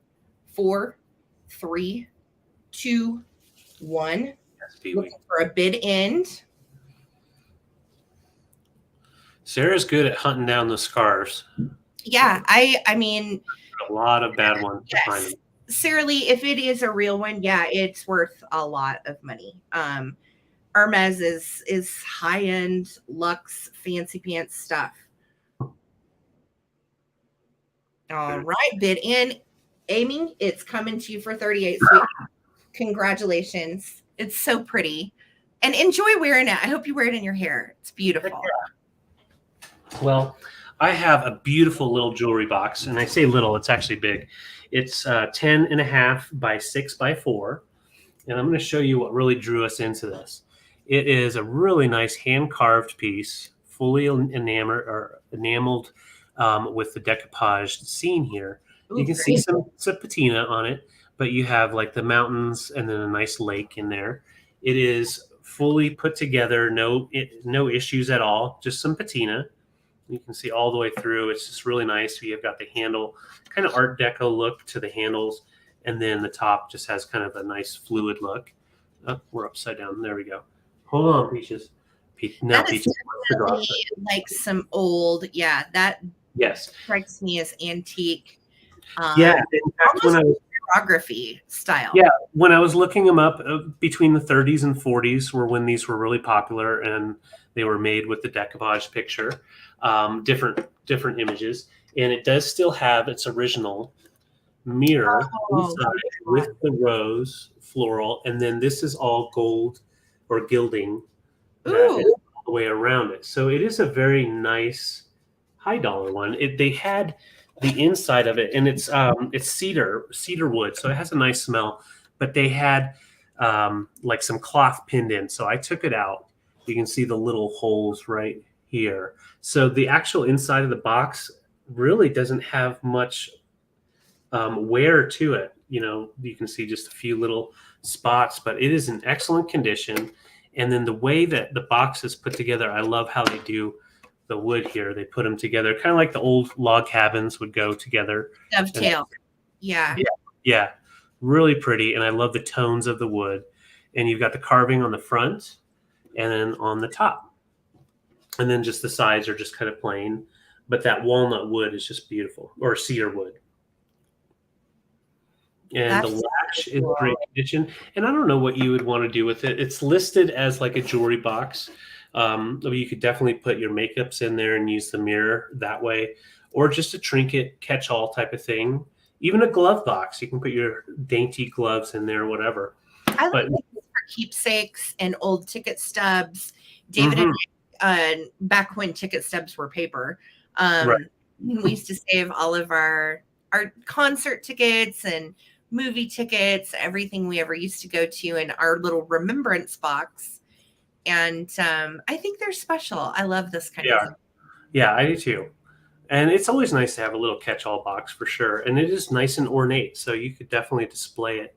4, 3, 2, 1. Looking for a bid end. Sarah's good at hunting down the scarves. Yeah, I mean, a lot of bad ones. Yes. Sarah Lee, if it is a real one, yeah, it's worth a lot of money. Hermes is high end, luxe, fancy pants stuff. All right, bid in. Amy, it's coming to you for 38. Sweet. Congratulations. It's so pretty. And enjoy wearing it. I hope you wear it in your hair. It's beautiful. Well, I have a beautiful little jewelry box, and I say little, it's actually big. It's 10 and a half by 6 by 4. And I'm going to show you what really drew us into this. It is a really nice hand-carved piece, fully enameled with the decoupage seen here. Ooh, you can see some patina on it, but you have like the mountains and then a nice lake in there. It is fully put together, no issues at all, just some patina. You can see all the way through. It's just really nice. You've got the handle, kind of Art Deco look to the handles, and then the top just has kind of a nice fluid look. Oh, we're upside down. There we go. Hold on, Peaches. Now Peaches. Like some old, that strikes me as antique. Yeah, in fact, when I was photography style. Yeah, when I was looking them up, between the 30s and 40s were when these were really popular, and they were made with the decoupage picture, different images, and it does still have its original mirror inside with the rose floral, and then this is all gold or gilding all the way around it. So it is a very nice high dollar one. They had the inside of it, and it's cedar wood, so it has a nice smell. But they had like some cloth pinned in, so I took it out. You can see the little holes right here. So the actual inside of the box really doesn't have much wear to it. You know, you can see just a few little spots, but it is in excellent condition. And then the way that the box is put together, I love how they do the wood here. They put them together kind of like the old log cabins would go together. Dovetail. Yeah. Yeah, yeah, really pretty. And I love the tones of the wood. And you've got the carving on the front and then on the top. And then just the sides are just kind of plain. But that walnut wood is just beautiful, or cedar wood. And the That's latch is cool. great condition. And I don't know what you would want to do with it. It's listed as like a jewelry box. You could definitely put your makeups in there and use the mirror that way, or just a trinket catch-all type of thing. Even a glove box, you can put your dainty gloves in there, whatever. I like But these for keepsakes and old ticket stubs. David and I, back when ticket stubs were paper, right. we used to save all of our concert tickets and movie tickets, everything we ever used to go to in our little remembrance box. And I think they're special. I love this kind of thing. Yeah, I do too. And it's always nice to have a little catch-all box for sure. And it is nice and ornate, so you could definitely display it.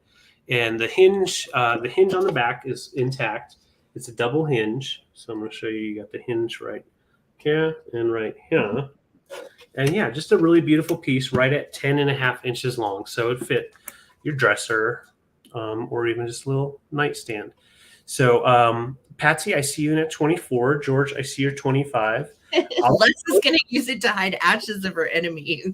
And the hinge on the back is intact. It's a double hinge. So I'm going to show you. You got the hinge right here and right here. And yeah, just a really beautiful piece right at 10.5 inches long. So it fit your dresser or even just a little nightstand. So Patsy, I see you in at 24. George, I see you're 25. Les is going to use it to hide ashes of her enemies.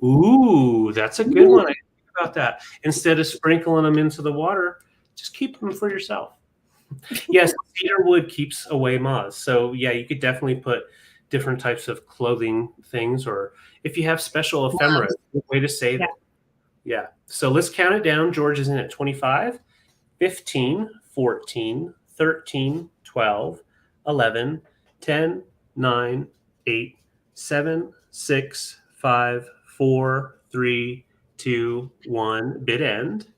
Ooh, that's a good one. I didn't think about that. Instead of sprinkling them into the water, just keep them for yourself. Yes, cedar wood keeps away moths. So yeah, you could definitely put different types of clothing things, or if you have special ephemera, way to save it. Yeah. So let's count it down. George is in at 25, 15, 14, 13, 12, 11, 10, 9, 8, 7, 6, 5, 4, 3, 2, 1, bid end.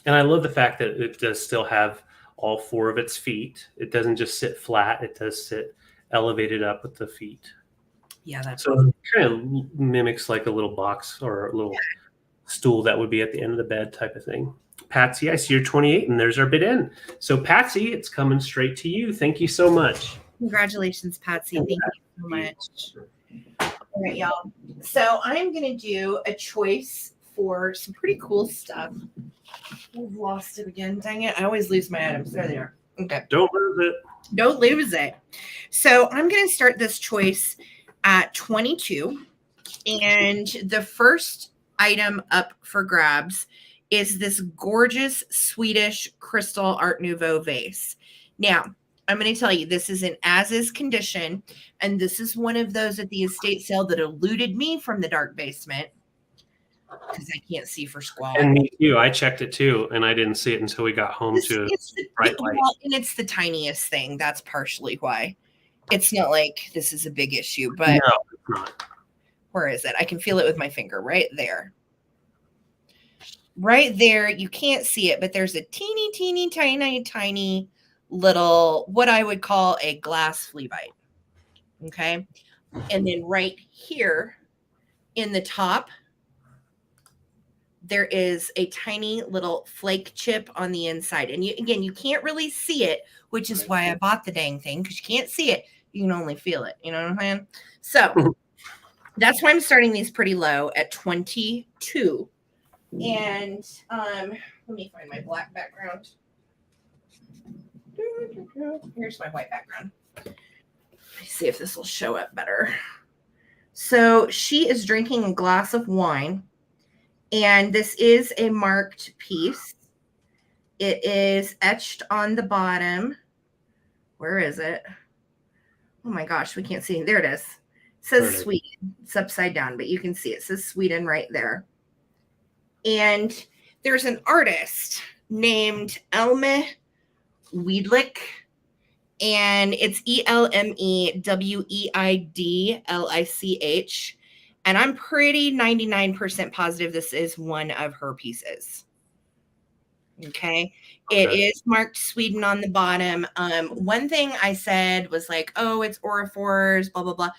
And I love the fact that it does still have all 4 of its feet. It doesn't just sit flat. It does sit elevated up with the feet. Yeah, that's so it kind of mimics like a little box or a little stool that would be at the end of the bed type of thing. Patsy, I see you're 28, and there's our bid in. So Patsy, it's coming straight to you. Thank you so much. Congratulations, Patsy. Thank you so much. All right, y'all. So I'm going to do a choice for some pretty cool stuff. I've lost it again. Dang it. I always lose my items. There they are. Okay. Don't lose it. Don't lose it. So I'm going to start this choice at 22. And the first item up for grabs is this gorgeous Swedish crystal Art Nouveau vase. Now, I'm going to tell you, this is an as-is condition, and this is one of those at the estate sale that eluded me from the dark basement because I can't see for squall. And me too. I checked it too, and I didn't see it until we got home to bright light. And it's the tiniest thing. That's partially why. It's not like this is a big issue, but no, it's not. Where is it? I can feel it with my finger right there. Right there. You can't see it, but there's a teeny, tiny little, what I would call a glass flea bite. Okay. And then right here in the top, there is a tiny little flake chip on the inside. And you can't really see it, which is why I bought the dang thing, because you can't see it. You can only feel it. You know what I'm saying? So that's why I'm starting these pretty low at 22. And let me find my black background. Here's my white background. Let's see if this will show up better. So she is drinking a glass of wine, and this is a marked piece. It is etched on the bottom. Where is it? Oh my gosh, we can't see. There it is. It says Sweden. It's upside down, but you can see it says Sweden right there. And there's an artist named Elme Weidlich, and it's ELMEWEIDLICH. And I'm pretty 99% positive this is one of her pieces. Okay. It Okay. is marked Sweden on the bottom. One thing I said was like, oh, it's Orifors, blah, blah, blah.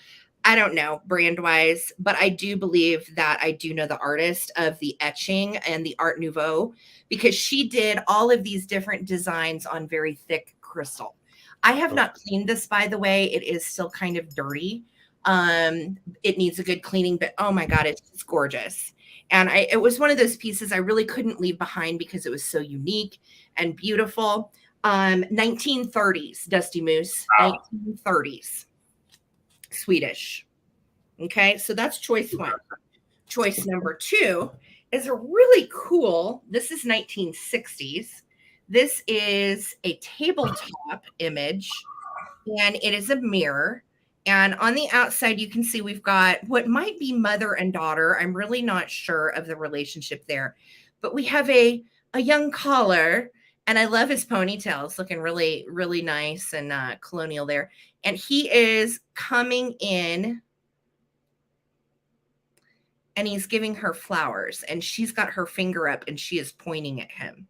I don't know brand wise, but I do believe that I do know the artist of the etching and the Art Nouveau, because she did all of these different designs on very thick crystal. I have Okay. not cleaned this, by the way. It is still kind of dirty. It needs a good cleaning, but oh my God, it's gorgeous. And it was one of those pieces I really couldn't leave behind because it was so unique and beautiful. 1930s, Dusty Moose, Wow. 1930s, Swedish. Okay, so that's choice one. Choice number two is a really cool, this is 1960s. This is a tabletop image, and it is a mirror. And on the outside, you can see we've got what might be mother and daughter. I'm really not sure of the relationship there, but we have a young caller, and I love his ponytails, looking really, really nice and colonial there. And he is coming in, and he's giving her flowers, and she's got her finger up, and she is pointing at him.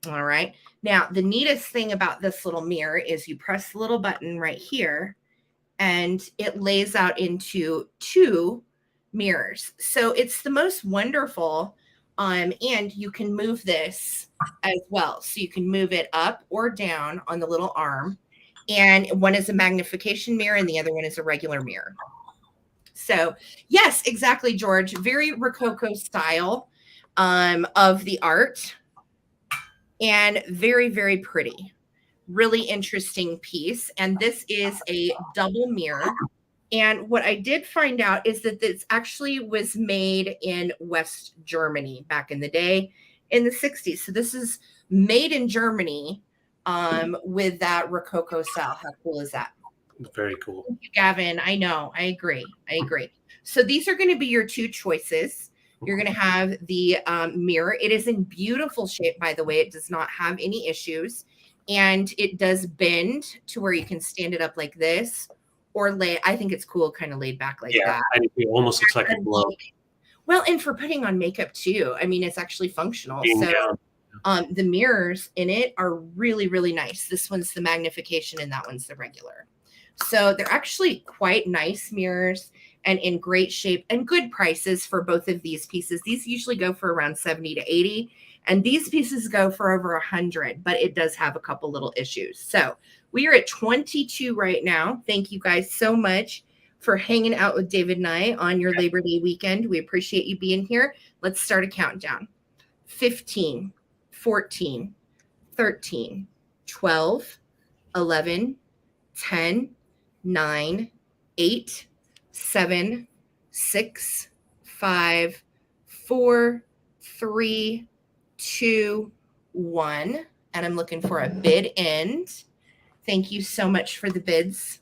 All right. Now, the neatest thing about this little mirror is you press the little button right here, and it lays out into two mirrors. So it's the most wonderful. And you can move this as well. So you can move it up or down on the little arm. And one is a magnification mirror and the other one is a regular mirror. So yes, exactly, George. Very Rococo style of the art, and very, very pretty. Really interesting piece. And this is a double mirror. And what I did find out is that this actually was made in West Germany back in the day in the 60s. So this is made in Germany with that Rococo style. How cool is that? Very cool. Thank you, Gavin. I know. I agree. So these are going to be your two choices. You're going to have the mirror. It is in beautiful shape, by the way. It does not have any issues. And it does bend to where you can stand it up like this, or lay. I think it's cool, kind of laid back like that. It almost looks like a glove. Well, and for putting on makeup too. I mean, it's actually functional. Yeah. So the mirrors in it are really, really nice. This one's the magnification and that one's the regular. So they're actually quite nice mirrors and in great shape and good prices for both of these pieces. These usually go for around 70 to 80. And these pieces go for over 100, but it does have a couple little issues. So we are at 22 right now. Thank you guys so much for hanging out with David and I on your Labor Day weekend. We appreciate you being here. Let's start a countdown. 15, 14, 13, 12, 11, 10, 9, 8, 7, 6, 5, 4, 3, 2, 1. And I'm looking for a bid end. Thank you so much for the bids.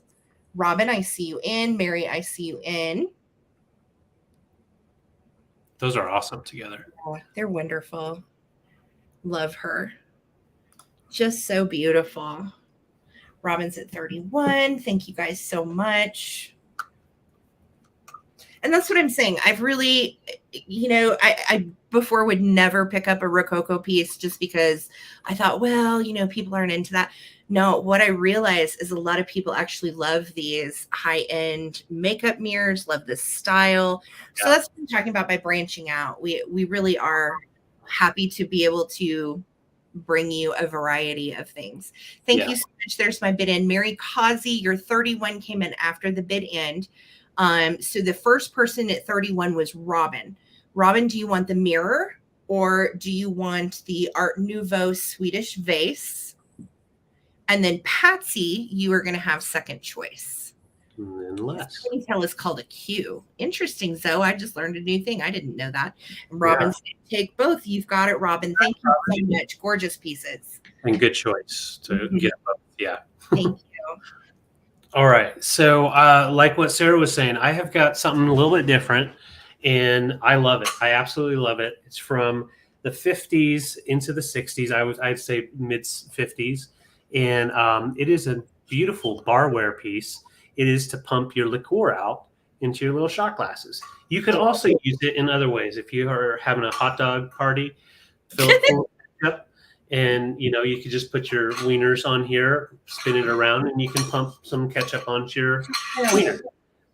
Robin, I see you in. Mary, I see you in. Those are awesome together. Oh, they're wonderful. Love her. Just so beautiful. Robin's at 31. Thank you guys so much. And that's what I'm saying. I've really, I before would never pick up a Rococo piece just because I thought, well, people aren't into that. No, what I realized is a lot of people actually love these high-end makeup mirrors, love this style. So that's what I'm talking about by branching out. We really are happy to be able to bring you a variety of things. Thank you so much. There's my bid end. Mary Causey, your 31 came in after the bid end. So the first person at 31 was Robin. Robin, do you want the mirror or do you want the Art Nouveau Swedish vase? And then Patsy, you are going to have second choice. Unless this ponytail is called a Q. Interesting, Zoe. I just learned a new thing. I didn't know that. And Robin said, take both. You've got it, Robin. Thank you so much. Gorgeous pieces. And good choice to get both. Yeah. Thank you. All right. So like what Sarah was saying, I have got something a little bit different and I love it. I absolutely love it. It's from the 50s into the 60s. I'd say mid 50s. And it is a beautiful barware piece. It is to pump your liqueur out into your little shot glasses. You can also use it in other ways. If you are having a hot dog party, fill it full of ketchup, And, you could just put your wieners on here, spin it around, and you can pump some ketchup onto your wiener.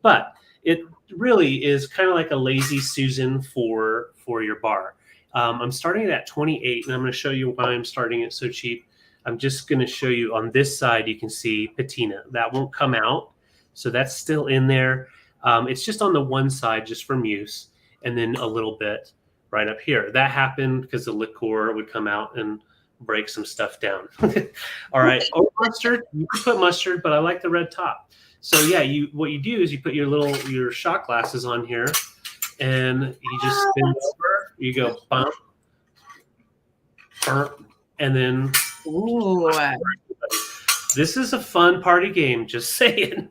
But it really is kind of like a lazy Susan for your bar. I'm starting it at 28, and I'm going to show you why I'm starting it so cheap. I'm just going to show you on this side, you can see patina. That won't come out. So that's still in there. It's just on the one side, just from use, and then a little bit right up here. That happened because the liqueur would come out and break some stuff down. All right. Oh, mustard. You can put mustard, but I like the red top. So yeah, what you do is you put your shot glasses on here, and you just spin over. You go bump, burp, and then. Ooh. This is a fun party game. Just saying.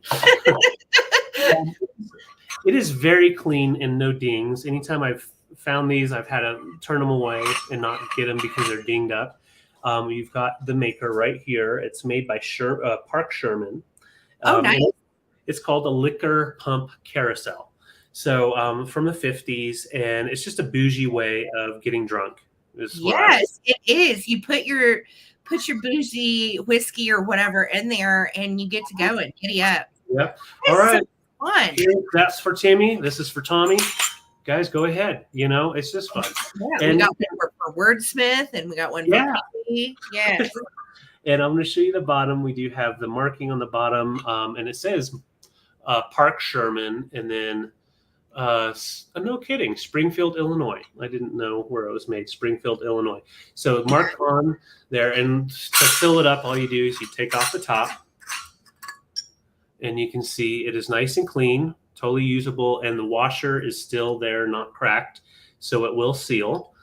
It is very clean and no dings. Anytime I've found these, I've had to turn them away and not get them because they're dinged up. You've got the maker right here. It's made by Park Sherman. Nice. It's called a liquor pump carousel. So from the 50s, and it's just a bougie way of getting drunk. Yes, it is. You put your bougie whiskey or whatever in there, and you get to go and giddy up. Yep. All right. So fun. That's for Timmy. This is for Tommy. Guys, go ahead. It's just fun. Yeah, we got one for Wordsmith, and we got one for Peggy. Yes. And I'm going to show you the bottom. We do have the marking on the bottom, and it says Park Sherman, and then no kidding, Springfield, Illinois. I didn't know where it was made. Springfield, Illinois. So marked on there, and to fill it up, all you do is you take off the top, and you can see it is nice and clean, totally usable, and the washer is still there, not cracked, so it will seal.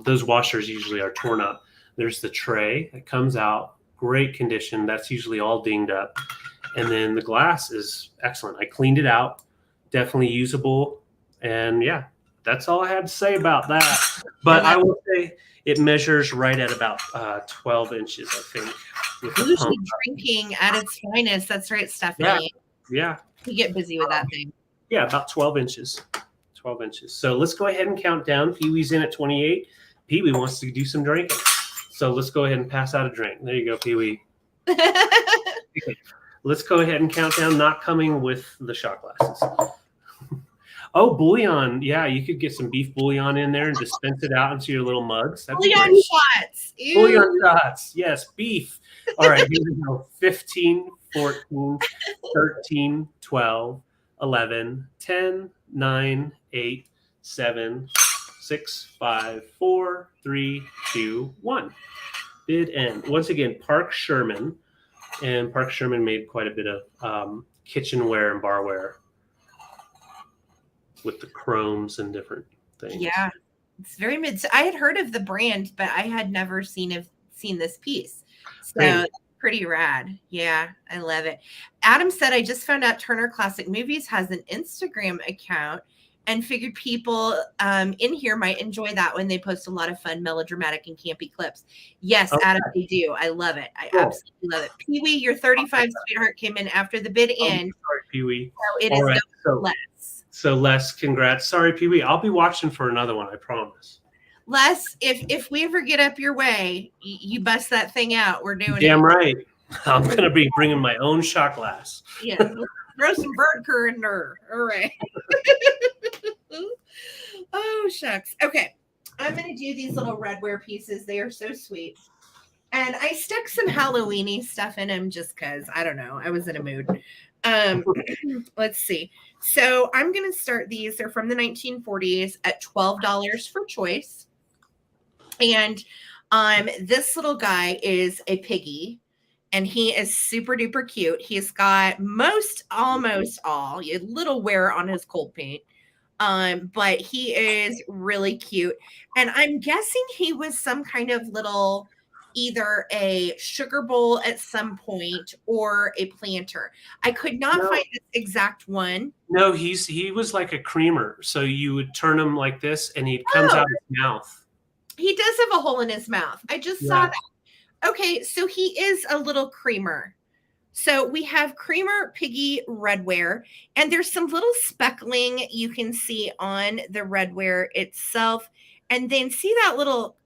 Those washers usually are torn up. There's the tray that comes out, great condition. That's usually all dinged up. And then the glass is excellent. I cleaned it out, definitely usable. And yeah, that's all I had to say about that. But I will say it measures right at about 12 inches, I think. Usually drinking at its finest. That's right, Stephanie. Yeah. You get busy with that thing. Yeah, about 12 inches. 12 inches. So let's go ahead and count down. Pee-wee's in at 28. Pee-wee wants to do some drinking. So let's go ahead and pass out a drink. There you go, Pee-wee. Let's go ahead and count down, not coming with the shot glasses. Oh, bouillon. Yeah, you could get some beef bouillon in there and dispense it out into your little mugs. Bouillon shots. Ew. Bouillon shots. Yes, beef. All right, here we go. 15, 14, 13, 12, 11, 10, 9, 8, 7, 6, 5, 4, 3, 2, 1. Bid end. Once again, Park Sherman. And Park Sherman made quite a bit of kitchenware and barware with the chromes and different things. Yeah, it's very mid. I had heard of the brand, but I had never seen this piece. So pretty rad. Yeah, I love it. Adam said, I just found out Turner Classic Movies has an Instagram account and figured people in here might enjoy that when they post a lot of fun, melodramatic, and campy clips. Yes, okay. Adam, they do. I love it. I absolutely love it. Pee-wee, your 35 sweetheart came in after the bid end. Sorry, Pee-wee. So it is right. Les. So Les, congrats. Sorry, Pee-wee. I'll be watching for another one, I promise. Les, if we ever get up your way, you bust that thing out. We're doing Damn right. I'm going to be bringing my own shot glass. Yeah. Throw some bird cur in there. All right. Oh, shucks. Okay. I'm going to do these little redware pieces. They are so sweet. And I stuck some Halloween-y stuff in them just because, I don't know, I was in a mood. Let's see. So I'm going to start these. They're from the 1940s at $12 for choice. And this little guy is a piggy. And he is super duper cute. He's got almost all, a little wear on his cold paint. But he is really cute. And I'm guessing he was some kind of little, either a sugar bowl at some point or a planter. I could not find this exact one. No, he was like a creamer. So you would turn him like this and he comes out of his mouth. He does have a hole in his mouth. I just saw that. Okay, so he is a little creamer. So we have creamer piggy redware, and there's some little speckling you can see on the redware itself. And then see that little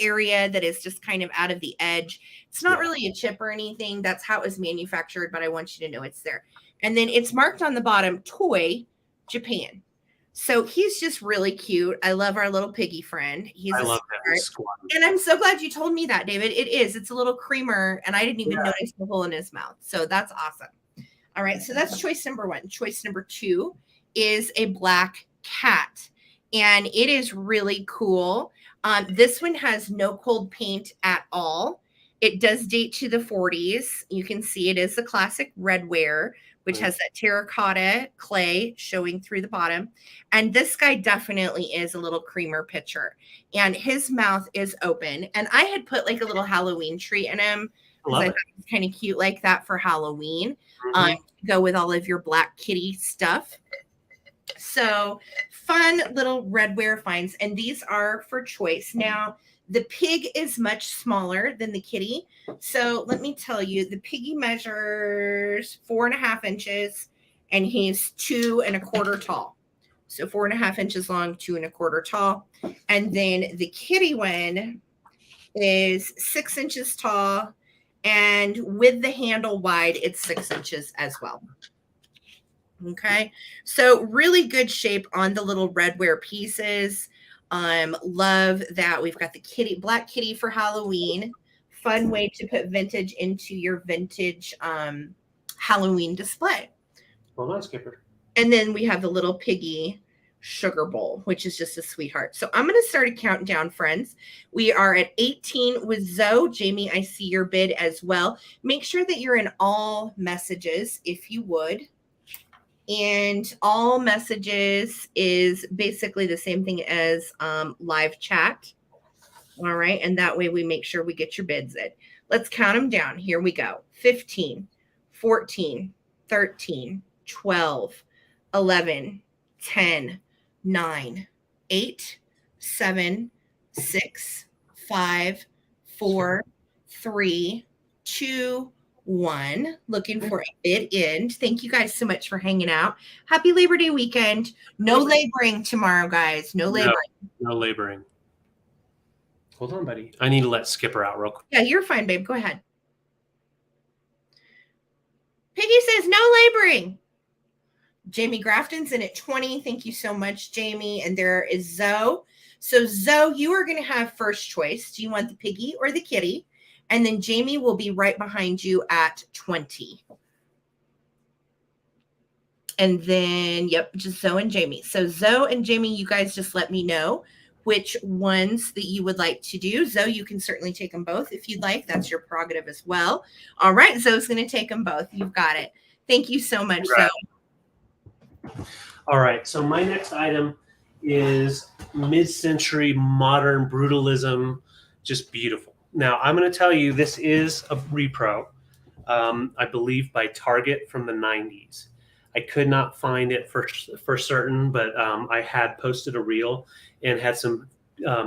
area that is just kind of out of the edge. It's not Yeah. really a chip or anything. That's how it was manufactured, but I want you to know it's there. And then it's marked on the bottom, Toy Japan. So he's just really cute. I love our little piggy friend. He's I a love that sweetheart. squad. And I'm so glad you told me that, David. It is. It's a little creamer, and I didn't even notice the hole in his mouth. So that's awesome. All right. So that's choice number one. Choice number two is a black cat, and it is really cool. This one has no cold paint at all. It does date to the 40s. You can see it is the classic redware, which has that terracotta clay showing through the bottom. And this guy definitely is a little creamer pitcher. And his mouth is open. And I had put like a little Halloween tree in him because I thought it was kind of cute like that for Halloween. Go with all of your black kitty stuff. So fun little redware finds. And these are for choice. Now, the pig is much smaller than the kitty. So let me tell you, the piggy measures 4.5 inches and he's 2 1/4 tall. So 4.5 inches long, 2 1/4 tall. And then the kitty one is 6 inches tall. And with the handle wide, it's 6 inches as well. Okay. So really good shape on the little redware pieces. Love that we've got the kitty, black kitty for Halloween. Fun way to put vintage into your vintage Halloween display. Hold on, Skipper. And then we have the little piggy sugar bowl, which is just a sweetheart. So I'm going to start a countdown, friends. We are at 18 with Zoe. Jamie, I see your bid as well. Make sure that you're in all messages, if you would. And all messages is basically the same thing as live chat. All right. And that way we make sure we get your bids in. Let's count them down. Here we go. 15, 14, 13, 12, 11, 10, 9, 8, 7, 6, 5, 4, 3, 2, 1. Looking for a bid in. Thank you guys so much for hanging out. Happy Labor Day weekend. No laboring tomorrow, guys. No laboring. No laboring. Hold on, buddy. I need to let Skipper out real quick. Yeah, you're fine, babe. Go ahead. Piggy says no laboring. Jamie Grafton's in at 20. Thank you so much, Jamie. And there is Zoe. So Zoe, you are going to have first choice. Do you want the piggy or the kitty? And then Jamie will be right behind you at 20. And then, yep, just Zoe and Jamie. So Zoe and Jamie, you guys just let me know which ones that you would like to do. Zoe, you can certainly take them both if you'd like. That's your prerogative as well. All right, Zoe's going to take them both. You've got it. Thank you so much, Zoe. All right, so my next item is mid-century modern brutalism, just beautiful. Now, I'm going to tell you this is a repro, I believe by Target from the 90s. I could not find it for certain, but I had posted a reel and had some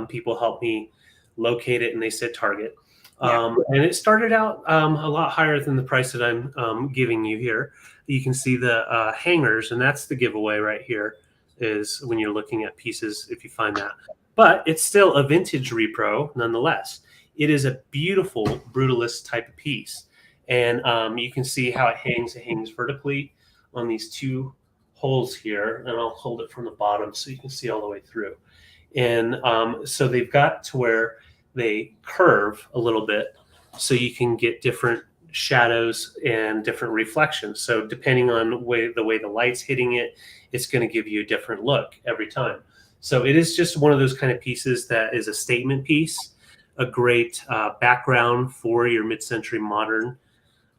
people help me locate it, and they said Target. And it started out a lot higher than the price that I'm giving you here. You can see the hangers, and that's the giveaway right here is when you're looking at pieces, if you find that. But it's still a vintage repro nonetheless. It is a beautiful brutalist type of piece. And you can see how it hangs. It hangs vertically on these two holes here. And I'll hold it from the bottom so you can see all the way through. And so they've got to where they curve a little bit so you can get different shadows and different reflections. So depending on the way the light's hitting it, it's going to give you a different look every time. So it is just one of those kind of pieces that is a statement piece, a great background for your mid-century modern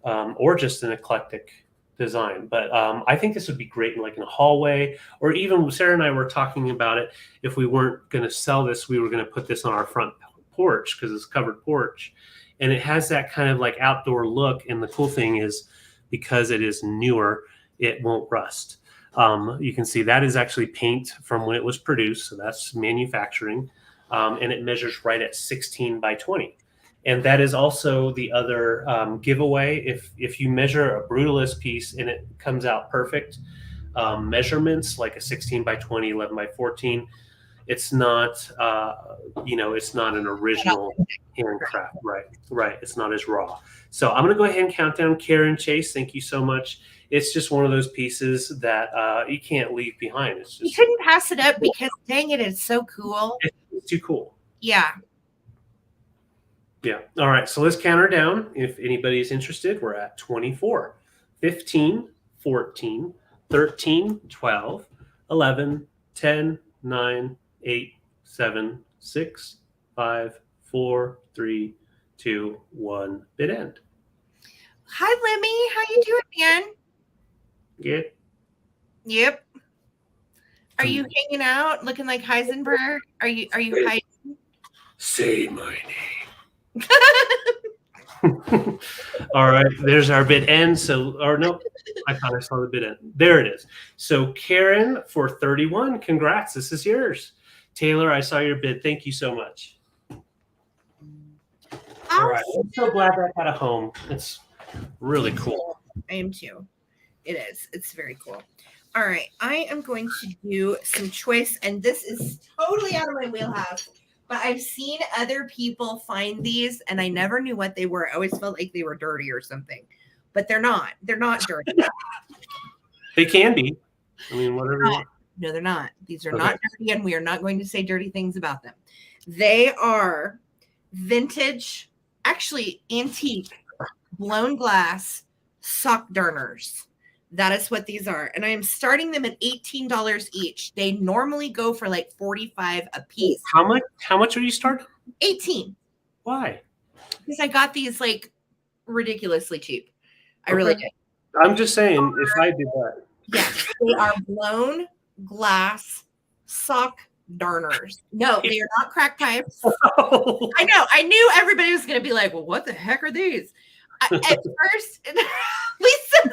or just an eclectic design. But I think this would be great in a hallway, or even Sarah and I were talking about it. If we weren't going to sell this, we were going to put this on our front porch because it's a covered porch. And it has that kind of outdoor look. And the cool thing is because it is newer, it won't rust. You can see that is actually paint from when it was produced. So that's manufacturing. And it measures right at 16 by 20. And that is also the other giveaway. If you measure a brutalist piece and it comes out perfect, measurements like a 16 by 20, 11 by 14, It's not, it's not an original handcraft. Right. Right. It's not as raw. So I'm going to go ahead and count down. Karen, Chase, thank you so much. It's just one of those pieces that you can't leave behind. It's You just couldn't pass it up because dang it, it's so cool. it's too cool. Yeah. Yeah. All right. So let's count her down. If anybody's interested, we're at 24, 15, 14, 13, 12, 11, 10, 9, 8, 7, 6, 5, 4, 3, 2, 1. Bid end. Hi, Lemmy. How you doing, man? Get. Yep. Are you hanging out, looking like Heisenberg? Are you hiding? Say my name. All right, there's our bid end. So, or no, I thought I saw the bid end. There it is. So, Karen for 31, congrats. This is yours. Taylor, I saw your bid. Thank you so much. All right, I'm so glad that had a home. It's really cool. I am too. It is. It's very cool. All right, I am going to do some choice, and this is totally out of my wheelhouse. But I've seen other people find these, and I never knew what they were. I always felt like they were dirty or something, but they're not. They're not dirty. They can be. I mean, whatever. No, they're not. These are not dirty, and we are not going to say dirty things about them. They are vintage, actually antique, blown glass sock darners. That is what these are. And I am starting them at $18 each. They normally go for like $45 a piece. How much are you starting? 18. Why? Because I got these like ridiculously cheap. I really did. I'm just saying, if I did that. Yes, they are blown glass sock darners. No, they are not crack pipes. Oh. I know. I knew everybody was going to be like, well, what the heck are these? At first, Lisa.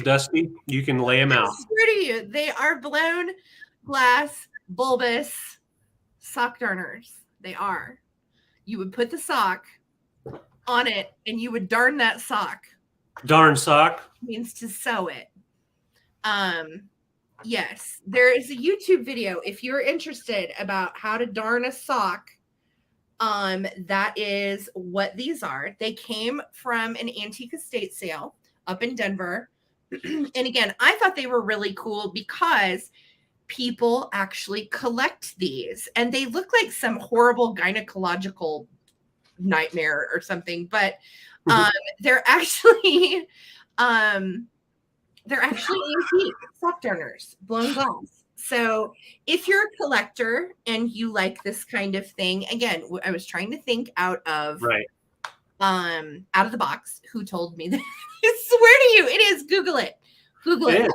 Dusty, you can lay them out. I swear to you, they are blown glass bulbous sock darners. They are. You would put the sock on it and you would darn that sock. Darn sock. Means to sew it. Yes, there is a YouTube video if you're interested about how to darn a sock. That is what these are. They came from an antique estate sale up in Denver. And again, I thought they were really cool because people actually collect these and they look like some horrible gynecological nightmare or something, but they're actually antique sock darners, blown glass. So if you're a collector and you like this kind of thing, again, I was trying to think out of out of the box. Who told me that? I swear to you, it is. Google it. Google it.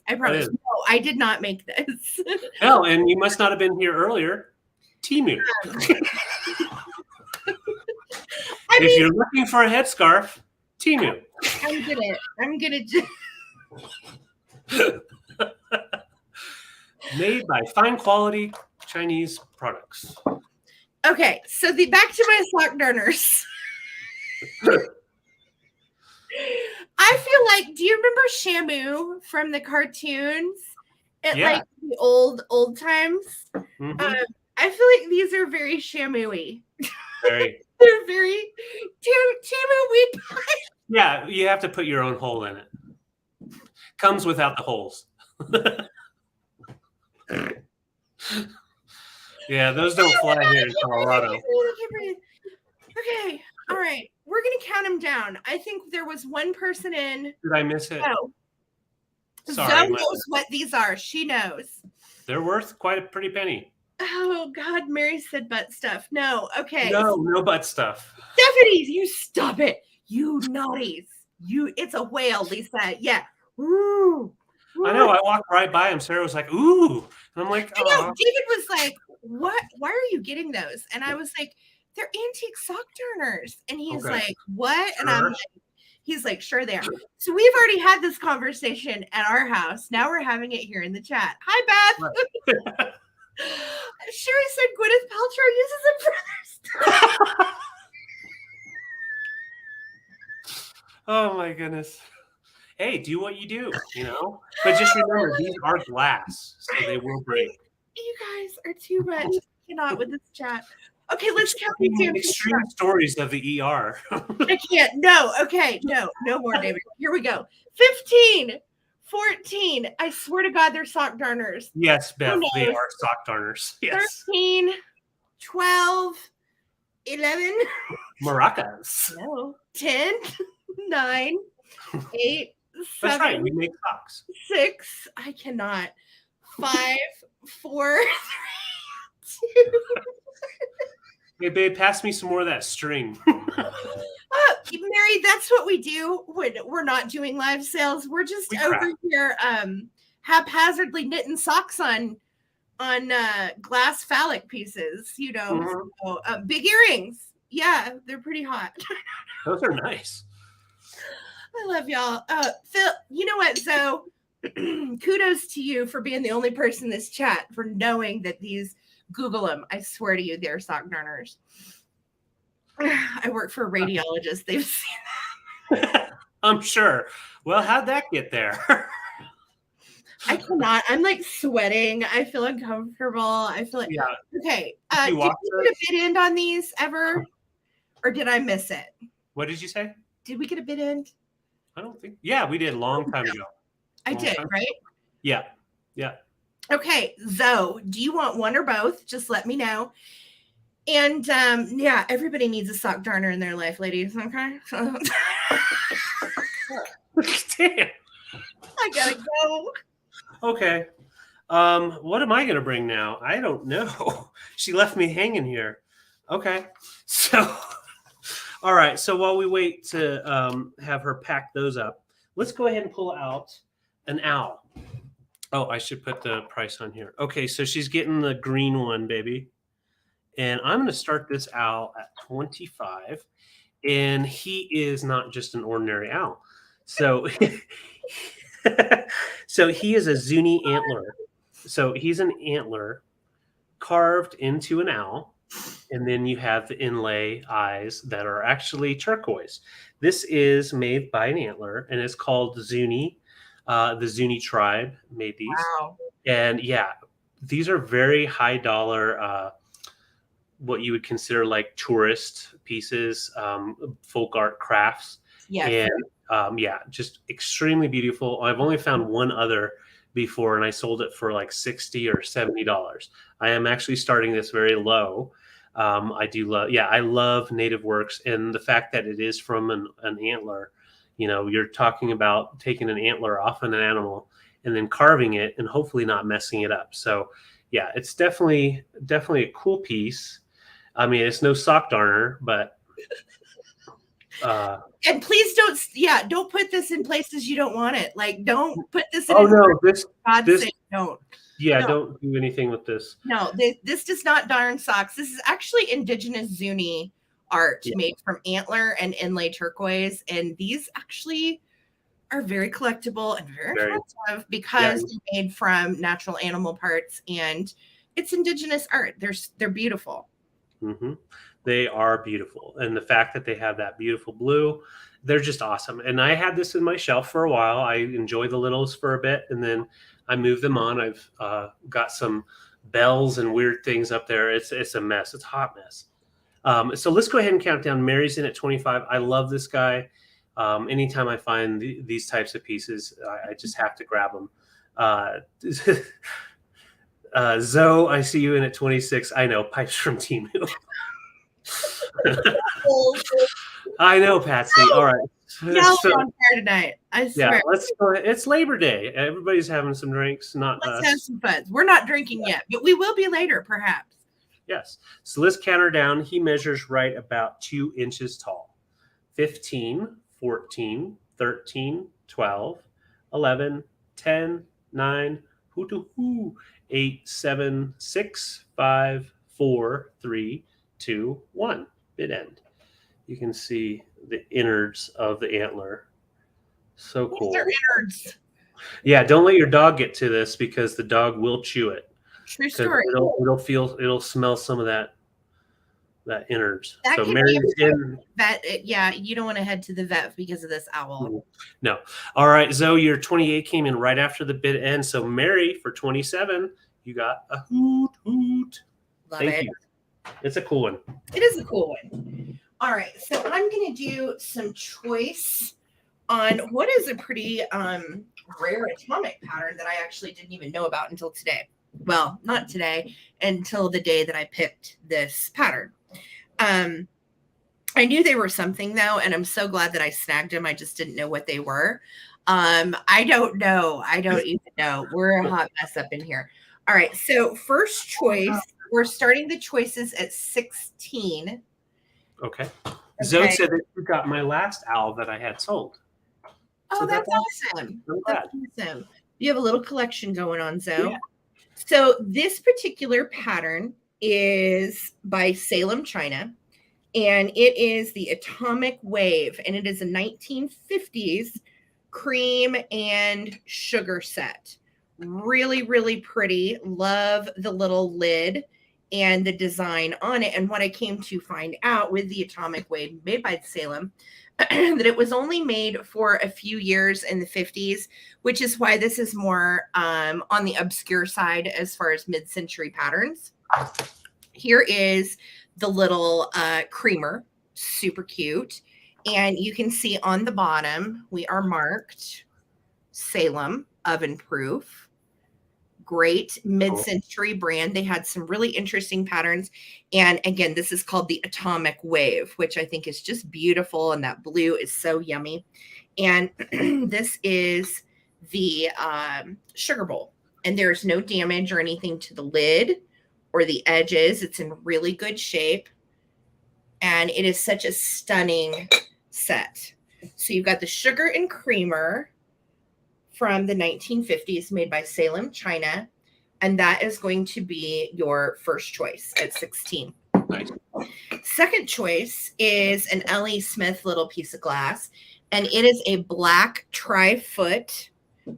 I promise. No, I did not make this. No, and you must not have been here earlier. Temu. If you're looking for a headscarf, Temu. I'm gonna made by fine quality Chinese products. Okay, so back to my sock darners. I feel like, do you remember Shamu from the cartoons? Like the old times. Mm-hmm. I feel like these are very Shamu-y. Very. They're very Shamu-y. Yeah, you have to put your own hole in it. Comes without the holes. Yeah, those don't fly here in Colorado. Okay, all right. We're going to count them down. I think there was one person in. Did I miss it? No. Sorry. Zoe knows what these are. She knows. They're worth quite a pretty penny. Oh, God. Mary said butt stuff. No. Okay. No butt stuff. Stephanie, you stop it. You naughties. It's a whale, Lisa. Yeah. Ooh. I know. I walked right by him. Sarah was like, ooh. And I'm like, I know. David was like, what? Why are you getting those? And I was like, they're antique sock turners. And he's like, what? And I'm like, he's like, sure they are. So we've already had this conversation at our house. Now we're having it here in the chat. Hi, Beth. Right. Sherry said Gwyneth Paltrow uses them for their stuff. Oh my goodness. hey, do what you do, But just remember, these are glass, so they will break. You guys are too much. I cannot with this chat. Okay, let's count these extreme stories of the ER. I can't. No. Okay. No more, David. Here we go. 15, 14. I swear to God, they're sock darners. Yes, Beth, they are sock darners. Yes. 13, 12, 11. Maracas. No. 10, 9, 8, 7. That's right. We make socks. 6. I cannot. 5, 4, 3, 2. Hey, babe, pass me some more of that string. Mary, that's what we do when we're not doing live sales. We're just over here haphazardly knitting socks on glass phallic pieces, Mm-hmm. So, big earrings. Yeah, they're pretty hot. Those are nice. I love y'all. Phil, you know what, Zoe? Kudos to you for being the only person in this chat for knowing that these, Google them. I swear to you, they're sock darners. I work for a radiologist. They've seen that. I'm sure. Well, how'd that get there? I cannot. I'm like sweating. I feel uncomfortable. I feel like, okay. Did we get a bid end on these ever? Or did I miss it? What did you say? Did we get a bid end? I don't think. Yeah, we did a long time ago. I did, right? Yeah. Okay, Zoe, do you want one or both? Just let me know. And everybody needs a sock darner in their life, ladies. Okay. Damn. I gotta go. Okay. What am I gonna bring now? I don't know. She left me hanging here. Okay. So, all right. So while we wait to have her pack those up, let's go ahead and pull out an owl. Oh, I should put the price on here. Okay, so she's getting the green one, baby. And I'm going to start this owl at $25. And he is not just an ordinary owl. So, so he is a Zuni antler. So he's an antler carved into an owl. And then you have the inlay eyes that are actually turquoise. This is made by an antler, and it's called Zuni. The Zuni tribe made these. Wow. And these are very high dollar, what you would consider like tourist pieces, folk art crafts. Yes. And just extremely beautiful. I've only found one other before, and I sold it for like $60 or $70. I am actually starting this very low. I love native works, and the fact that it is from an antler. You're talking about taking an antler off an animal and then carving it and hopefully not messing it up. So it's definitely a cool piece. I mean, it's no sock darner, but and please don't put this in places you don't want it. Like, don't put this in. God's sake, don't. Yeah, don't do anything with this. No, this does not darn socks. This is actually indigenous Zuni art made from antler and inlay turquoise, and these actually are very collectible and very expensive because they're made from natural animal parts, and it's indigenous art. They're beautiful. Mm-hmm. They are beautiful, and the fact that they have that beautiful blue, they're just awesome. And I had this in my shelf for a while. I enjoyed the littles for a bit, and then I moved them on. I've got some bells and weird things up there. It's a mess. It's a hot mess. So let's go ahead and count down. Mary's in at 25. I love this guy. Anytime I find these types of pieces, I just have to grab them. Zoe, I see you in at 26. I know, pipes from Temu. I know, Patsy. All right. Y'all are on fire tonight. I swear. Yeah, let's go ahead. It's Labor Day. Everybody's having some drinks, not us. Let's have some fun. We're not drinking yet, but we will be later, perhaps. Yes. So let's count her down. He measures right about 2 inches tall. 15, 14, 13, 12, 11, 10, 9, 8, 7, 6, 5, 4, 3, 2, 1. Bid end. You can see the innards of the antler. So cool. They're innards. Yeah, don't let your dog get to this because the dog will chew it. True story. It'll smell some of that that innards. That So could Mary's be in. vet. Yeah, you don't want to head to the vet because of this owl. No. All right, Zoe, your 28 came in right after the bid end. So Mary, for 27, you got a hoot hoot. Love Thank it. you. It's a cool one. It is a cool one. All right, so I'm going to do some choice on what is a pretty rare atomic pattern that I actually didn't even know about until today. Well, not today, until the day that I picked this pattern. I knew they were something though, and I'm so glad that I snagged them. I just didn't know what they were. I don't know. I don't even know. We're a hot mess up in here. All right, so first choice, we're starting the choices at 16. Okay. Zoe said that you got my last owl that I had sold. Oh, So that's awesome. I'm glad. That's awesome. You have a little collection going on, Zoe. Yeah. So this particular pattern is by Salem, China, and it is the Atomic Wave, and it is a 1950s cream and sugar set. Really, really pretty. Love the little lid and the design on it. And what I came to find out with the Atomic Wave made by Salem, that it was only made for a few years in the 50s, which is why this is more on the obscure side as far as mid-century patterns. Here is the little creamer, super cute. And you can see on the bottom, we are marked Salem, oven proof. Great mid-century brand. They had some really interesting patterns. And again, this is called the Atomic Wave, which I think is just beautiful. And that blue is so yummy. And this is the sugar bowl. And there's no damage or anything to the lid or the edges. It's in really good shape. And it is such a stunning set. So you've got the sugar and creamer from the 1950s made by Salem, China. And that is going to be your first choice at 16. Nice. Second choice is an L.E. Smith little piece of glass. And it is a black tri-foot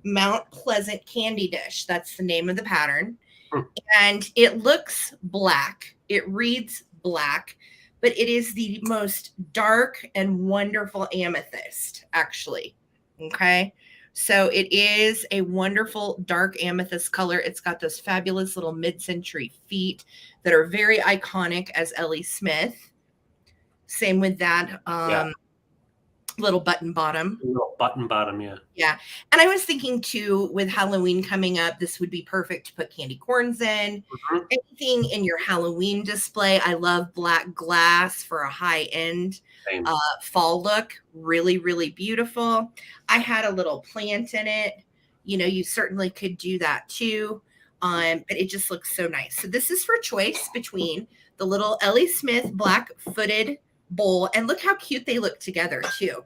Mount Pleasant candy dish. That's the name of the pattern. And it looks black. It reads black, but it is the most dark and wonderful amethyst, actually. Okay. So it is a wonderful dark amethyst color. It's got those fabulous little mid-century feet that are very iconic as L.E. Smith. Same with that little button bottom. Little button bottom, yeah. Yeah. And I was thinking too, with Halloween coming up, this would be perfect to put candy corns in. Anything in your Halloween display. I love black glass for a high-end fall look. Really, really beautiful. I had a little plant in it. You know, you certainly could do that too. But it just looks so nice. So this is for choice between the little L.E. Smith black-footed bowl, and look how cute they look together too.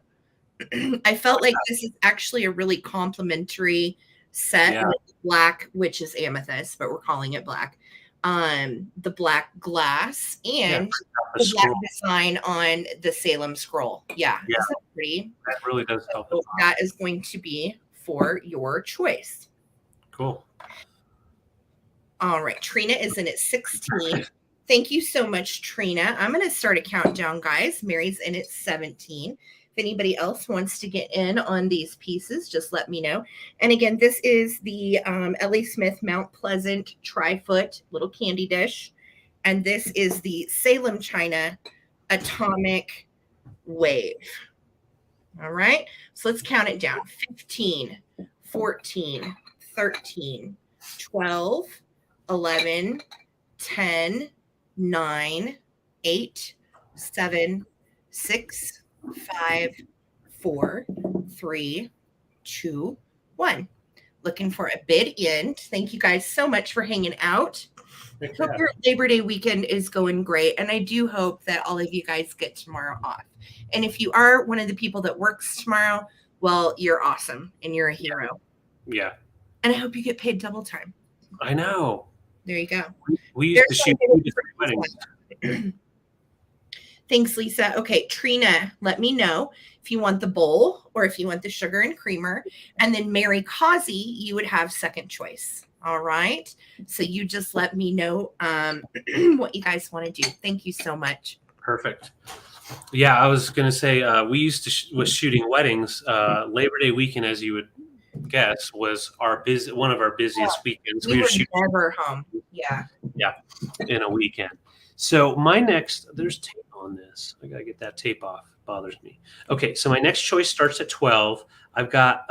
I felt like this is actually a really complimentary set with black, which is amethyst, but we're calling it black. The black glass and the black design on the Salem scroll. Yeah. Isn't that pretty? That really does help. So that is going to be for your choice. Cool. All right. Trina is in at 16. Thank you so much, Trina. I'm going to start a countdown, guys. Mary's in at 17. If anybody else wants to get in on these pieces, just let me know. And again, this is the L.E. Smith Mount Pleasant tri-foot little candy dish. And this is the Salem, China Atomic Wave. All right. So let's count it down. 15, 14, 13, 12, 11, 10, 9, 8, 7, 6, 5, 4, 3, 2, 1. Looking for a bid in. Thank you guys so much for hanging out. Hope your Labor Day weekend is going great. And I do hope that all of you guys get tomorrow off. And if you are one of the people that works tomorrow, well, you're awesome and you're a hero. Yeah. And I hope you get paid double time. I know. There you go. We used to shoot 2 different weddings. Thanks, Lisa. Okay, Trina, let me know if you want the bowl or if you want the sugar and creamer. And then Mary Causey, you would have second choice. All right. So you just let me know what you guys want to do. Thank you so much. Perfect. Yeah, I was going to say we used to was shooting weddings. Labor Day weekend, as you would guess, was one of our busiest weekends. We We were were shooting, never home. Yeah. in a weekend. So my next, there's tape on this. I gotta get that tape off. It bothers me. Okay, so my next choice starts at 12. I've got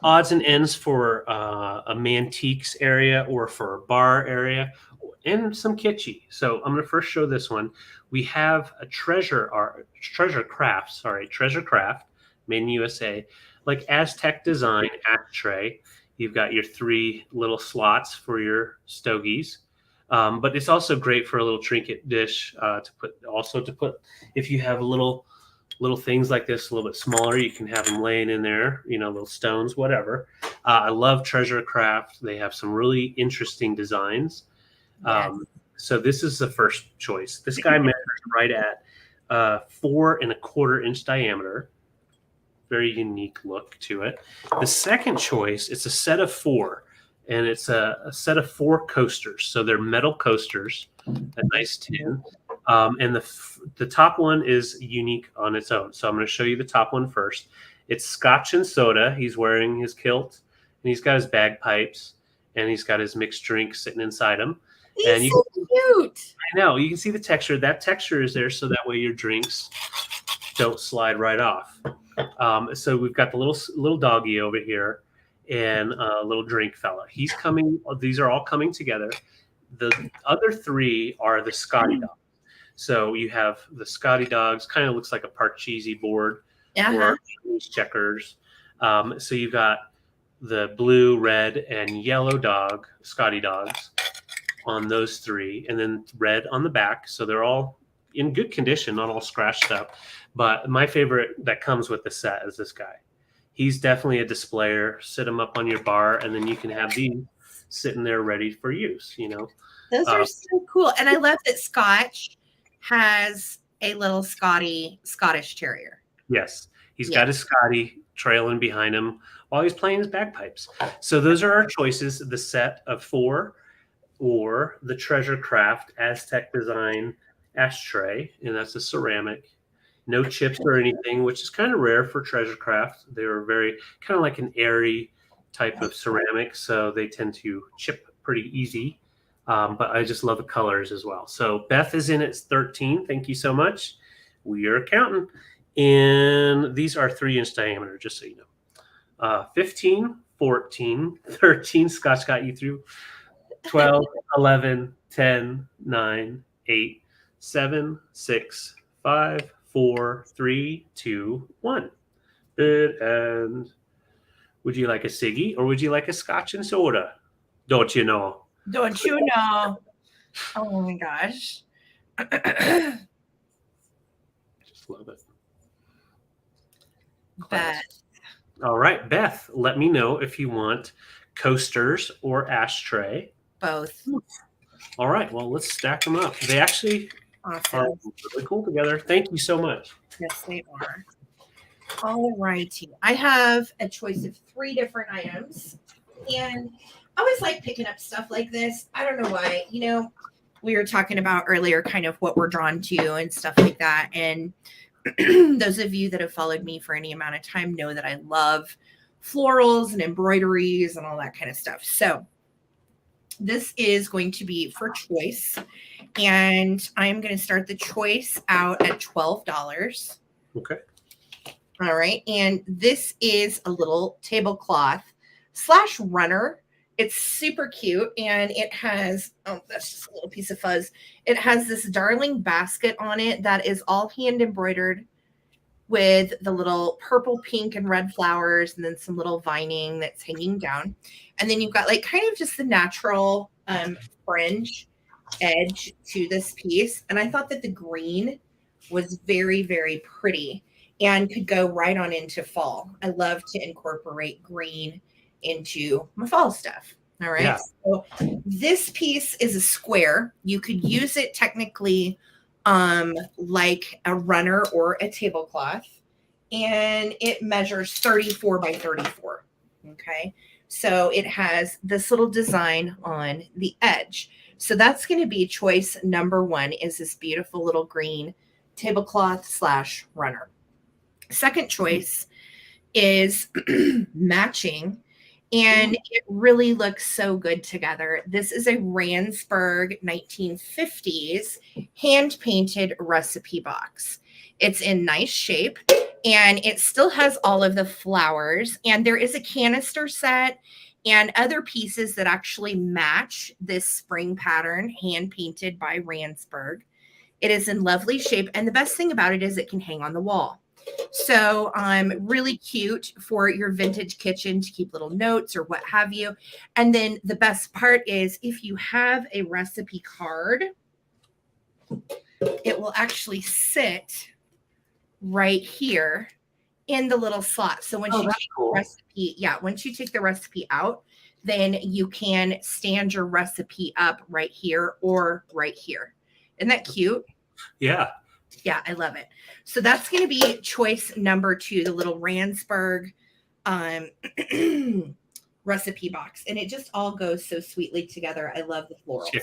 odds and ends for a Mantiques area or for a bar area and some kitschy. So I'm going to first show this one. We have a treasure craft, made in USA, like Aztec design ashtray. You've got your 3 little slots for your stogies. But it's also great for a little trinket dish to put if you have little things like this, a little bit smaller. You can have them laying in there, little stones, whatever. I love Treasure Craft. They have some really interesting designs. Yes. So this is the first choice. This guy measures right at 4.25 inch diameter. Very unique look to it. The second choice, it's a set of 4, and it's a set of 4 coasters. So they're metal coasters, a nice tin. And the top one is unique on its own. So I'm going to show you the top one first. It's Scotch and soda. He's wearing his kilt, and he's got his bagpipes, and he's got his mixed drink sitting inside him. He's so cute. I know. You can see the texture. That texture is there so that way your drinks don't slide right off. So we've got the little doggy over here and a little drink fella. He's coming. These are all coming together. The other 3 are the Scotty dogs. So you have the Scotty dogs, kind of looks like a Parcheesi board or checkers. So you've got the blue, red, and yellow dog, Scotty dogs, on those 3, and then red on the back. So they're all in good condition, not all scratched up. But my favorite that comes with the set is this guy. He's definitely a displayer. Sit him up on your bar, and then you can have these sitting there ready for use. Those are so cool. And I love that Scotch has a little Scottish Terrier. Yes. He's got his Scotty trailing behind him while he's playing his bagpipes. So those are our choices, the set of 4 or the Treasure Craft Aztec design ashtray, and that's a ceramic. No chips or anything, which is kind of rare for Treasure Craft. They're very kind of like an airy type of ceramic, so they tend to chip pretty easy. But I just love the colors as well. So Beth is in at 13. Thank you so much. We are counting. And these are 3-inch diameter, just so you know. 15, 14, 13. Scott's got you through. 12, 11, 10, 9, 8, 7, 6, 5, 4, 3, 2, 1. Good. And would you like a ciggy or would you like a Scotch and soda? Don't you know? Don't you know? Oh my gosh. Just love it. Beth. All right, Beth, let me know if you want coasters or ashtray. Both. All right, well, let's stack them up. They actually are really cool together. Thank you so much. Yes, they are. All righty. I have a choice of 3 different items. And I always like picking up stuff like this. I don't know why. We were talking about earlier kind of what we're drawn to and stuff like that. And those of you that have followed me for any amount of time know that I love florals and embroideries and all that kind of stuff. So this is going to be for choice. And I'm going to start the choice out at $12. Okay. All right. And this is a little tablecloth / runner. It's super cute. And it has, that's just a little piece of fuzz. It has this darling basket on it that is all hand embroidered with the little purple, pink, and red flowers, and then some little vining that's hanging down. And then you've got like kind of just the natural fringe edge to this piece. And I thought that the green was very, very pretty and could go right on into fall. I love to incorporate green into my fall stuff. All right. Yeah. So this piece is a square. You could use it technically like a runner or a tablecloth, and it measures 34 by 34. Okay. So it has this little design on the edge. So that's going to be choice number 1, is this beautiful little green tablecloth / runner. Second choice is matching, and it really looks so good together. This is a Ransburg 1950s hand painted recipe box. It's in nice shape, and it still has all of the flowers, and there is a canister set and other pieces that actually match this spring pattern hand painted by Ransburg. It is in lovely shape, and the best thing about it is it can hang on the wall. So really cute for your vintage kitchen to keep little notes or what have you. And then the best part is if you have a recipe card, it will actually sit right here in the little slot. So once you take the recipe, once you take the recipe out, then you can stand your recipe up right here or right here. Isn't that cute? Yeah. Yeah, I love it. So that's going to be choice number 2, the little Ransburg recipe box. And it just all goes so sweetly together. I love the florals. Yeah.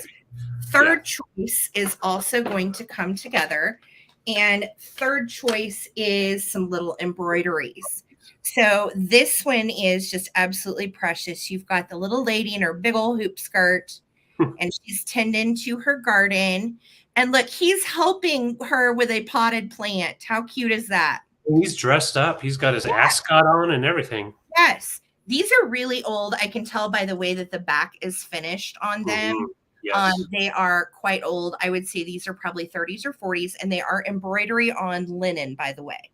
Third choice is also going to come together. And third choice is some little embroideries. So this one is just absolutely precious. You've got the little lady in her big old hoop skirt, and she's tending to her garden. And look, he's helping her with a potted plant. How cute is that? He's dressed up. He's got his ascot on and everything. Yes. These are really old. I can tell by the way that the back is finished on them. Mm-hmm. Yes. They are quite old. I would say these are probably 30s or 40s, and they are embroidery on linen, by the way.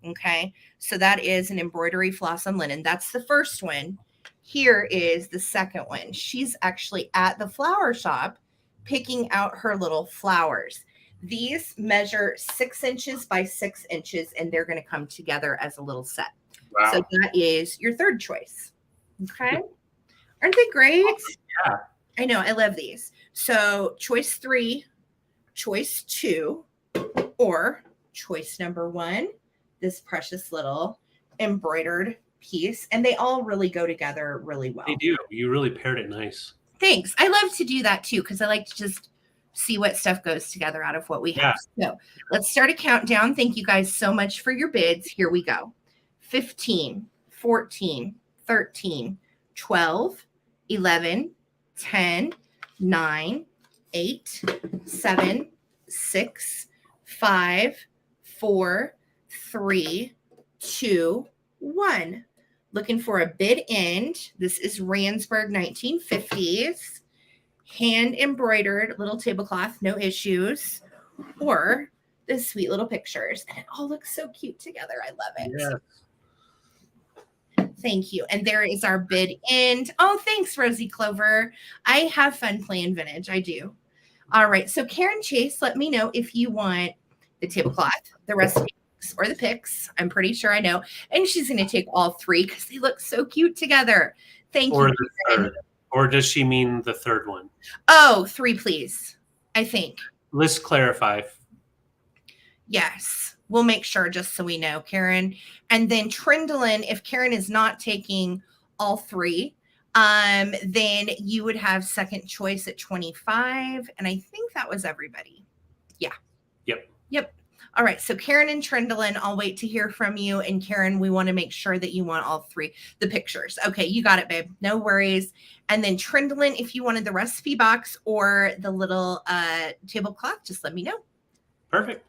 Okay. So that is an embroidery floss on linen. That's the first one. Here is the second one. She's actually at the flower shop picking out her little flowers. These measure 6 inches by 6 inches, and they're going to come together as a little set. Wow. So that is your third choice. Okay. Aren't they great? Yeah. I know. I love these. So choice 3, choice 2, or choice number 1, this precious little embroidered piece. And they all really go together really well. They do. You really paired it nice. Thanks. I love to do that too, because I like to just see what stuff goes together out of what we have. So let's start a countdown. Thank you guys so much for your bids. Here we go. 15, 14, 13, 12, 11, 10, 9, 8, 7, 6, 5, 4, 3, 2, 1. Looking for a bid end. This is Ransburg 1950s. Hand embroidered little tablecloth, no issues. Or the sweet little pictures. And it all looks so cute together. I love it. Yeah. Thank you. And there is our bid end. Oh, thanks, Rosie Clover. I have fun playing vintage. I do. All right. So Karen Chase, let me know if you want the tablecloth, the recipe, or the pics. I'm pretty sure I know. And she's going to take all 3 because they look so cute together. Thank you. Or does she mean the third one? Oh, 3, please. I think. Let's clarify. Yes. We'll make sure just so we know, Karen. And then Trindlin, if Karen is not taking all 3, then you would have second choice at 25. And I think that was everybody. Yeah. Yep. All right. So Karen and Trindlin, I'll wait to hear from you. And Karen, we want to make sure that you want all 3, the pictures. Okay. You got it, babe. No worries. And then Trindlin, if you wanted the recipe box or the little tablecloth, just let me know. Perfect.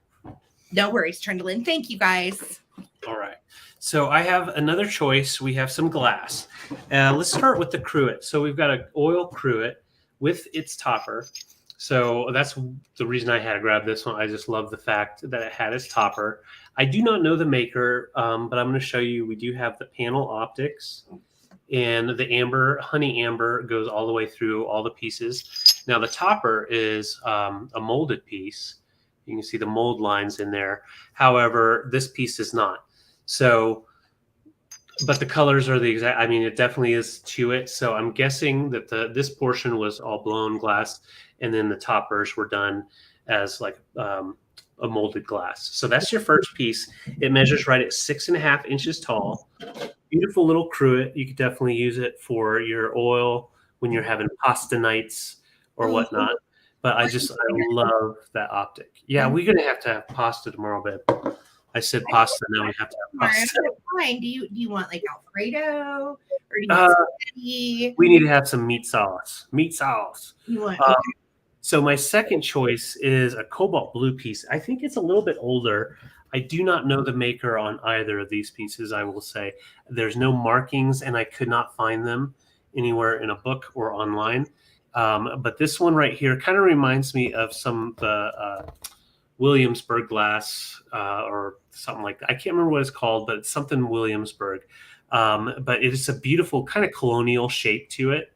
No worries, Trindlin. Thank you, guys. All right. So I have another choice. We have some glass. Let's start with the cruet. So we've got an oil cruet with its topper. So that's the reason I had to grab this one. I just love the fact that it had its topper. I do not know the maker, but I'm going to show you. We do have the panel optics, and the amber, honey amber, goes all the way through all the pieces. Now the topper is a molded piece. You can see the mold lines in there. However, this piece is not. So, but the colors are the exact. I mean, it definitely is to it. So I'm guessing that this portion was all blown glass, and then the toppers were done as like a molded glass. So that's your first piece. It measures right at 6.5 inches tall. beautiful little cruet. You could definitely use it for your oil when you're having pasta nights or Oh, whatnot. But I love that optic. Yeah, we're gonna have to have pasta tomorrow, babe. I said pasta, now we have to have tomorrow. pasta. That's fine. Do you want like Alfredo or do you Uh, want spaghetti? we need to have some meat sauce. Meat sauce. You want Um, so my second choice is a cobalt blue piece. I think it's a little bit older. I do not know the maker on either of these pieces, I will say. There's no markings, and I could not find them anywhere in a book or online. But this one right here kind of reminds me of some of the Williamsburg glass or something like that. I can't remember what it's called, but it's something Williamsburg. But it is a beautiful kind of colonial shape to it.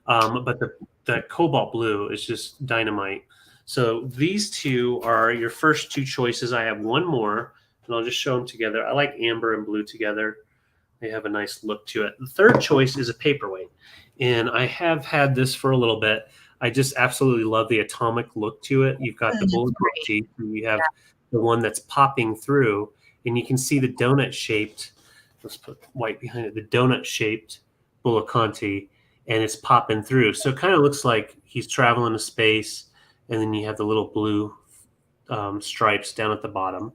But the cobalt blue is just dynamite. So these two are your first two choices. I have one more, and I'll just show them together. I like amber and blue together. They have a nice look to it. The third choice is a paperweight, and I have had this for a little bit. I just absolutely love the atomic look to it. You've got the bulletproof teeth, and you have the one that's popping through, and you can see the donut shaped. Let's put white behind it. The donut shaped Bulacanti, and it's popping through. So it kind of looks like he's traveling to space, and then you have the little blue stripes down at the bottom.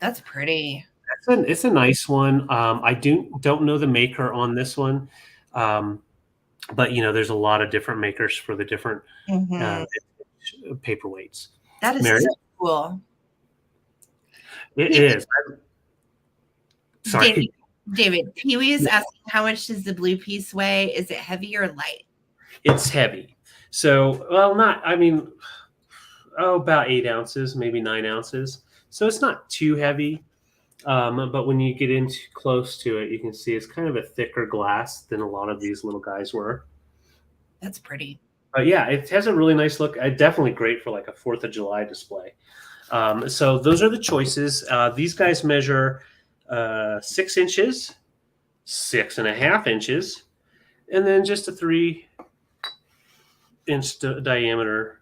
That's pretty. It's a nice one. I don't know the maker on this one, but there's a lot of different makers for the different paperweights. That is Mary? so cool. It is. Sorry. David, Pee-wee is asking, how much does the blue piece weigh? Is it heavy or light? It's heavy. So, well, about 8 ounces, maybe 9 ounces. So it's not too heavy. But when you get into close to it, you can see it's kind of a thicker glass than a lot of these little guys were. That's pretty. Yeah, it has a really nice look. Definitely great for like a 4th of July display. So those are the choices. These guys measure 6 inches, 6.5 inches, and then just a 3-inch diameter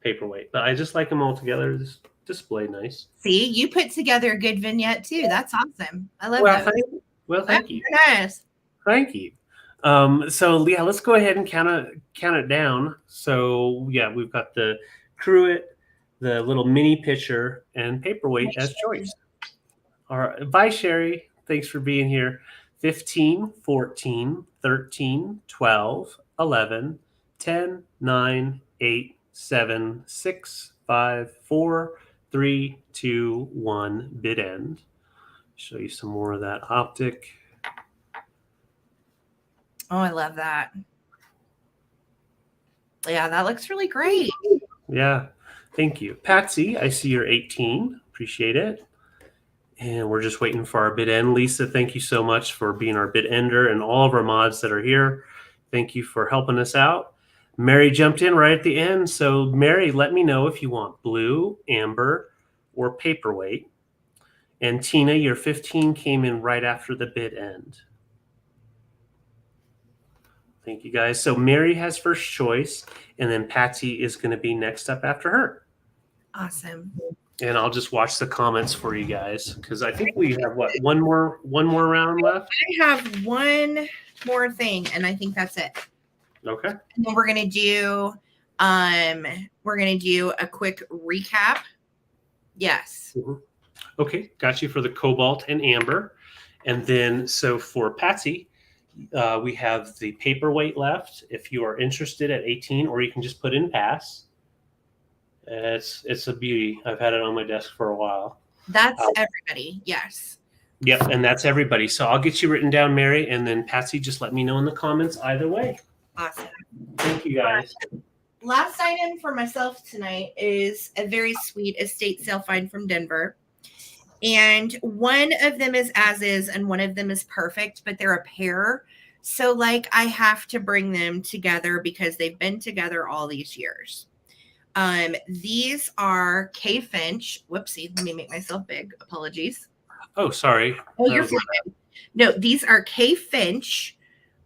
paperweight. But I just like them all together. Just display nice. See, you put together a good vignette too. That's awesome. I love that. Thank you. Nice. Thank you. So yeah, let's go ahead and count it down. So yeah, we've got the cruet, the little mini pitcher, and paperweight as choice. All right. Bye, Sherry. Thanks for being here. 15, 14, 13, 12, 11, 10, 9, 8, 7, 6, 5, 4, 3, 2, 1, bid end. Show you some more of that optic. Oh, I love that. Yeah, that looks really great. Yeah. Thank you. Patsy, I see you're 18. Appreciate it. And we're just waiting for our bid end. Lisa, thank you so much for being our bid ender, and all of our mods that are here. Thank you for helping us out. Mary jumped in right at the end. So Mary, let me know if you want blue, amber, or paperweight. And Tina, your 15 came in right after the bid end. Thank you, guys. So Mary has first choice, and then Patsy is going to be next up after her. Awesome. And I'll just watch the comments for you guys, because I think we have one more round left. I have one more thing, and I think that's it. Okay. And then we're gonna do a quick recap. Yes. Mm-hmm. Okay, got you for the cobalt and amber, and then so for Patsy. We have the paperweight left if you are interested at 18, or you can just put in pass. It's a beauty. I've had it on my desk for a while. That's everybody. Yes. Yep, and that's everybody. So I'll get you written down, Mary, and then Patsy, just let me know in the comments either way. Awesome. Thank you, guys. Last item for myself tonight is a very sweet estate sale find from Denver. And one of them is as is, and one of them is perfect, but they're a pair. So like I have to bring them together because they've been together all these years. These are K Finch. Whoopsie, let me make myself big. Apologies. Oh, sorry. Oh, you're fine. No, these are K Finch.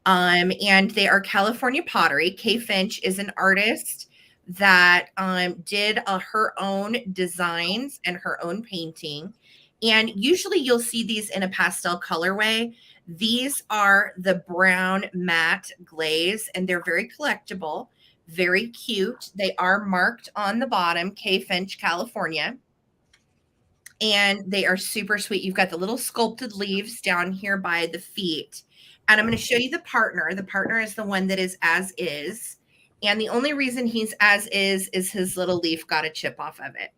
And they are California pottery. K Finch is an artist that did her own designs and her own painting. And usually you'll see these in a pastel colorway. These are the brown matte glaze, and they're very collectible, very cute. They are marked on the bottom, K Finch, California. And they are super sweet. You've got the little sculpted leaves down here by the feet. And I'm going to show you the partner. The partner is the one that is as is. And the only reason he's as is his little leaf got a chip off of it.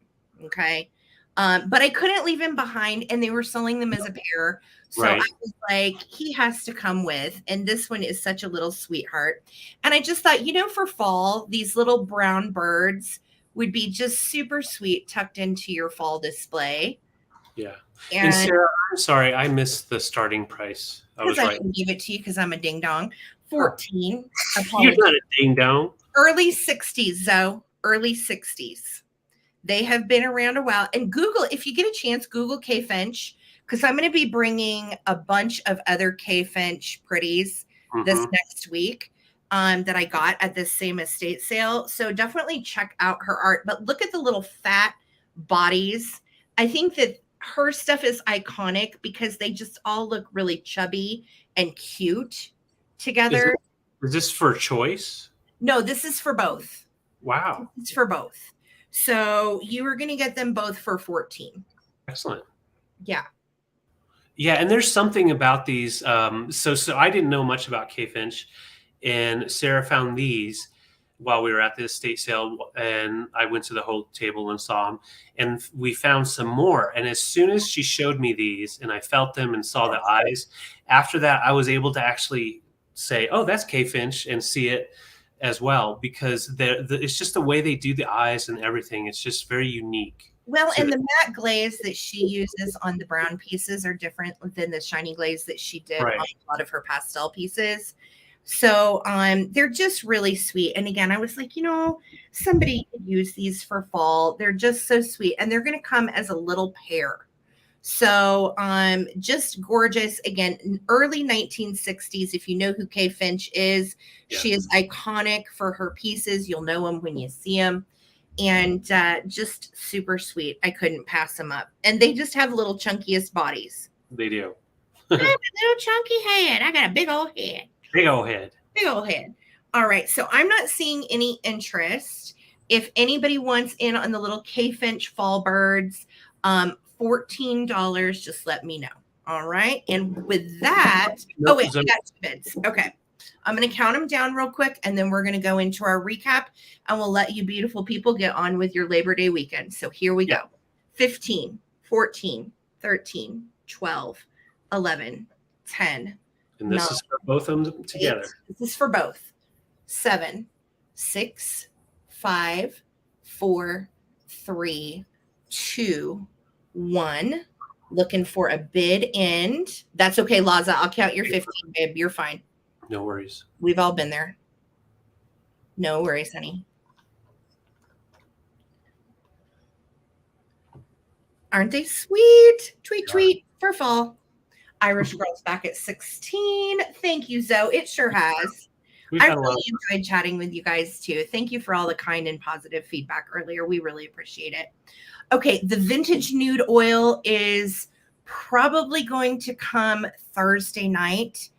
Okay. But I couldn't leave him behind, and they were selling them as a pair. So Right. I was like, he has to come with. And this one is such a little sweetheart. And I just thought, for fall, these little brown birds would be just super sweet tucked into your fall display. Yeah. And And Sarah, I'm sorry, I missed the starting price. I because was I right. didn't give it to you because I'm a ding dong. 14. You're not a ding dong. Early 60s, Zoe. Early 60s. They have been around a while. And Google, if you get a chance, Google K Finch, because I'm going to be bringing a bunch of other K Finch pretties this next week that I got at this same estate sale. So definitely check out her art. But look at the little fat bodies. I think that her stuff is iconic because they just all look really chubby and cute together. Is this for choice? No, this is for both. Wow. It's for both. So you are going to get them both for 14. Excellent. Yeah. Yeah, and there's something about these. So I didn't know much about K Finch, and Sarah found these while we were at the estate sale, and I went to the whole table and saw them, and we found some more. And as soon as she showed me these, and I felt them and saw the eyes, after that, I was able to actually say, "Oh, that's K Finch," and see it as well, because it's just the way they do the eyes and everything. It's just very unique. Well, and the matte glaze that she uses on the brown pieces are different than the shiny glaze that she did on a lot of her pastel pieces. So they're just really sweet. And again, I was like, somebody could use these for fall. They're just so sweet. And they're going to come as a little pair. So just gorgeous. Again, early 1960s. If you know who K Finch is, she is iconic for her pieces. You'll know them when you see them. And just super sweet. I couldn't pass them up. And they just have little chunkiest bodies. They do. I have a little chunky head. I got a big old head. Big old head. Big old head. All right. So I'm not seeing any interest. If anybody wants in on the little K Finch fall birds, $14, just let me know. All right. And with that, I got 2 bids. Okay. I'm going to count them down real quick, and then we're going to go into our recap, and we'll let you beautiful people get on with your Labor Day weekend. So here we go. 15, 14, 13, 12, 11, 10. And this 9, is for both of them together. 8. This is for both. 7, 6, 5, 4, 3, 2, 1. Looking for a bid end. That's okay, Laza. I'll count your 15, babe. You're fine. No worries. We've all been there. No worries, honey. Aren't they sweet? Tweet, tweet for fall. Irish Girls back at 16. Thank you, Zoe. It sure has. I really enjoyed chatting with you guys too. Thank you for all the kind and positive feedback earlier. We really appreciate it. Okay, the vintage nude oil is probably going to come Thursday night.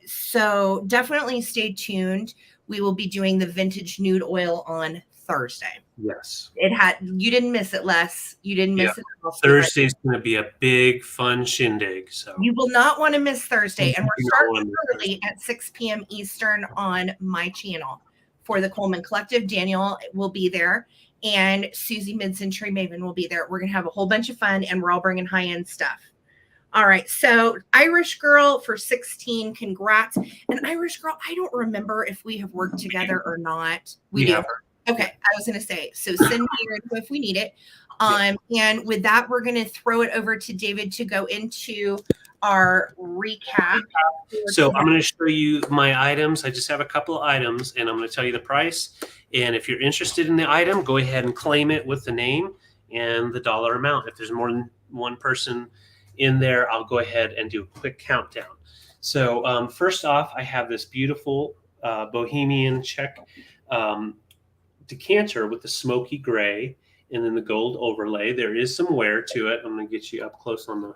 So definitely stay tuned. We will be doing the vintage nude oil on Thursday. Yes. You didn't miss it, Les. You didn't miss it. Thursday's going to be a big, fun shindig. So you will not want to miss Thursday. And we're starting early at 6 p.m. Eastern on my channel for the Coleman Collective. Daniel will be there, and Susie Mid-Century Maven will be there. We're going to have a whole bunch of fun, and we're all bringing high-end stuff. All right, so Irish Girl for 16, congrats. And Irish Girl, I don't remember if we have worked together or not. We do. Okay, I was going to say, so send me your info if we need it. And with that, we're going to throw it over to David to go into our recap. So I'm going to show you my items. I just have a couple of items, and I'm going to tell you the price. And if you're interested in the item, go ahead and claim it with the name and the dollar amount. If there's more than one person in there, I'll go ahead and do a quick countdown. So first off, I have this beautiful Bohemian Czech decanter with the smoky gray, and then the gold overlay. There is some wear to it. I'm going to get you up close on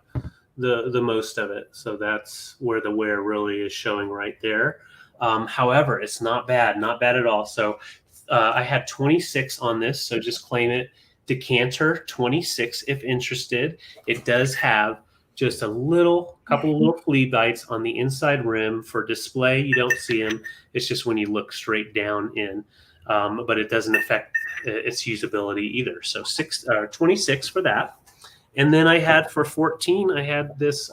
the most of it. So that's where the wear really is showing right there. However, it's not bad at all. So I had 26 on this, so just claim it. Decanter 26 if interested. It does have just a couple of little flea bites on the inside rim for display. You don't see them. It's just when you look straight down in, but it doesn't affect its usability either. So 26 for that. And then I had for 14, I had this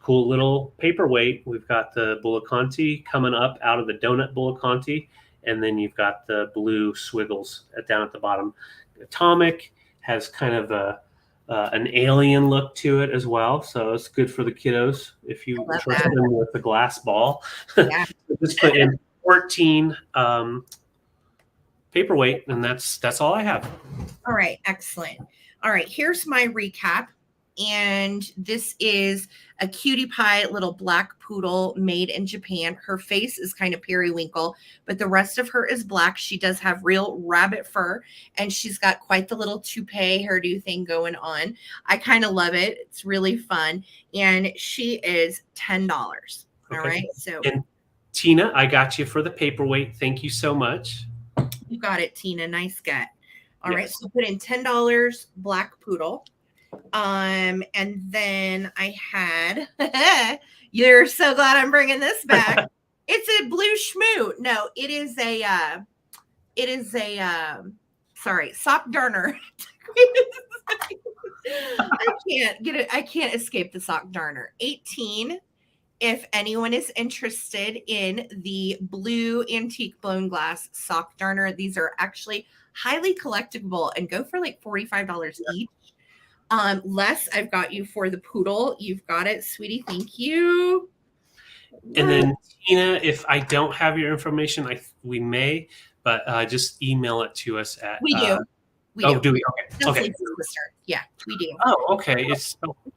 cool little paperweight. We've got the Bulliconti coming up out of the donut Bulliconti, and then you've got the blue swiggles down at the bottom. Atomic has kind of an alien look to it as well, so it's good for the kiddos if you trust them with the glass ball. Yeah. Just put in 14 paperweight, and that's all I have. All right, excellent. All right, here's my recap. And this is a cutie pie little black poodle made in Japan. Her face is kind of periwinkle, but the rest of her is black. She does have real rabbit fur, and she's got quite the little toupee hairdo thing going on. I kind of love it. It's really fun. And she is $10. All right. So, and Tina, I got you for the paperweight. Thank you so much. You got it, Tina. Nice get. All right. So put in $10 black poodle. And then I had, you're so glad I'm bringing this back. It's a blue schmoot. No, it is a sock darner. I can't get it. I can't escape the sock darner. 18. If anyone is interested in the blue antique blown glass sock darner, these are actually highly collectible and go for like $45 each. Les, I've got you for the poodle. You've got it, sweetie. Thank you. And then Tina, if I don't have your information, we may, but just email it to us at. We do. Do we? Okay. Yeah, we do. Oh, okay.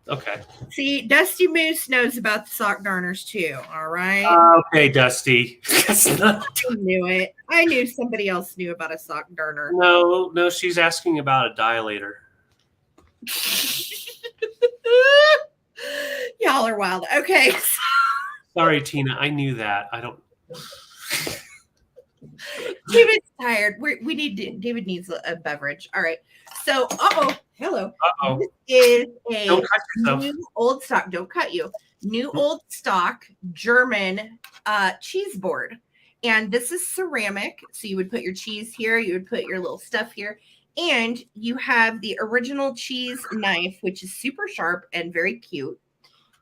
Okay. See, Dusty Moose knows about the sock darners too. All right. Okay, Dusty. I knew it. I knew somebody else knew about a sock darner. No, she's asking about a dilator. Y'all are wild. Okay. Sorry, Tina. I knew that. I don't. David's tired. David needs a beverage. All right. So, hello. This is a new old stock. Don't cut you. New old stock German cheese board, and this is ceramic. So you would put your cheese here. You would put your little stuff here. And you have the original cheese knife, which is super sharp and very cute.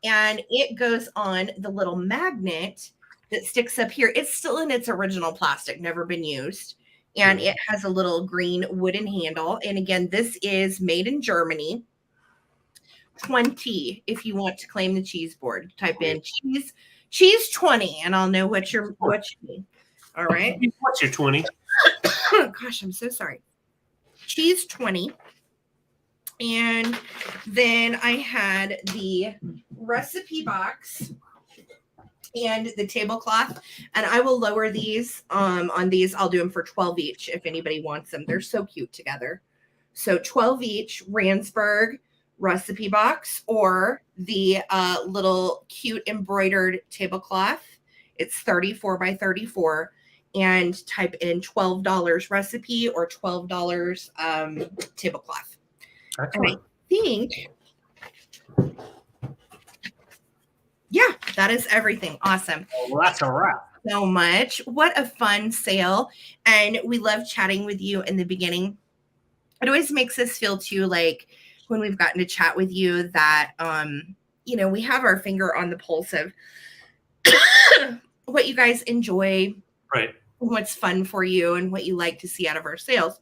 And it goes on the little magnet that sticks up here. It's still in its original plastic, never been used. And it has a little green wooden handle. And again, this is made in Germany. 20 if you want to claim the cheese board. Type in cheese 20 and I'll know what you mean. All right. What's your 20? Gosh, I'm so sorry. Cheese 20. And then I had the recipe box and the tablecloth, and I will lower these on these. I'll do them for 12 each if anybody wants them. They're so cute together. So 12 each Ransburg recipe box or the little cute embroidered tablecloth. It's 34 by 34. And type in $12 recipe or $12 tablecloth. And I think, that is everything. Awesome. Well, that's a wrap. So much. What a fun sale. And we love chatting with you in the beginning. It always makes us feel too like when we've gotten to chat with you that, we have our finger on the pulse of what you guys enjoy. Right. What's fun for you and what you like to see out of our sales.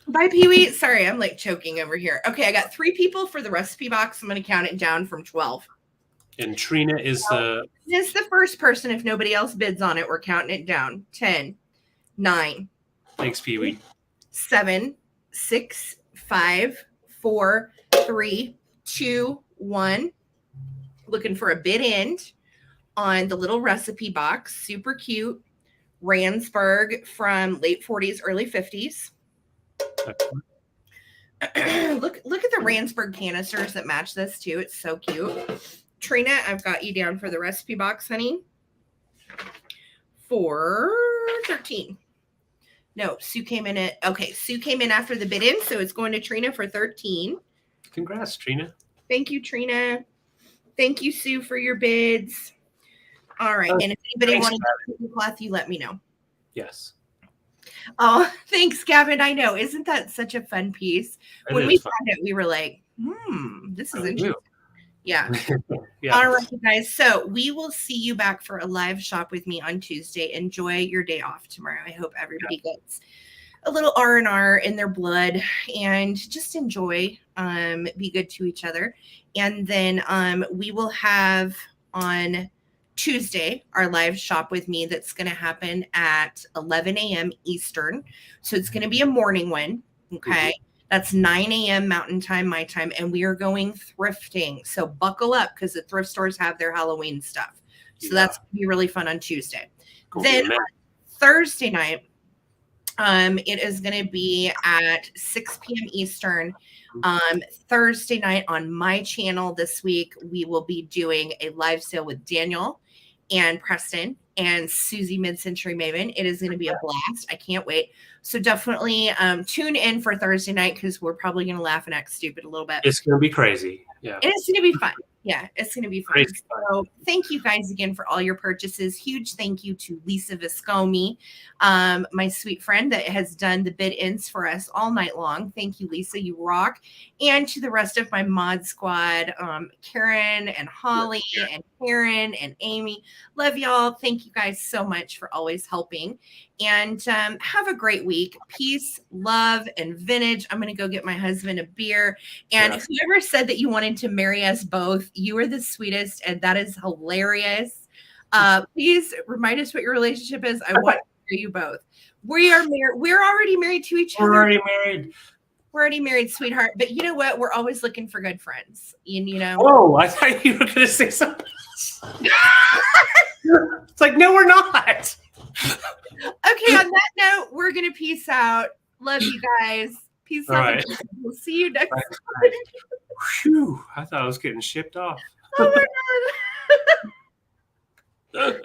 Bye, Pee-wee. Sorry, I'm like choking over here. Okay, I got 3 people for the recipe box. I'm going to count it down from 12. And Trina is the first person. If nobody else bids on it, we're counting it down. 10, 9. Thanks, Pee-wee. 7, 6, 5, 4, 3, 2, 1. Looking for a bid end on the little recipe box. Super cute Ransburg from late 40s, early 50s. Look at the Ransburg canisters that match this too. It's so cute. Trina, I've got you down for the recipe box, honey. For 13. No, Sue came in at, okay, Sue came in after the bid in, so it's going to Trina for 13. Congrats, Trina. Thank you, Trina. Thank you, Sue, for your bids. All right. And if anybody wanted to cloth, you let me know. Yes. Oh, thanks, Gavin. I know. Isn't that such a fun piece? When we found it, we were like, this is interesting. Yeah. Yeah. All right, guys. So we will see you back for a live shop with me on Tuesday. Enjoy your day off tomorrow. I hope everybody gets a little R&R in their blood and just enjoy, be good to each other. And then we will have on Tuesday our live shop with me that's going to happen at 11 a.m. Eastern. So it's going to be a morning one. Okay. That's 9 a.m. Mountain Time, my time. And we are going thrifting. So buckle up because the thrift stores have their Halloween stuff. So that's going to be really fun on Tuesday. Then Thursday night, it is going to be at 6 p.m. Eastern. Thursday night on my channel this week, we will be doing a live sale with Daniel and Preston and Susie Mid-Century Maven. It is going to be a blast. I can't wait. So definitely tune in for Thursday night because we're probably going to laugh and act stupid a little bit. It's going to be crazy. Yeah. And it's going to be fun. Yeah, it's going to be fun. So thank you guys again for all your purchases. Huge thank you to Lisa Viscomi, my sweet friend that has done the bid ins for us all night long. Thank you, Lisa. You rock. And to the rest of my mod squad, Karen and Holly and Karen and Amy. Love y'all. Thank you guys so much for always helping. And have a great week. Peace, love, and vintage. I'm going to go get my husband a beer. And whoever said that you wanted to marry us both, you are the sweetest, and that is hilarious. Please remind us what your relationship is. I want to marry you both. We are married. We're already married to each other. We're already married. We're already married, sweetheart. But you know what? We're always looking for good friends. You know. Oh, I thought you were going to say something else. It's like, no, we're not. Okay, on that note, we're going to peace out. Love you guys. Peace out. Right. We'll see you next time. Whew, I thought I was getting shipped off. Oh, my God.